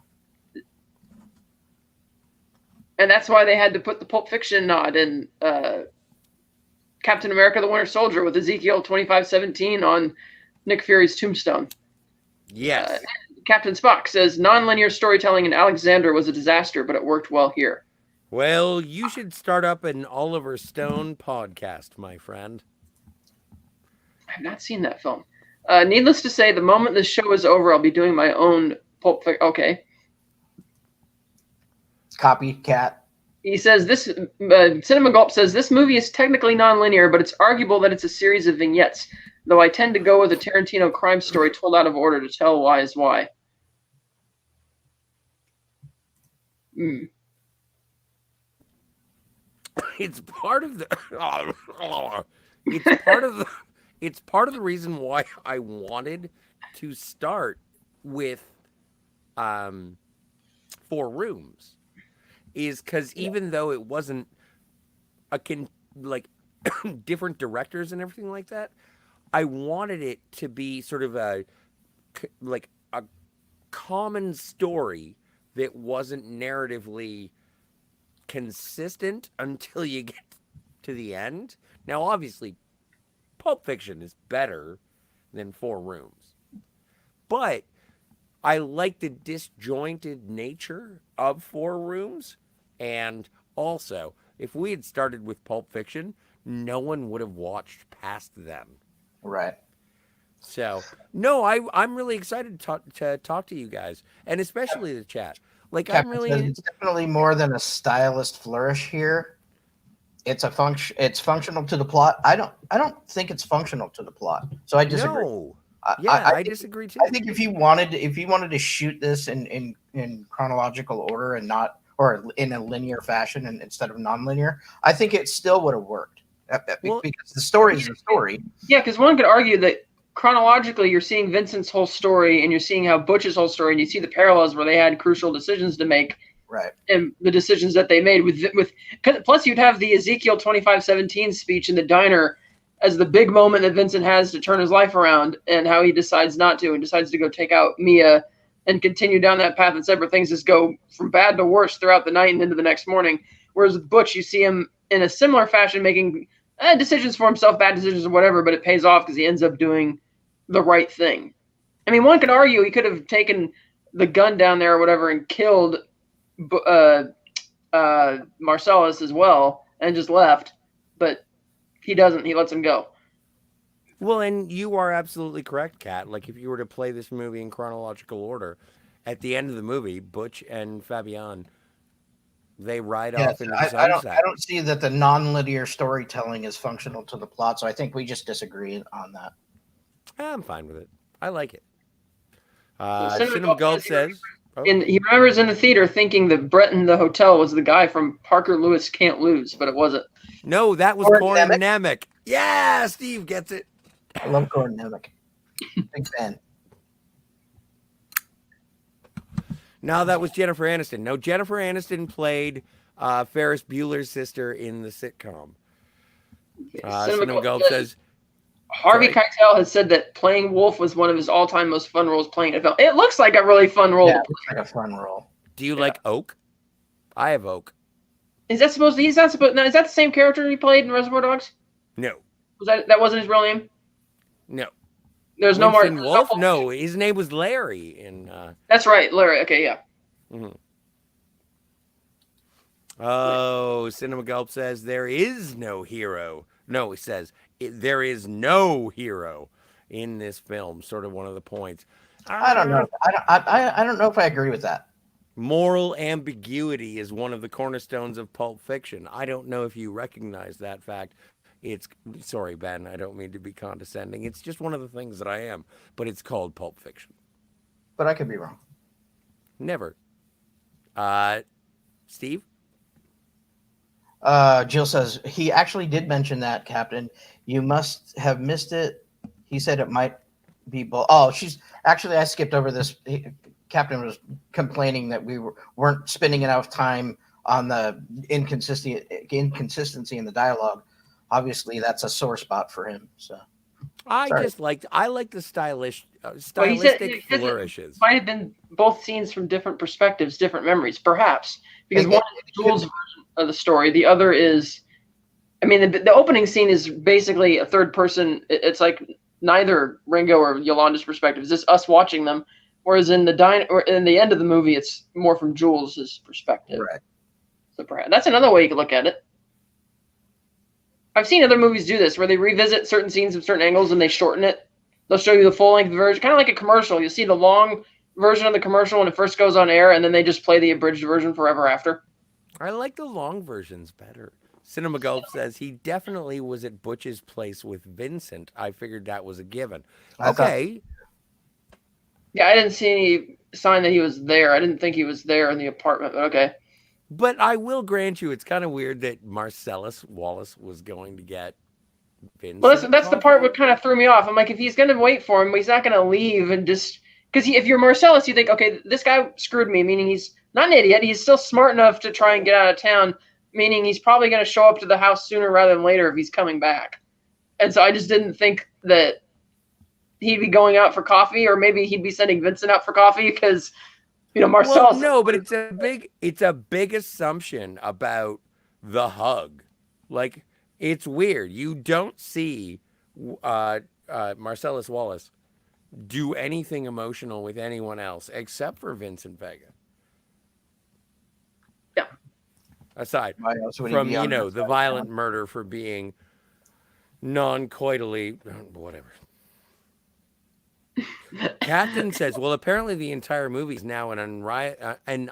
And that's why they had to put the Pulp Fiction nod in Captain America the Winter Soldier with Ezekiel 25:17 on Nick Fury's tombstone. Yes. Captain Spock says, nonlinear storytelling in Alexander was a disaster, but it worked well here. Well, you should start up an Oliver Stone podcast, my friend. I've not seen that film. Needless to say, the moment this show is over, I'll be doing my own Pulp Fiction. Okay. Copycat. He says this. Cinema Gulp says this movie is technically nonlinear, but it's arguable that it's a series of vignettes. Though I tend to go with a Tarantino crime story told out of order to tell why is why. It's part of the. It's part of the. It's part of the reason why I wanted to start with, 4 Rooms. Is because even though it wasn't different directors and everything like that, I wanted it to be sort of a common story that wasn't narratively consistent until you get to the end. Now, obviously, Pulp Fiction is better than 4 Rooms, but I like the disjointed nature of 4 Rooms. And also, if we had started with Pulp Fiction, no one would have watched past then. Right. So, no, I'm really excited to talk to you guys, and especially the chat. It's definitely more than a stylist flourish here. It's functional to the plot. I don't think it's functional to the plot. So I disagree. No. I disagree too. I think if you wanted to shoot this in chronological order and not, or in a linear fashion and instead of nonlinear, I think it still would have worked. Because the story is the story. Yeah, because one could argue that chronologically you're seeing Vincent's whole story and you're seeing how Butch's whole story, and you see the parallels where they had crucial decisions to make. Right. And the decisions that they made with plus you'd have the Ezekiel 25:17 speech in the diner as the big moment that Vincent has to turn his life around, and how he decides not to and decides to go take out Mia and continue down that path, and separate things just go from bad to worse throughout the night and into the next morning. Whereas with Butch, you see him in a similar fashion making decisions for himself, bad decisions or whatever, but it pays off because he ends up doing the right thing. I mean, one could argue he could have taken the gun down there or whatever and killed Marcellus as well and just left, but he doesn't. He lets him go. Well, and you are absolutely correct, Kat. Like, if you were to play this movie in chronological order, at the end of the movie, Butch and Fabian They ride Yes, off into the I sunset. don't see that the non-linear storytelling is functional to the plot, so I think we just disagree on that. I'm fine with it. I like it. So Cinema Cinema Gulp Gulp says says, oh, he remembers in the theater thinking that Brett in the hotel was the guy from Parker Lewis Can't Lose, but it wasn't. no, that was Corin Corin Nemec? Nemec. Yeah, Steve gets it. I love Corin Nemec. Big fan. No, that was Jennifer Aniston. No, Jennifer Aniston played Ferris Bueller's sister in the sitcom. Cinema Cinema Gulp Gulp says says, Harvey sorry. Keitel has said that playing Wolf was one of his all-time most fun roles playing a film. It looks like a really fun role Yeah, to it play. looks like a fun role. Do you like Oak? I have Oak. Is that supposed to? He's not supposed. Now, is that the same character he played in Reservoir Dogs? No, Was that wasn't his real name? no. There's no more. Winston Wolf? No, his name was Larry. In That's right, Larry. Okay, yeah. mhm. Oh, Cinema Gulp says there is no hero. No, it says there is no hero in this film. Sort of one of the points. I don't know. I don't know if I agree with that. Moral ambiguity is one of the cornerstones of Pulp Fiction. I don't know if you recognize that fact. It's sorry, Ben. I don't mean to be condescending. It's just one of the things that I am. But it's called Pulp Fiction. But I could be wrong. Never. Steve? Jill says he actually did mention that, Captain. You must have missed it. He said it might be. She's actually. I skipped over this. Captain was complaining that we weren't spending enough time on the inconsistency in the dialogue. Obviously, that's a sore spot for him. So I like the stylistic flourishes. Might have been both scenes from different perspectives, different memories, perhaps. Because one is Jules' version of the story, the other is, I mean, the opening scene is basically a third person. It's like neither Ringo or Yolanda's perspective. It's just us watching them. Whereas in the end of the movie, it's more from Jules' perspective. Right. So perhaps that's another way you could look at it. I've seen other movies do this, where they revisit certain scenes from certain angles and they shorten it. They'll show you the full-length version, kind of like a commercial. You see the long version of the commercial when it first goes on air, and then they just play the abridged version forever after. I like the long versions better. Cinema Gulp says he definitely was at Butch's place with Vincent. I figured that was a given. Okay. Yeah, I didn't see any sign that he was there. I didn't think he was there in the apartment, but okay. But I will grant you, it's kind of weird that Marcellus Wallace was going to get Vincent. Well, that's the part what kind of threw me off. I'm like, if he's going to wait for him, he's not going to leave and just... Because if you're Marcellus, you think, okay, this guy screwed me, meaning he's not an idiot. He's still smart enough to try and get out of town, meaning he's probably going to show up to the house sooner rather than later if he's coming back. And so I just didn't think that he'd be going out for coffee, or maybe he'd be sending Vincent out for coffee because... Marcellus. Well, no, but it's a big assumption about the hug. Like, it's weird. You don't see Marcellus Wallace do anything emotional with anyone else except for Vincent Vega. Yeah. Aside from the violent murder for being non-coitally whatever. Captain says, well, apparently the entire movie is now an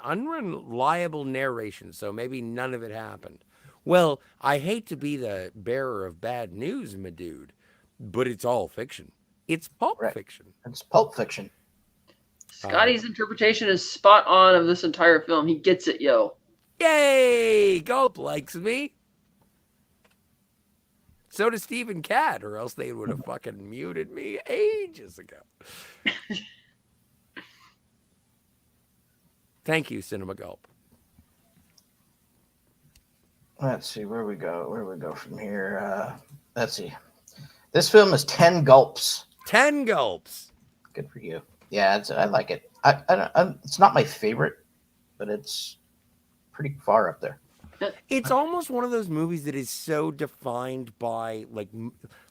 unreliable narration, so maybe none of it happened. Well, I hate to be the bearer of bad news, my dude, but it's all fiction. It's pulp fiction. It's Pulp Fiction. Scotty's interpretation is spot on of this entire film. He gets it, yo. Yay! Gulp likes me. So does Stephen Catt, or else they would have fucking muted me ages ago. Thank you, Cinema Gulp. Let's see where we go from here. Let's see. This film is 10 gulps. 10 gulps. Good for you. Yeah, I like it. It's not my favorite, but it's pretty far up there. It's almost one of those movies that is so defined by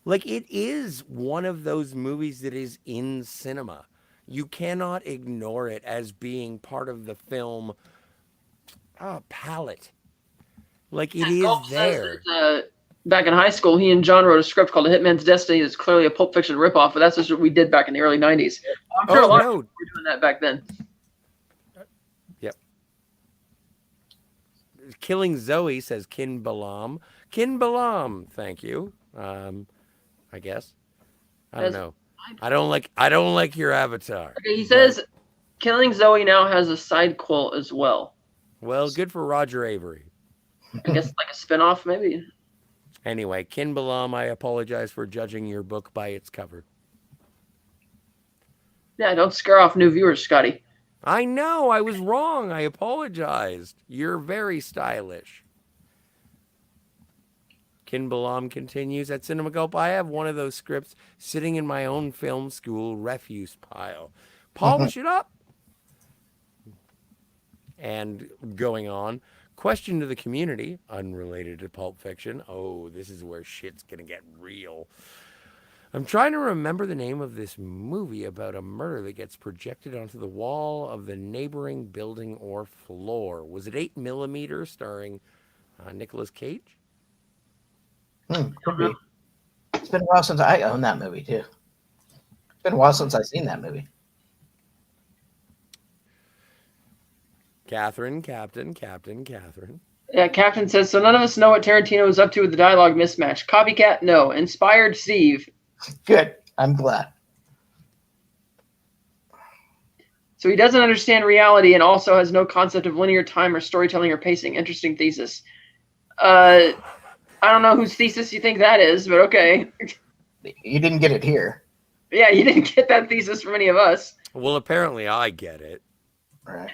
like it is one of those movies that is in cinema. You cannot ignore it as being part of the film palette. Like it is there. Back in high school, he and John wrote a script called A Hitman's Destiny. It's clearly a Pulp Fiction ripoff, but that's just what we did back in the early 90s. I'm sure a lot of people were doing that back then. Yep. Killing Zoe says Kin Balam. Kin Balam, thank you. I guess. I don't know. I don't like your avatar. Okay, he says Killing Zoe now has a side quill as well. Well, good for Roger Avery. I guess like a spinoff, maybe. Anyway, Kin Balam, I apologize for judging your book by its cover. Yeah, don't scare off new viewers, Scotty. I know, I was wrong. I apologized. You're very stylish. Kin Balam continues, at Cinema Gulp, I have one of those scripts sitting in my own film school refuse pile. Polish it up. And going on, question to the community, unrelated to Pulp Fiction. Oh, this is where shit's gonna get real. I'm trying to remember the name of this movie about a murder that gets projected onto the wall of the neighboring building or floor. Was it 8mm starring Nicolas Cage? Could be. It's been a while since I owned that movie, too. It's been a while since I've seen that movie. Catherine. Yeah, Captain says, so none of us know what Tarantino is up to with the dialogue mismatch. Copycat, no. Inspired, Steve. Good. I'm glad. So he doesn't understand reality and also has no concept of linear time or storytelling or pacing. Interesting thesis. I don't know whose thesis you think that is, but okay. You didn't get it here. Yeah, you didn't get that thesis from any of us. Well, apparently I get it. Right.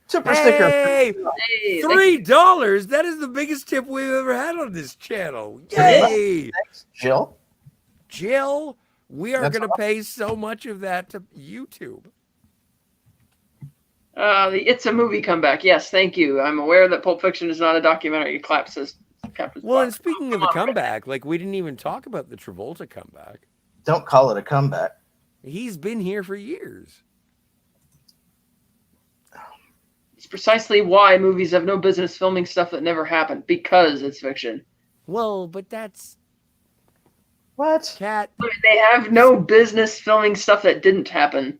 Super sticker. Hey, Hey, $3. That is the biggest tip we've ever had on this channel. Yay! Thanks, Jill. Jill, we are That's going to pay so much of that to YouTube. the It's a Movie comeback. Yes, thank you. I'm aware that Pulp Fiction is not a documentary. Clap says Captain. Well, and speaking of the comeback, like we didn't even talk about the Travolta comeback. Don't call it a comeback. He's been here for years. It's precisely why movies have no business filming stuff that never happened, because it's fiction. Well, but that's What? Cat. They have no business filming stuff that didn't happen,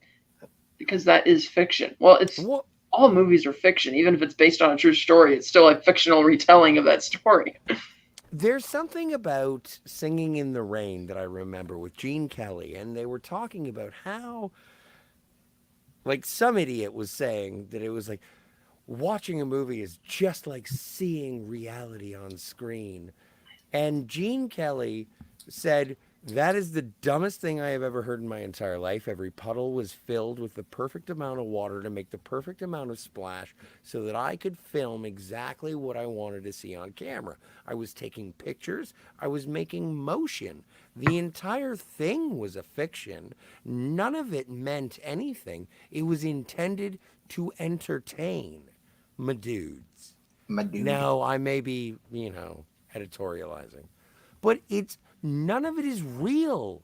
because that is fiction. Well, it's What? all movies are fiction, even if it's based on a true story. It's still a fictional retelling of that story. There's something about Singing in the Rain that I remember with Gene Kelly, and they were talking about how, like, some idiot was saying that it was like watching a movie is just like seeing reality on screen. And Gene Kelly said, that is the dumbest thing I have ever heard in my entire life. Every puddle was filled with the perfect amount of water to make the perfect amount of splash so that I could film exactly what I wanted to see on camera. I was taking pictures. I was making motion. The entire thing was a fiction. None of it meant anything. It was intended to entertain. My dudes. My dude. Now, I may be, editorializing, but none of it is real.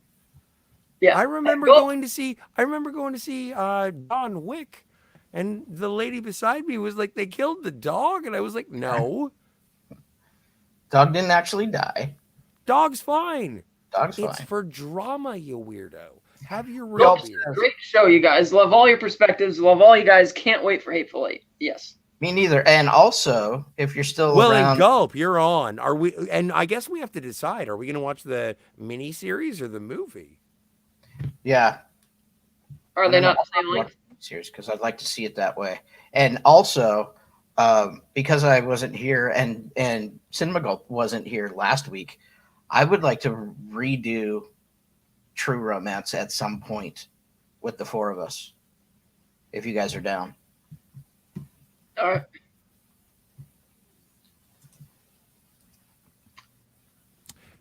Yeah, I remember going to see John Wick, and the lady beside me was like, they killed the dog, and I was like, no, Dog didn't actually die. dog's fine. Dog's fine. It's for drama, you weirdo. Have your Well, root beer. great show, you guys. Love all your perspectives. Love all you guys. Can't wait for Hateful Eight. Yes. Me neither. And also, if you're still Well, around, and Gulp, you're on. Are we? And I guess we have to decide: are we going to watch the mini series or the movie? yeah, Are they not the same length? series because I'd like to see it that way. And also, because I wasn't here and Cinema Gulp wasn't here last week, I would like to redo True Romance at some point with the four of us, if you guys are down. All right.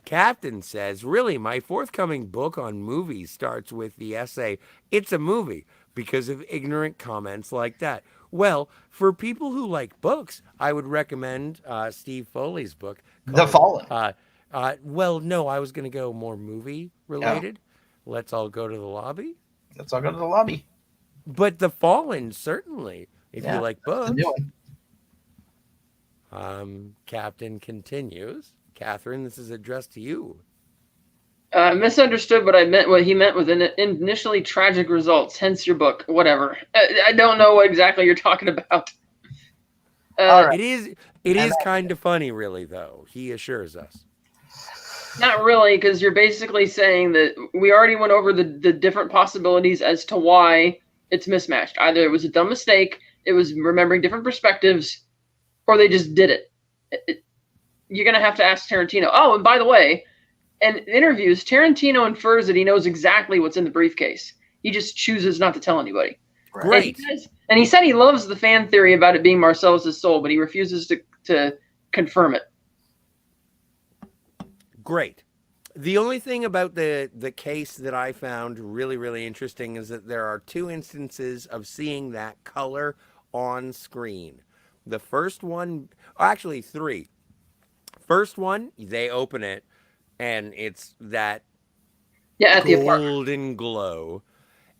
Captain says, really, my forthcoming book on movies starts with the essay, "It's a movie," because of ignorant comments like that. Well, for people who like books, I would recommend Steve Foley's book. The Fallen. Well, no, I was going to go more movie related. Let's all go to the lobby. Let's all go to the lobby. But The Fallen, certainly, if you like books. The new one. Captain continues. Catherine, this is addressed to you. Misunderstood what he meant with initially tragic results, hence your book. Whatever. I don't know what exactly you're talking about. All right. It is kind of funny, really, though. He assures us. Not really, because you're basically saying that we already went over the different possibilities as to why it's mismatched. Either it was a dumb mistake, it was remembering different perspectives, or they just did it. You're going to have to ask Tarantino. Oh, and by the way, in interviews, Tarantino infers that he knows exactly what's in the briefcase. He just chooses not to tell anybody. Right. Great. And he said he loves the fan theory about it being Marcellus' soul, but he refuses to confirm it. Great. The only thing about the case that I found really, really interesting is that there are 2 instances of seeing that color on screen. The first one, actually 3. First one, they open it, and it's that At the apartment. golden glow.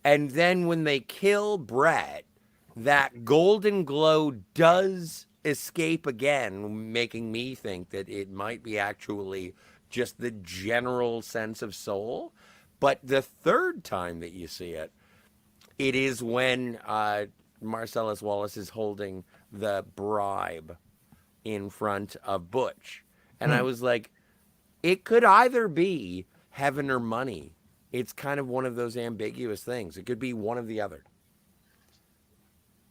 And then when they kill Brett, that golden glow does escape again, making me think that it might be actually just the general sense of soul. But the third time that you see it, it is when Marcellus Wallace is holding the bribe in front of Butch. And I was like, it could either be heaven or money. It's kind of one of those ambiguous things. It could be one or the other.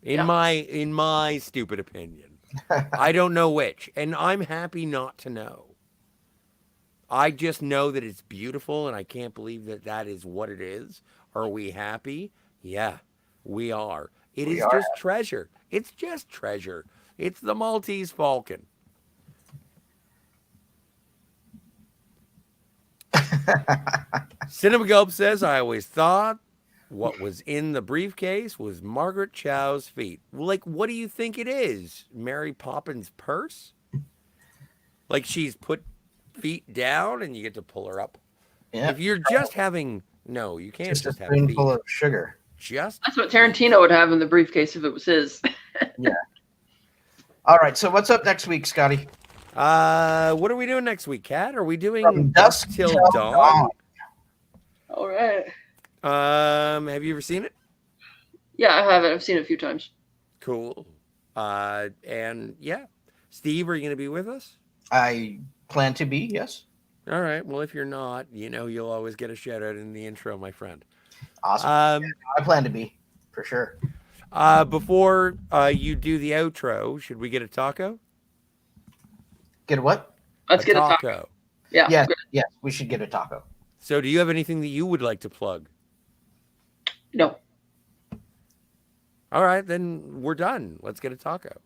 In my stupid opinion. I don't know which, and I'm happy not to know. I just know that it's beautiful, and I can't believe that that is what it is. Are we happy? Yeah, we are. It is just treasure. It's just treasure. It's the Maltese Falcon. Cinema Gulp says, I always thought what was in the briefcase was Margaret Chow's feet. Like, what do you think it is? Mary Poppins' purse? Like she's put feet down and you get to pull her up? Yeah. If you're just having... No, you can't just a have feet. spoonful of sugar. Just... That's what Tarantino would have in the briefcase if it was his. Yeah. All right, so what's up next week, Scotty? What are we doing next week, Kat? Are we doing From Dusk Till Till Dawn? Dawn. All right. Have you ever seen it? Yeah, I have it. I've seen it a few times. Cool. And yeah. Steve, are you going to be with us? I plan to be, yes. All right. Well, if you're not, you know, you'll always get a shout out in the intro, my friend. Awesome. I plan to be, for sure. Before you do the outro, should we get a taco? Get a what? Let's get a taco. Yeah. Yes, we should get a taco. So do you have anything that you would like to plug? No. All right, then we're done. Let's get a taco.